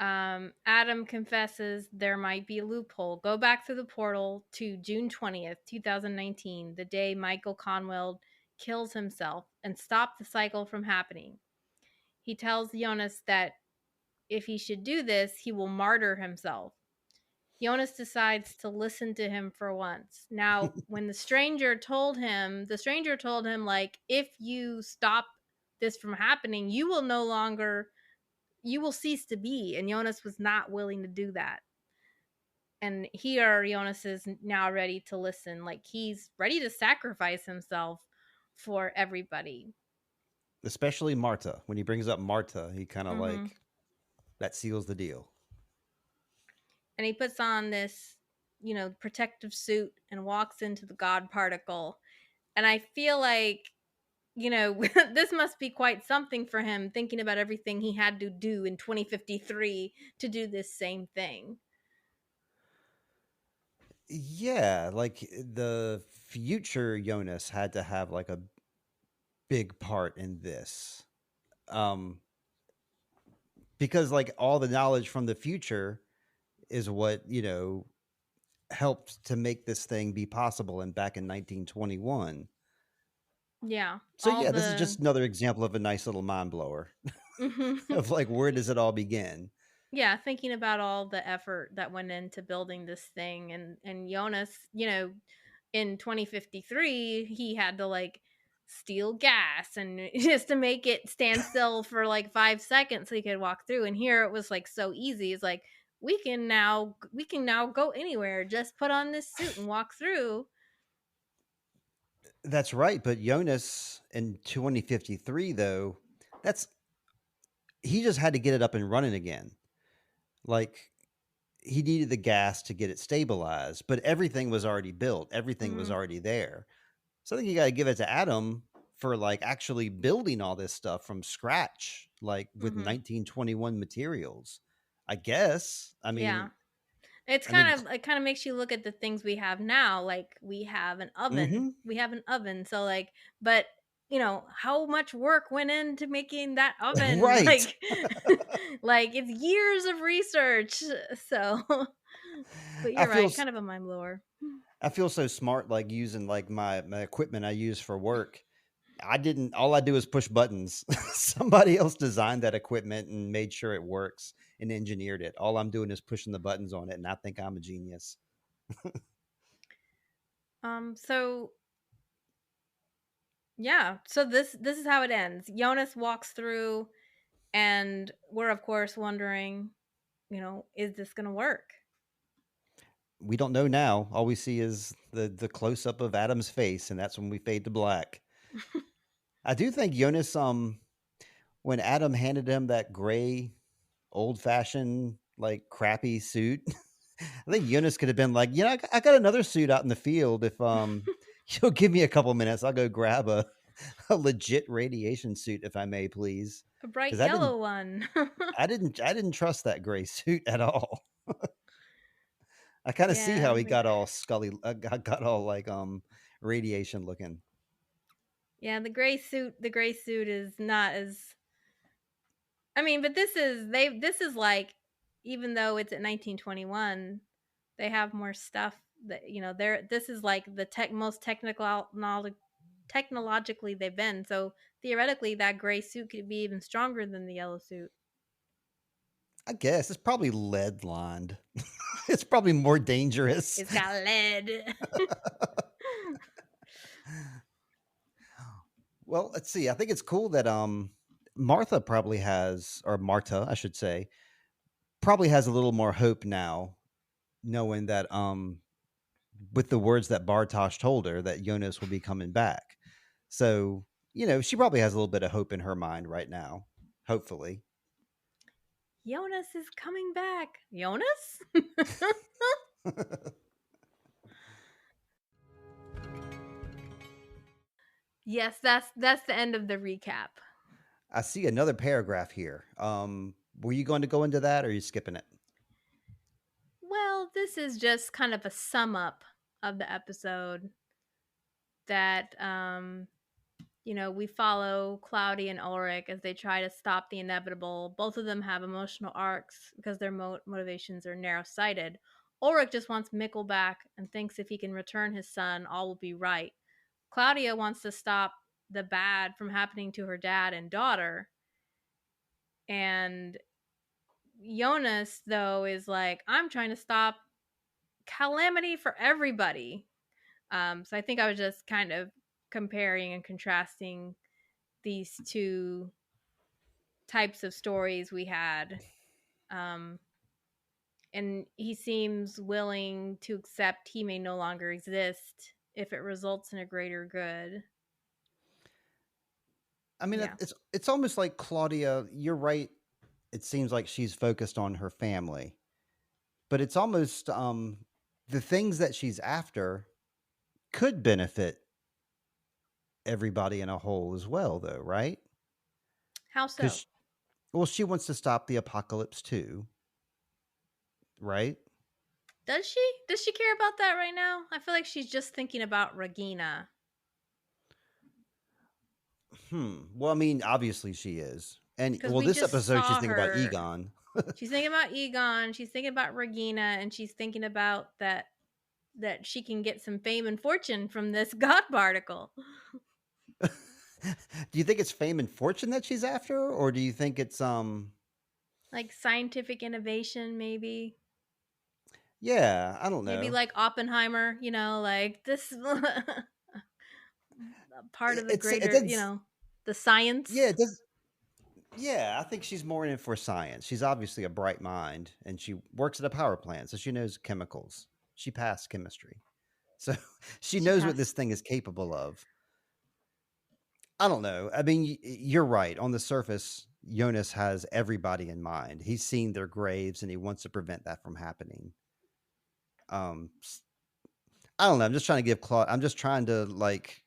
B: Adam confesses there might be a loophole. Go back through the portal to June 20th, 2019, the day Michael Conwell kills himself, and stop the cycle from happening. He tells Jonas that if he should do this, he will martyr himself. Jonas decides to listen to him for once. Now, when the stranger told him, like, if you stop this from happening, you will no longer, you will cease to be. And Jonas was not willing to do that. And here, Jonas is now ready to listen. Like, he's ready to sacrifice himself for everybody.
A: Especially Marta. When he brings up Marta, he kind of
B: Mm-hmm.
A: like that seals the deal.
B: And he puts on this, protective suit and walks into the God particle. And I feel like, this must be quite something for him, thinking about everything he had to do in 2053 to do this same thing.
A: Yeah, like the future Jonas had to have like a big part in this. Um because like all the knowledge from the future is what, helped to make this thing be possible and back in 1921.
B: Yeah,
A: So
B: all
A: yeah, this is
B: the
A: just another example of a nice little mind blower of like where does it all begin?
B: yeah, thinking about all the effort that went into building this thing, and Jonas, in 2053, he had to like steal gas and just to make it stand still for like 5 seconds so he could walk through. And here it was like so easy. It's like we can now go anywhere. Just put on this suit and walk through.
A: That's right, but Jonas in 2053 though, that's he just had to get it up and running again. Like he needed the gas to get it stabilized, but everything was already built. Everything was
B: Mm,
A: already there. So I think you got to give it to Adam for like actually building all this stuff from scratch, like with
B: mm-hmm.
A: 1921 materials. I guess.
B: Yeah. It's
A: I mean,
B: it kind of makes you look at the things we have now. Like we have an oven.
A: mm-hmm,
B: We have an oven. So like, but how much work went into making that oven?
A: right.
B: Like, like it's years of research. So, but
A: I
B: you're
A: feel
B: right. Kind of a mind blower.
A: I feel so smart, like using like my equipment I use for work. I didn't. All I do is push buttons. Somebody else designed that equipment and made sure it works and engineered it. All I'm doing is pushing the buttons on it, and I think I'm a genius.
B: So yeah. So this is how it ends. Jonas walks through, and we're of course wondering, is this gonna work?
A: We don't know now. All we see is the close up of Adam's face, and that's when we fade to black. I do think Jonas, when Adam handed him that gray, old fashioned, like crappy suit, I think Jonas could have been like, I got another suit out in the field. If you'll give me a couple minutes, I'll go grab a legit radiation suit, if I may, please.
B: A bright
A: Because I didn't,
B: yellow one.
A: I didn't trust that gray suit at all. I kind of see how
B: Yeah,
A: he got all scully, got all like radiation looking.
B: yeah, the gray suit is not as, I mean, but this is like, even though it's at 1921, they have more stuff that, they're this is like the most technologically they've been. So theoretically that gray suit could be even stronger than the yellow suit.
A: I guess it's probably lead lined. It's probably more dangerous.
B: It's got lead.
A: Well, let's see. I think it's cool that Martha probably has, or Marta, I should say, probably has a little more hope now, knowing that with the words that Bartosz told her that Jonas will be coming back. So, she probably has a little bit of hope in her mind right now, hopefully.
B: Jonas is coming back. Jonas? Yes, that's the end of the recap.
A: I see another paragraph here. Were you going to go into that, or are you skipping it?
B: Well, this is just kind of a sum up of the episode that we follow Cloudy and Ulrich as they try to stop the inevitable. Both of them have emotional arcs because their motivations are narrow sighted. Ulrich just wants Mikkel back and thinks if he can return his son, all will be right. Claudia wants to stop the bad from happening to her dad and daughter. And Jonas, though, is like, I'm trying to stop calamity for everybody. So I think I was just kind of comparing and contrasting these two types of stories we had. Um, and he seems willing to accept he may no longer exist if it results in a greater good.
A: I mean,
B: Yeah.
A: it's almost like Claudia. You're right. It seems like she's focused on her family, but it's almost the things that she's after could benefit everybody in a whole as well, though, right?
B: How so?
A: Because well, she wants to stop the apocalypse too, right?
B: Does she? Does she care about that right now? I feel like she's just thinking about Regina.
A: Well, I mean, obviously she is, and
B: Because
A: well,
B: we
A: this
B: just
A: episode she's
B: saw
A: thinking about
B: her.
A: Egon.
B: She's thinking about Egon. She's thinking about Regina, and she's thinking about that she can get some fame and fortune from this God particle.
A: Do you think it's fame and fortune that she's after, or do you think it's
B: Like scientific innovation, maybe.
A: yeah, I don't
B: Maybe
A: know.
B: like Oppenheimer, like this part of the
A: It
B: greater,
A: does,
B: the
A: yeah,
B: science.
A: it does. Yeah, I think she's more in it for science. She's obviously a bright mind, and she works at a power plant, so she knows chemicals. She passed chemistry, so she
B: She
A: knows what
B: passed.
A: this thing is capable of. I don't know. I mean, you're right. On the surface, Jonas has everybody in mind. He's seen their graves, and he wants to prevent that from happening. Um, I don't know. I'm just trying to give Claude. I'm just trying to like.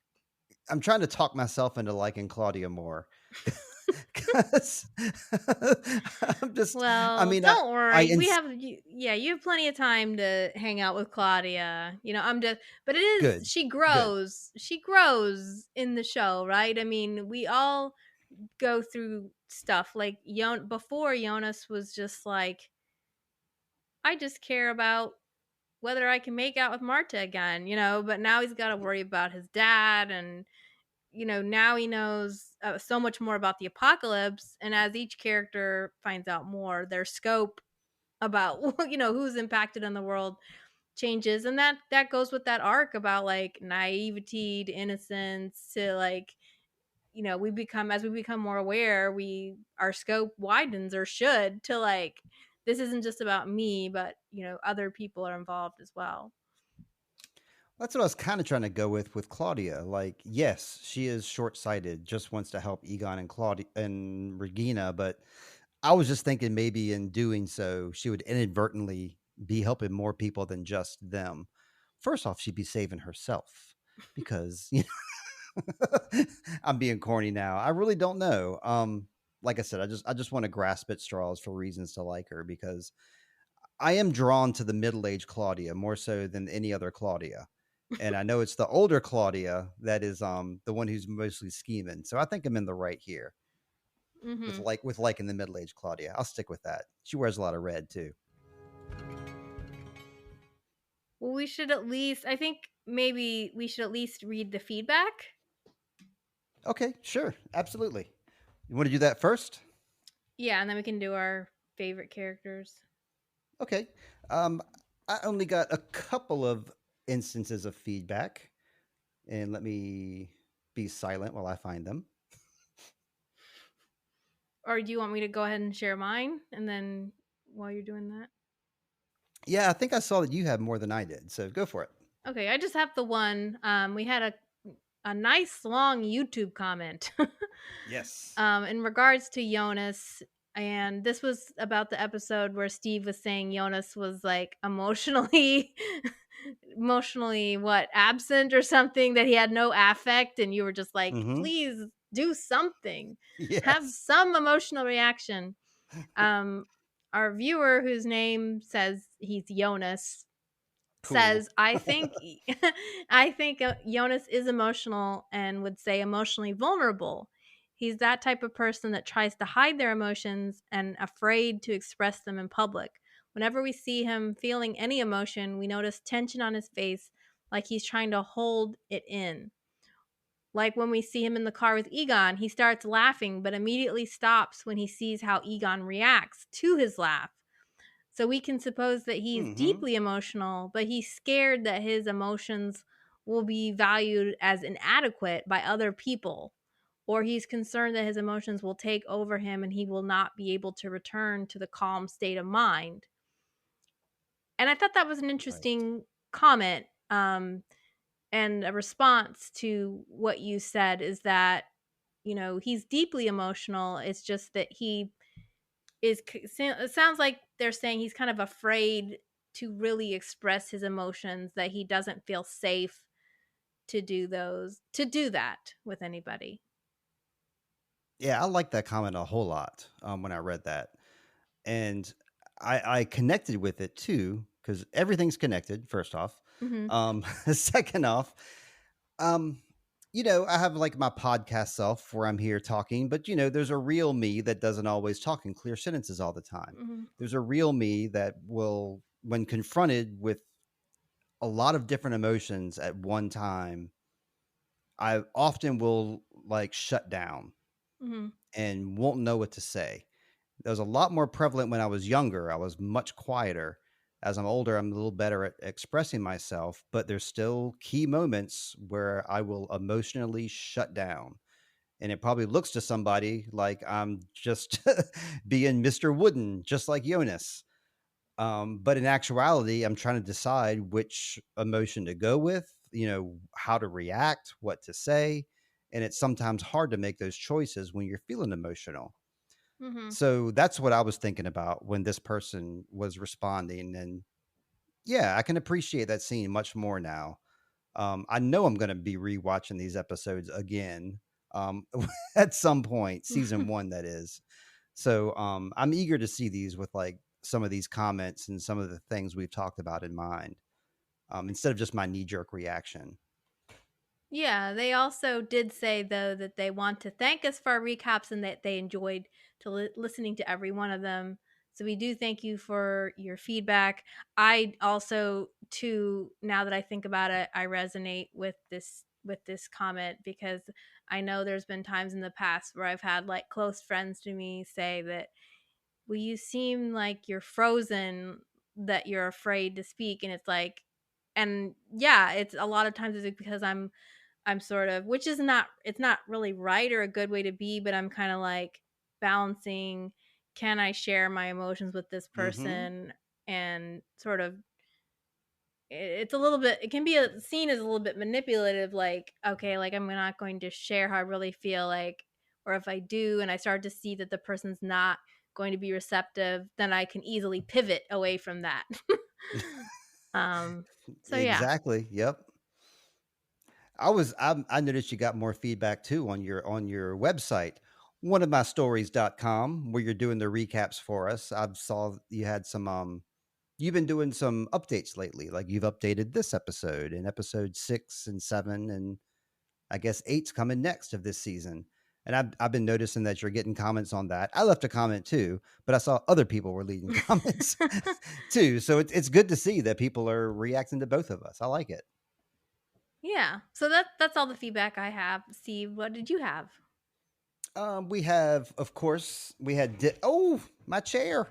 A: I'm trying to talk myself into liking Claudia more. Because I'm just. I
B: Well,
A: mean,
B: don't
A: I
B: worry. Yeah, you have plenty of time to hang out with Claudia. I'm just, but it is,
A: good,
B: she
A: good.
B: grows. She grows in the show, right? I mean, we all go through stuff like before Jonas was just like, I just care about whether I can make out with Marta again, but now he's got to worry about his dad and now he knows so much more about the apocalypse, and as each character finds out more, their scope about who's impacted in the world changes, and that goes with that arc about like naivety to innocence to like we become more aware, our scope widens, or should, to like this isn't just about me, but other people are involved as well.
A: That's what I was kind of trying to go with Claudia. Like, yes, she is short-sighted, just wants to help Egon and Claudia and Regina, but I was just thinking maybe in doing so, she would inadvertently be helping more people than just them. First off, she'd be saving herself because I'm being corny now. I really don't know. Like I said, I just want to grasp at straws for reasons to like her because I am drawn to the middle-aged Claudia more so than any other Claudia. And I know it's the older Claudia that is the one who's mostly scheming. So I think I'm in the right here
B: Hmm.
A: with liking the middle-aged Claudia. I'll stick with that. She wears a lot of red too.
B: Well, we should at least, I think maybe we should at least read the feedback.
A: Okay, sure. Absolutely. You want to do that first?
B: Yeah, and then we can do our favorite characters.
A: Okay. Um, I only got a couple of instances of feedback, and let me be silent while I find them.
B: Or do you want me to go ahead and share mine and then while you're doing that?
A: Yeah, I think I saw that you had more than I did, so go for it.
B: Okay, I just have the one. We had a nice long YouTube comment
A: Yes.
B: in regards to Jonas, and this was about the episode where Steve was saying Jonas was like emotionally emotionally what, absent or something, that he had no affect and you were just like,
A: Mhm.
B: "Please do something. Have
A: Yes.
B: some emotional reaction." Um, our viewer, whose name says he's Jonas,
A: Cool.
B: says, "I think I think, Jonas is emotional and would say emotionally vulnerable. He's that type of person that tries to hide their emotions and afraid to express them in public. Whenever we see him feeling any emotion, we notice tension on his face, like he's trying to hold it in. Like when we see him in the car with Egon, he starts laughing but immediately stops when he sees how Egon reacts to his laugh. So we can suppose that he's
A: Mhm.
B: deeply emotional, but he's scared that his emotions will be valued as inadequate by other people, or he's concerned that his emotions will take over him and he will not be able to return to the calm state of mind." And I thought that was an
A: Right.
B: interesting comment, and a response to what you said, is that, he's deeply emotional. It's just that he it sounds like they're saying he's kind of afraid to really express his emotions, that he doesn't feel safe to do that with anybody.
A: Yeah, I like that comment a whole lot, when I read that, and I connected with it too because everything's connected, first off.
B: Mhm.
A: Second off, um, I have, like, my podcast self where I'm here talking, but, there's a real me that doesn't always talk in clear sentences all the time.
B: Mhm.
A: There's a real me that will, when confronted with a lot of different emotions at one time, I often will, like, shut down
B: Mhm.
A: and won't know what to say. That was a lot more prevalent when I was younger. I was much quieter. As I'm older, I'm a little better at expressing myself, but there's still key moments where I will emotionally shut down. And it probably looks to somebody like I'm just being Mr. Wooden, just like Jonas. But in actuality, I'm trying to decide which emotion to go with, how to react, what to say. And it's sometimes hard to make those choices when you're feeling emotional.
B: Mhm.
A: So that's what I was thinking about when this person was responding. And yeah, I can appreciate that scene much more now. I know I'm going to be rewatching these episodes again at some point, season one, that is. So I'm eager to see these with like some of these comments and some of the things we've talked about in mind, instead of just my knee jerk reaction.
B: Yeah, they also did say though that they want to thank us for our recaps and that they enjoyed listening to every one of them. So we do thank you for your feedback. I also, too, now that I think about it, I resonate with this comment, because I know there's been times in the past where I've had like close friends to me say that, "Well, you seem like you're frozen, that you're afraid to speak," and it's like, and yeah, it's a lot of times it's because I'm sort of, which is not, it's not really right or a good way to be, but I'm kind of like balancing, can I share my emotions with this
A: Hmm.
B: person, and sort of, it's a little bit, it can be seen as a little bit manipulative, like, okay, like I'm not going to share how I really feel, like, or if I do and I start to see that the person's not going to be receptive, then I can easily pivot away from that. um so yeah.
A: Exactly. Yep. I noticed you got more feedback too on your website, one of my stories.com, where you're doing the recaps for us. I saw you had some you've been doing some updates lately. Like you've updated this episode and episode 6 and 7, and I guess eight's coming next of this season. And I've been noticing that you're getting comments on that. I left a comment too, but I saw other people were leaving comments too. So it's good to see that people are reacting to both of us. I like it.
B: Yeah. So that's all the feedback I have. Steve, what did you have?
A: We have, of course, we had. Oh, my chair.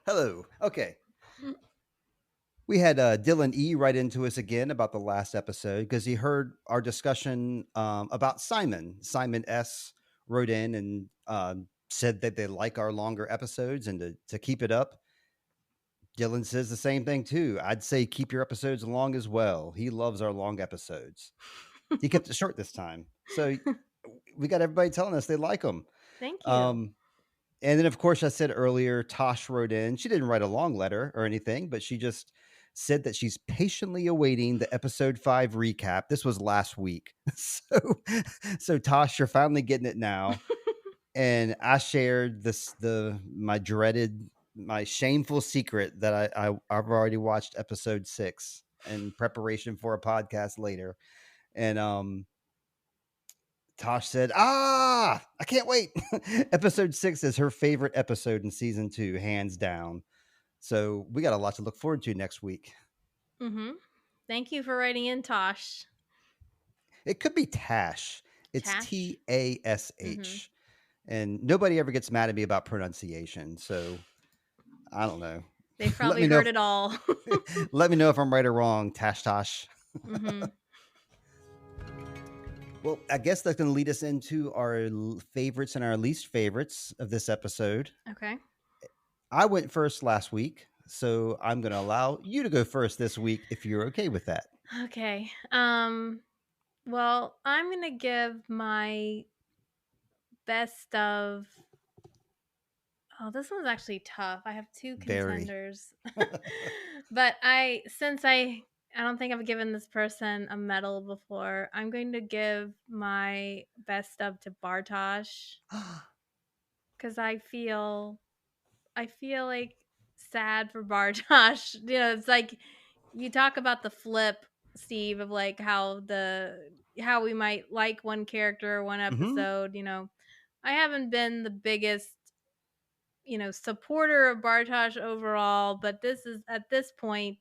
A: Hello. Okay. We had Dylan E write into us again about the last episode because he heard our discussion about Simon. Simon S wrote in and said that they like our longer episodes and to keep it up. Dylan says the same thing too. I'd say keep your episodes long as well. He loves our long episodes. He kept it short this time. So we got everybody telling us they like them.
B: Thank you.
A: Um, And then, of course, I said earlier, Tosh wrote in. She didn't write a long letter or anything, but she just said that she's patiently awaiting the episode 5 recap. This was last week. So Tosh, you're finally getting it now. And I shared my shameful secret that I've already watched episode 6 in preparation for a podcast later. And Tosh said, I can't wait. Episode 6 is her favorite episode in season 2, hands down. So we got a lot to look forward to next week.
B: Mm-hmm. Thank you for writing in, Tosh.
A: It could be Tash. It's
B: Tash. Mm-hmm.
A: Tash. And nobody ever gets mad at me about pronunciation. So I don't know.
B: They've
A: let
B: probably
A: me know
B: heard
A: if
B: it all.
A: let me know if I'm right or wrong, Tash Tosh.
B: Mm-hmm.
A: Well, I guess that's going to lead us into our favorites and our least favorites of this episode.
B: Okay.
A: I went first last week, so I'm going to allow you to go first this week if you're okay with that.
B: Okay. Well, I'm gonna give my best of. Oh, this one's actually tough. I have two
A: Very.
B: contenders, but I don't think I've given this person a medal before. I'm going to give my best of to Bartosh because I feel like sad for Bartosh. It's like you talk about the flip, Steve, of like how we might like one character, one
A: Hmm.
B: episode. I haven't been the biggest supporter of Bartosh overall, but this is at this point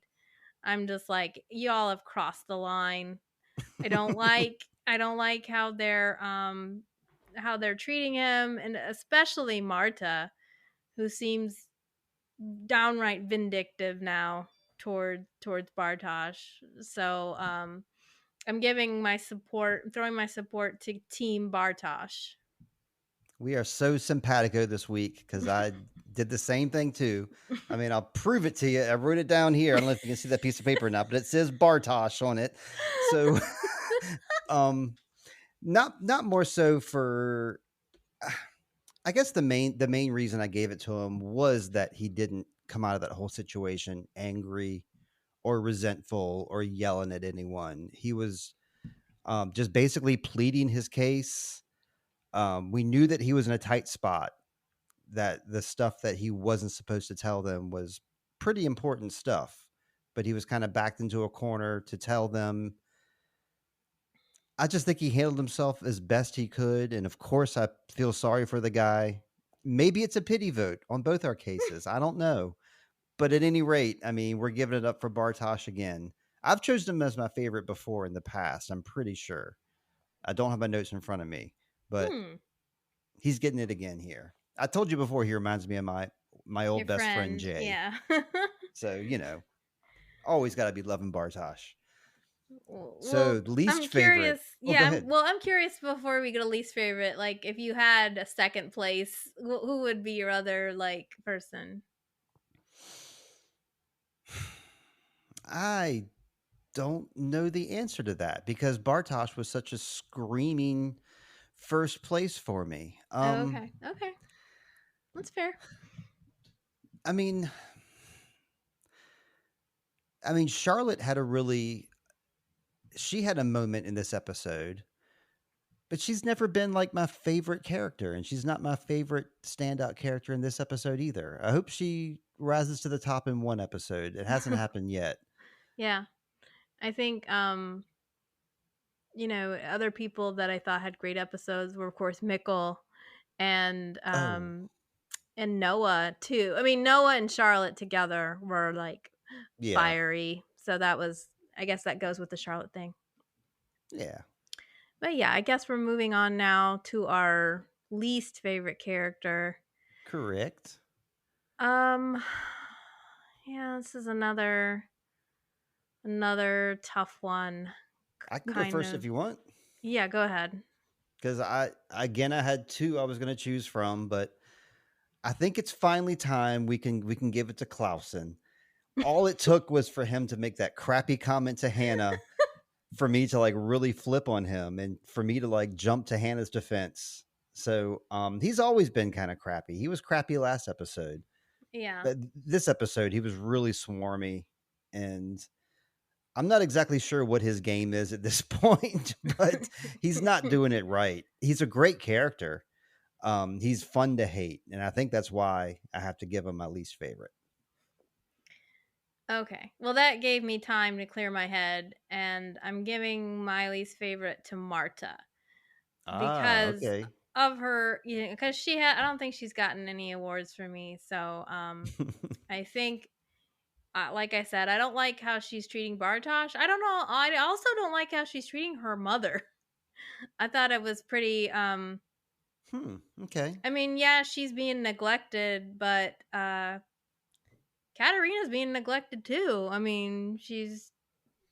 B: I'm just like y'all have crossed the line. I don't like how they're treating him, and especially Marta, who seems downright vindictive now towards Bartosh. So I'm throwing my support to Team Bartosh.
A: We are so simpatico this week because I did the same thing too. I mean, I'll prove it to you. I wrote it down here. I don't know if you can see that piece of paper or not, but it says Bartosh on it. So, um, not more so for. I guess the main reason I gave it to him was that he didn't come out of that whole situation angry or resentful or yelling at anyone. He was just basically pleading his case. We knew that he was in a tight spot, that the stuff that he wasn't supposed to tell them was pretty important stuff, but he was kind of backed into a corner to tell them. I just think he handled himself as best he could. And of course, I feel sorry for the guy. Maybe it's a pity vote on both our cases. I don't know. But at any rate, I mean, we're giving it up for Bartosh again. I've chosen him as my favorite before in the past, I'm pretty sure. I don't have my notes in front of me, but
B: Hmm.
A: he's getting it again here. I told you before he reminds me of my
B: Your
A: old best friend
B: friend,
A: Jay.
B: yeah.
A: So, always got to be loving Bartosh. So,
B: Well,
A: least
B: I'm
A: favorite.
B: curious.
A: Oh, go
B: Yeah,
A: ahead.
B: I'm curious before we go to least favorite. Like, if you had a second place, who would be your other like person?
A: I don't know the answer to that because Bartosh was such a screaming first place for me.
B: Oh, okay, okay, that's fair.
A: I mean, Charlotte had a really she had a moment in this episode, but she's never been like my favorite character, and she's not my favorite standout character in this episode either. I hope she rises to the top in one episode. It hasn't happened yet.
B: Yeah, I think other people that I thought had great episodes were of course Mickle and
A: Oh,
B: Noah too. I mean, Noah and Charlotte together were like
A: yeah,
B: fiery. So that was, I guess that goes with the Charlotte thing.
A: yeah,
B: But yeah, I guess we're moving on now to our least favorite character.
A: correct.
B: Um yeah, this is another tough one.
A: I can go
B: Kind
A: first
B: of.
A: if you want.
B: Yeah, go ahead.
A: Because I had two I was going to choose from, but I think it's finally time we can give it to Clausen. All it took was for him to make that crappy comment to Hannah for me to like really flip on him and for me to like jump to Hannah's defense. So he's always been kind of crappy. He was crappy last episode,
B: Yeah.
A: but this episode he was really swarmy and I'm not exactly sure what his game is at this point, but he's not doing it right. He's a great character. He's fun to hate, and I think that's why I have to give him my least favorite.
B: Okay. Well, that gave me time to clear my head, and I'm giving my least favorite to Marta
A: Ah,
B: because
A: okay.
B: of her, because she had, I don't think she's gotten any awards for me. So, I think, like I said, I don't like how she's treating Bartosh. I don't know. I also don't like how she's treating her mother. I thought it was pretty,
A: Okay.
B: I mean, yeah, she's being neglected, but, Katarina's being neglected too. I mean, she's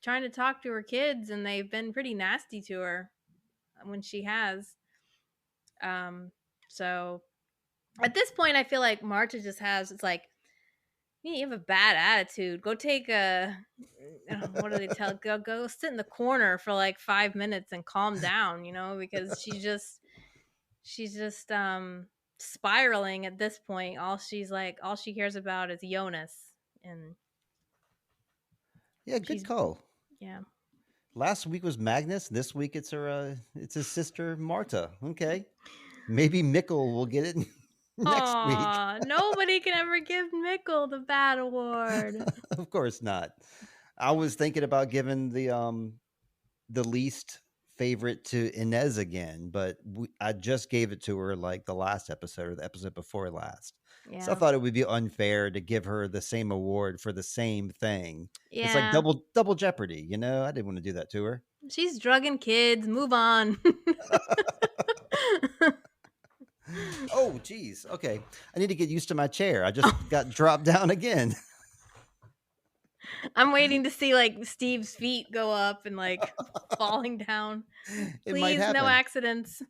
B: trying to talk to her kids and they've been pretty nasty to her when she has. Um so at this point I feel like Marta just has, it's like, "Yeah, you have a bad attitude. Go take a, what do they tell, go sit in the corner for like 5 minutes and calm down, because she's just spiraling at this point. All she cares about is Jonas, and
A: Yeah, good
B: she's,
A: call.
B: yeah.
A: Last week was Magnus. This week it's his sister Marta. Okay, maybe Mikkel will get it next week.
B: Aw, nobody can ever give Mickle the bad award.
A: Of course not. I was thinking about giving the least favorite to Inez again, but I just gave it to her like the last episode or the episode before last. So I
B: Yeah.
A: thought it would be unfair to give her the same award for the same thing. It's like
B: Yeah.
A: double jeopardy, you know? I didn't want to do that to her.
B: She's drugging kids. Move on.
A: Oh, geez. Okay. I need to get used to my chair. I just got dropped down again.
B: I'm waiting to see like Steve's feet go up and like falling down.
A: It might
B: Please, no
A: happen.
B: accidents.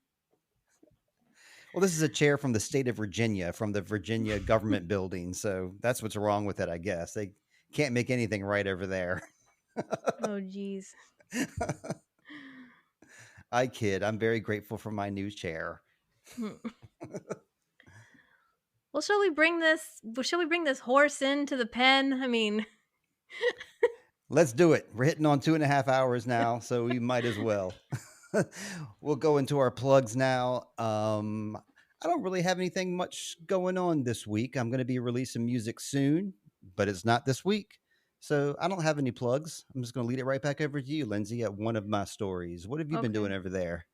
A: Well, this is a chair from the state of Virginia, from the Virginia government building. So that's what's wrong with it, I guess. They can't make anything right over there.
B: Oh, jeez.
A: I kid. I'm very grateful for my new chair.
B: Well, shall we bring this horse into the pen? I mean,
A: Let's do it. We're hitting on 2.5 hours now, so we might as well. We'll go into our plugs now. I don't really have anything much going on this week. I'm going to be releasing music soon, but it's not this week. So I don't have any plugs. I'm just going to lead it right back over to you, Lindsay, at one of my stories. What have you been doing
B: okay.
A: over there?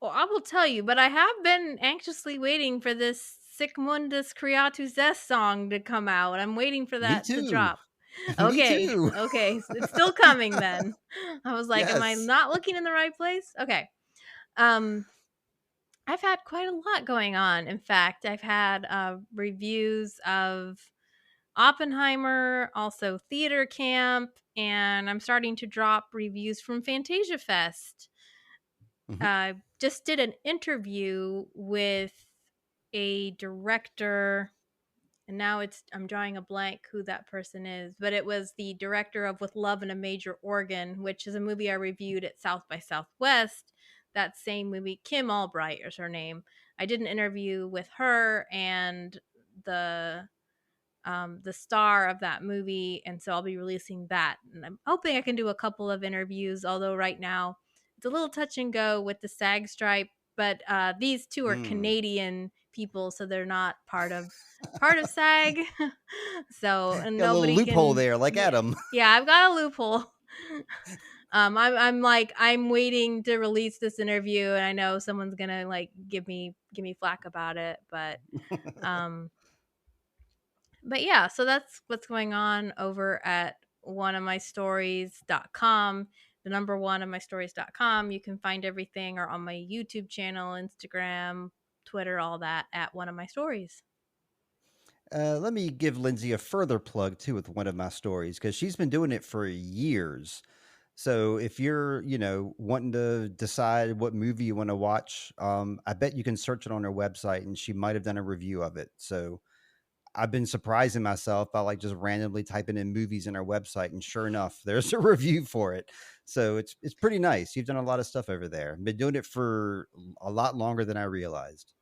B: Well, I will tell you, but I have been anxiously waiting for this Sic Mundus Creatus Est song to come out. I'm waiting for
A: Me
B: that to
A: too.
B: drop.
A: Me
B: Okay,
A: too.
B: okay, it's still coming then. I was like, am I
A: Yes.
B: not looking in the right place? Okay. Um I've had quite a lot going on. In fact, I've had reviews of Oppenheimer, also Theater Camp, and I'm starting to drop reviews from Fantasia Fest.
A: Mhm.
B: Just did an interview with a director, and now I'm drawing a blank who that person is, but it was the director of With Love in a Major Organ, which is a movie I reviewed at South by Southwest. That same movie, Kim Albright is her name. I did an interview with her and the the star of that movie, and so I'll be releasing that. And I'm hoping I can do a couple of interviews, although right now it's a little touch and go with the SAG stripe. But these two are
A: Mm.
B: Canadian people, so they're not part of SAG. So and
A: Got a little
B: nobody
A: loophole
B: can.
A: there, like
B: Yeah,
A: Adam.
B: yeah, I've got a loophole. I'm like I'm waiting to release this interview, and I know someone's gonna like give me flack about it, um, but yeah, so that's what's going on over at oneofmystories.com. The number one of my stories.com. You can find everything or on my YouTube channel, Instagram, Twitter, all that at one of my stories.
A: Let me give Lindsay a further plug too with one of my stories because she's been doing it for years. So if you're, wanting to decide what movie you want to watch, I bet you can search it on her website, and she might have done a review of it. So I've been surprising myself by like just randomly typing in movies in our website, and sure enough, there's a review for it. So it's pretty nice. You've done a lot of stuff over there. Been doing it for a lot longer than I realized.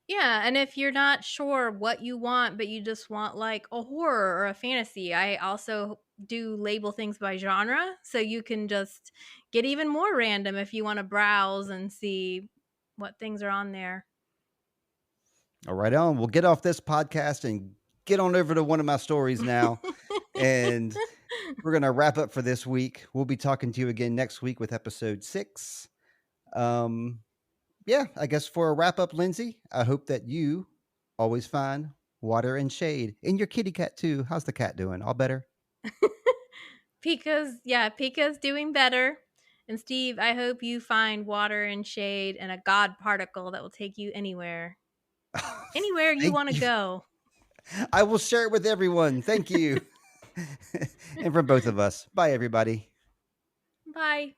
B: Yeah, and if you're not sure what you want, but you just want like a horror or a fantasy, I also do label things by genre, so you can just get even more random if you want to browse and see what things are on there.
A: All right, on. We'll get off this podcast and get on over to one of my stories now. And we're going to wrap up for this week. We'll be talking to you again next week with episode 6. Um, yeah, I guess for a wrap up, Lindsay, I hope that you always find water and shade. And your kitty cat, too. How's the cat doing? All better?
B: Pika's doing better. And Steve, I hope you find water and shade and a God particle that will take you anywhere. Anywhere you
A: Thank
B: want to
A: you.
B: go.
A: I will share it with everyone. Thank you. And from both of us. Bye, everybody.
B: Bye.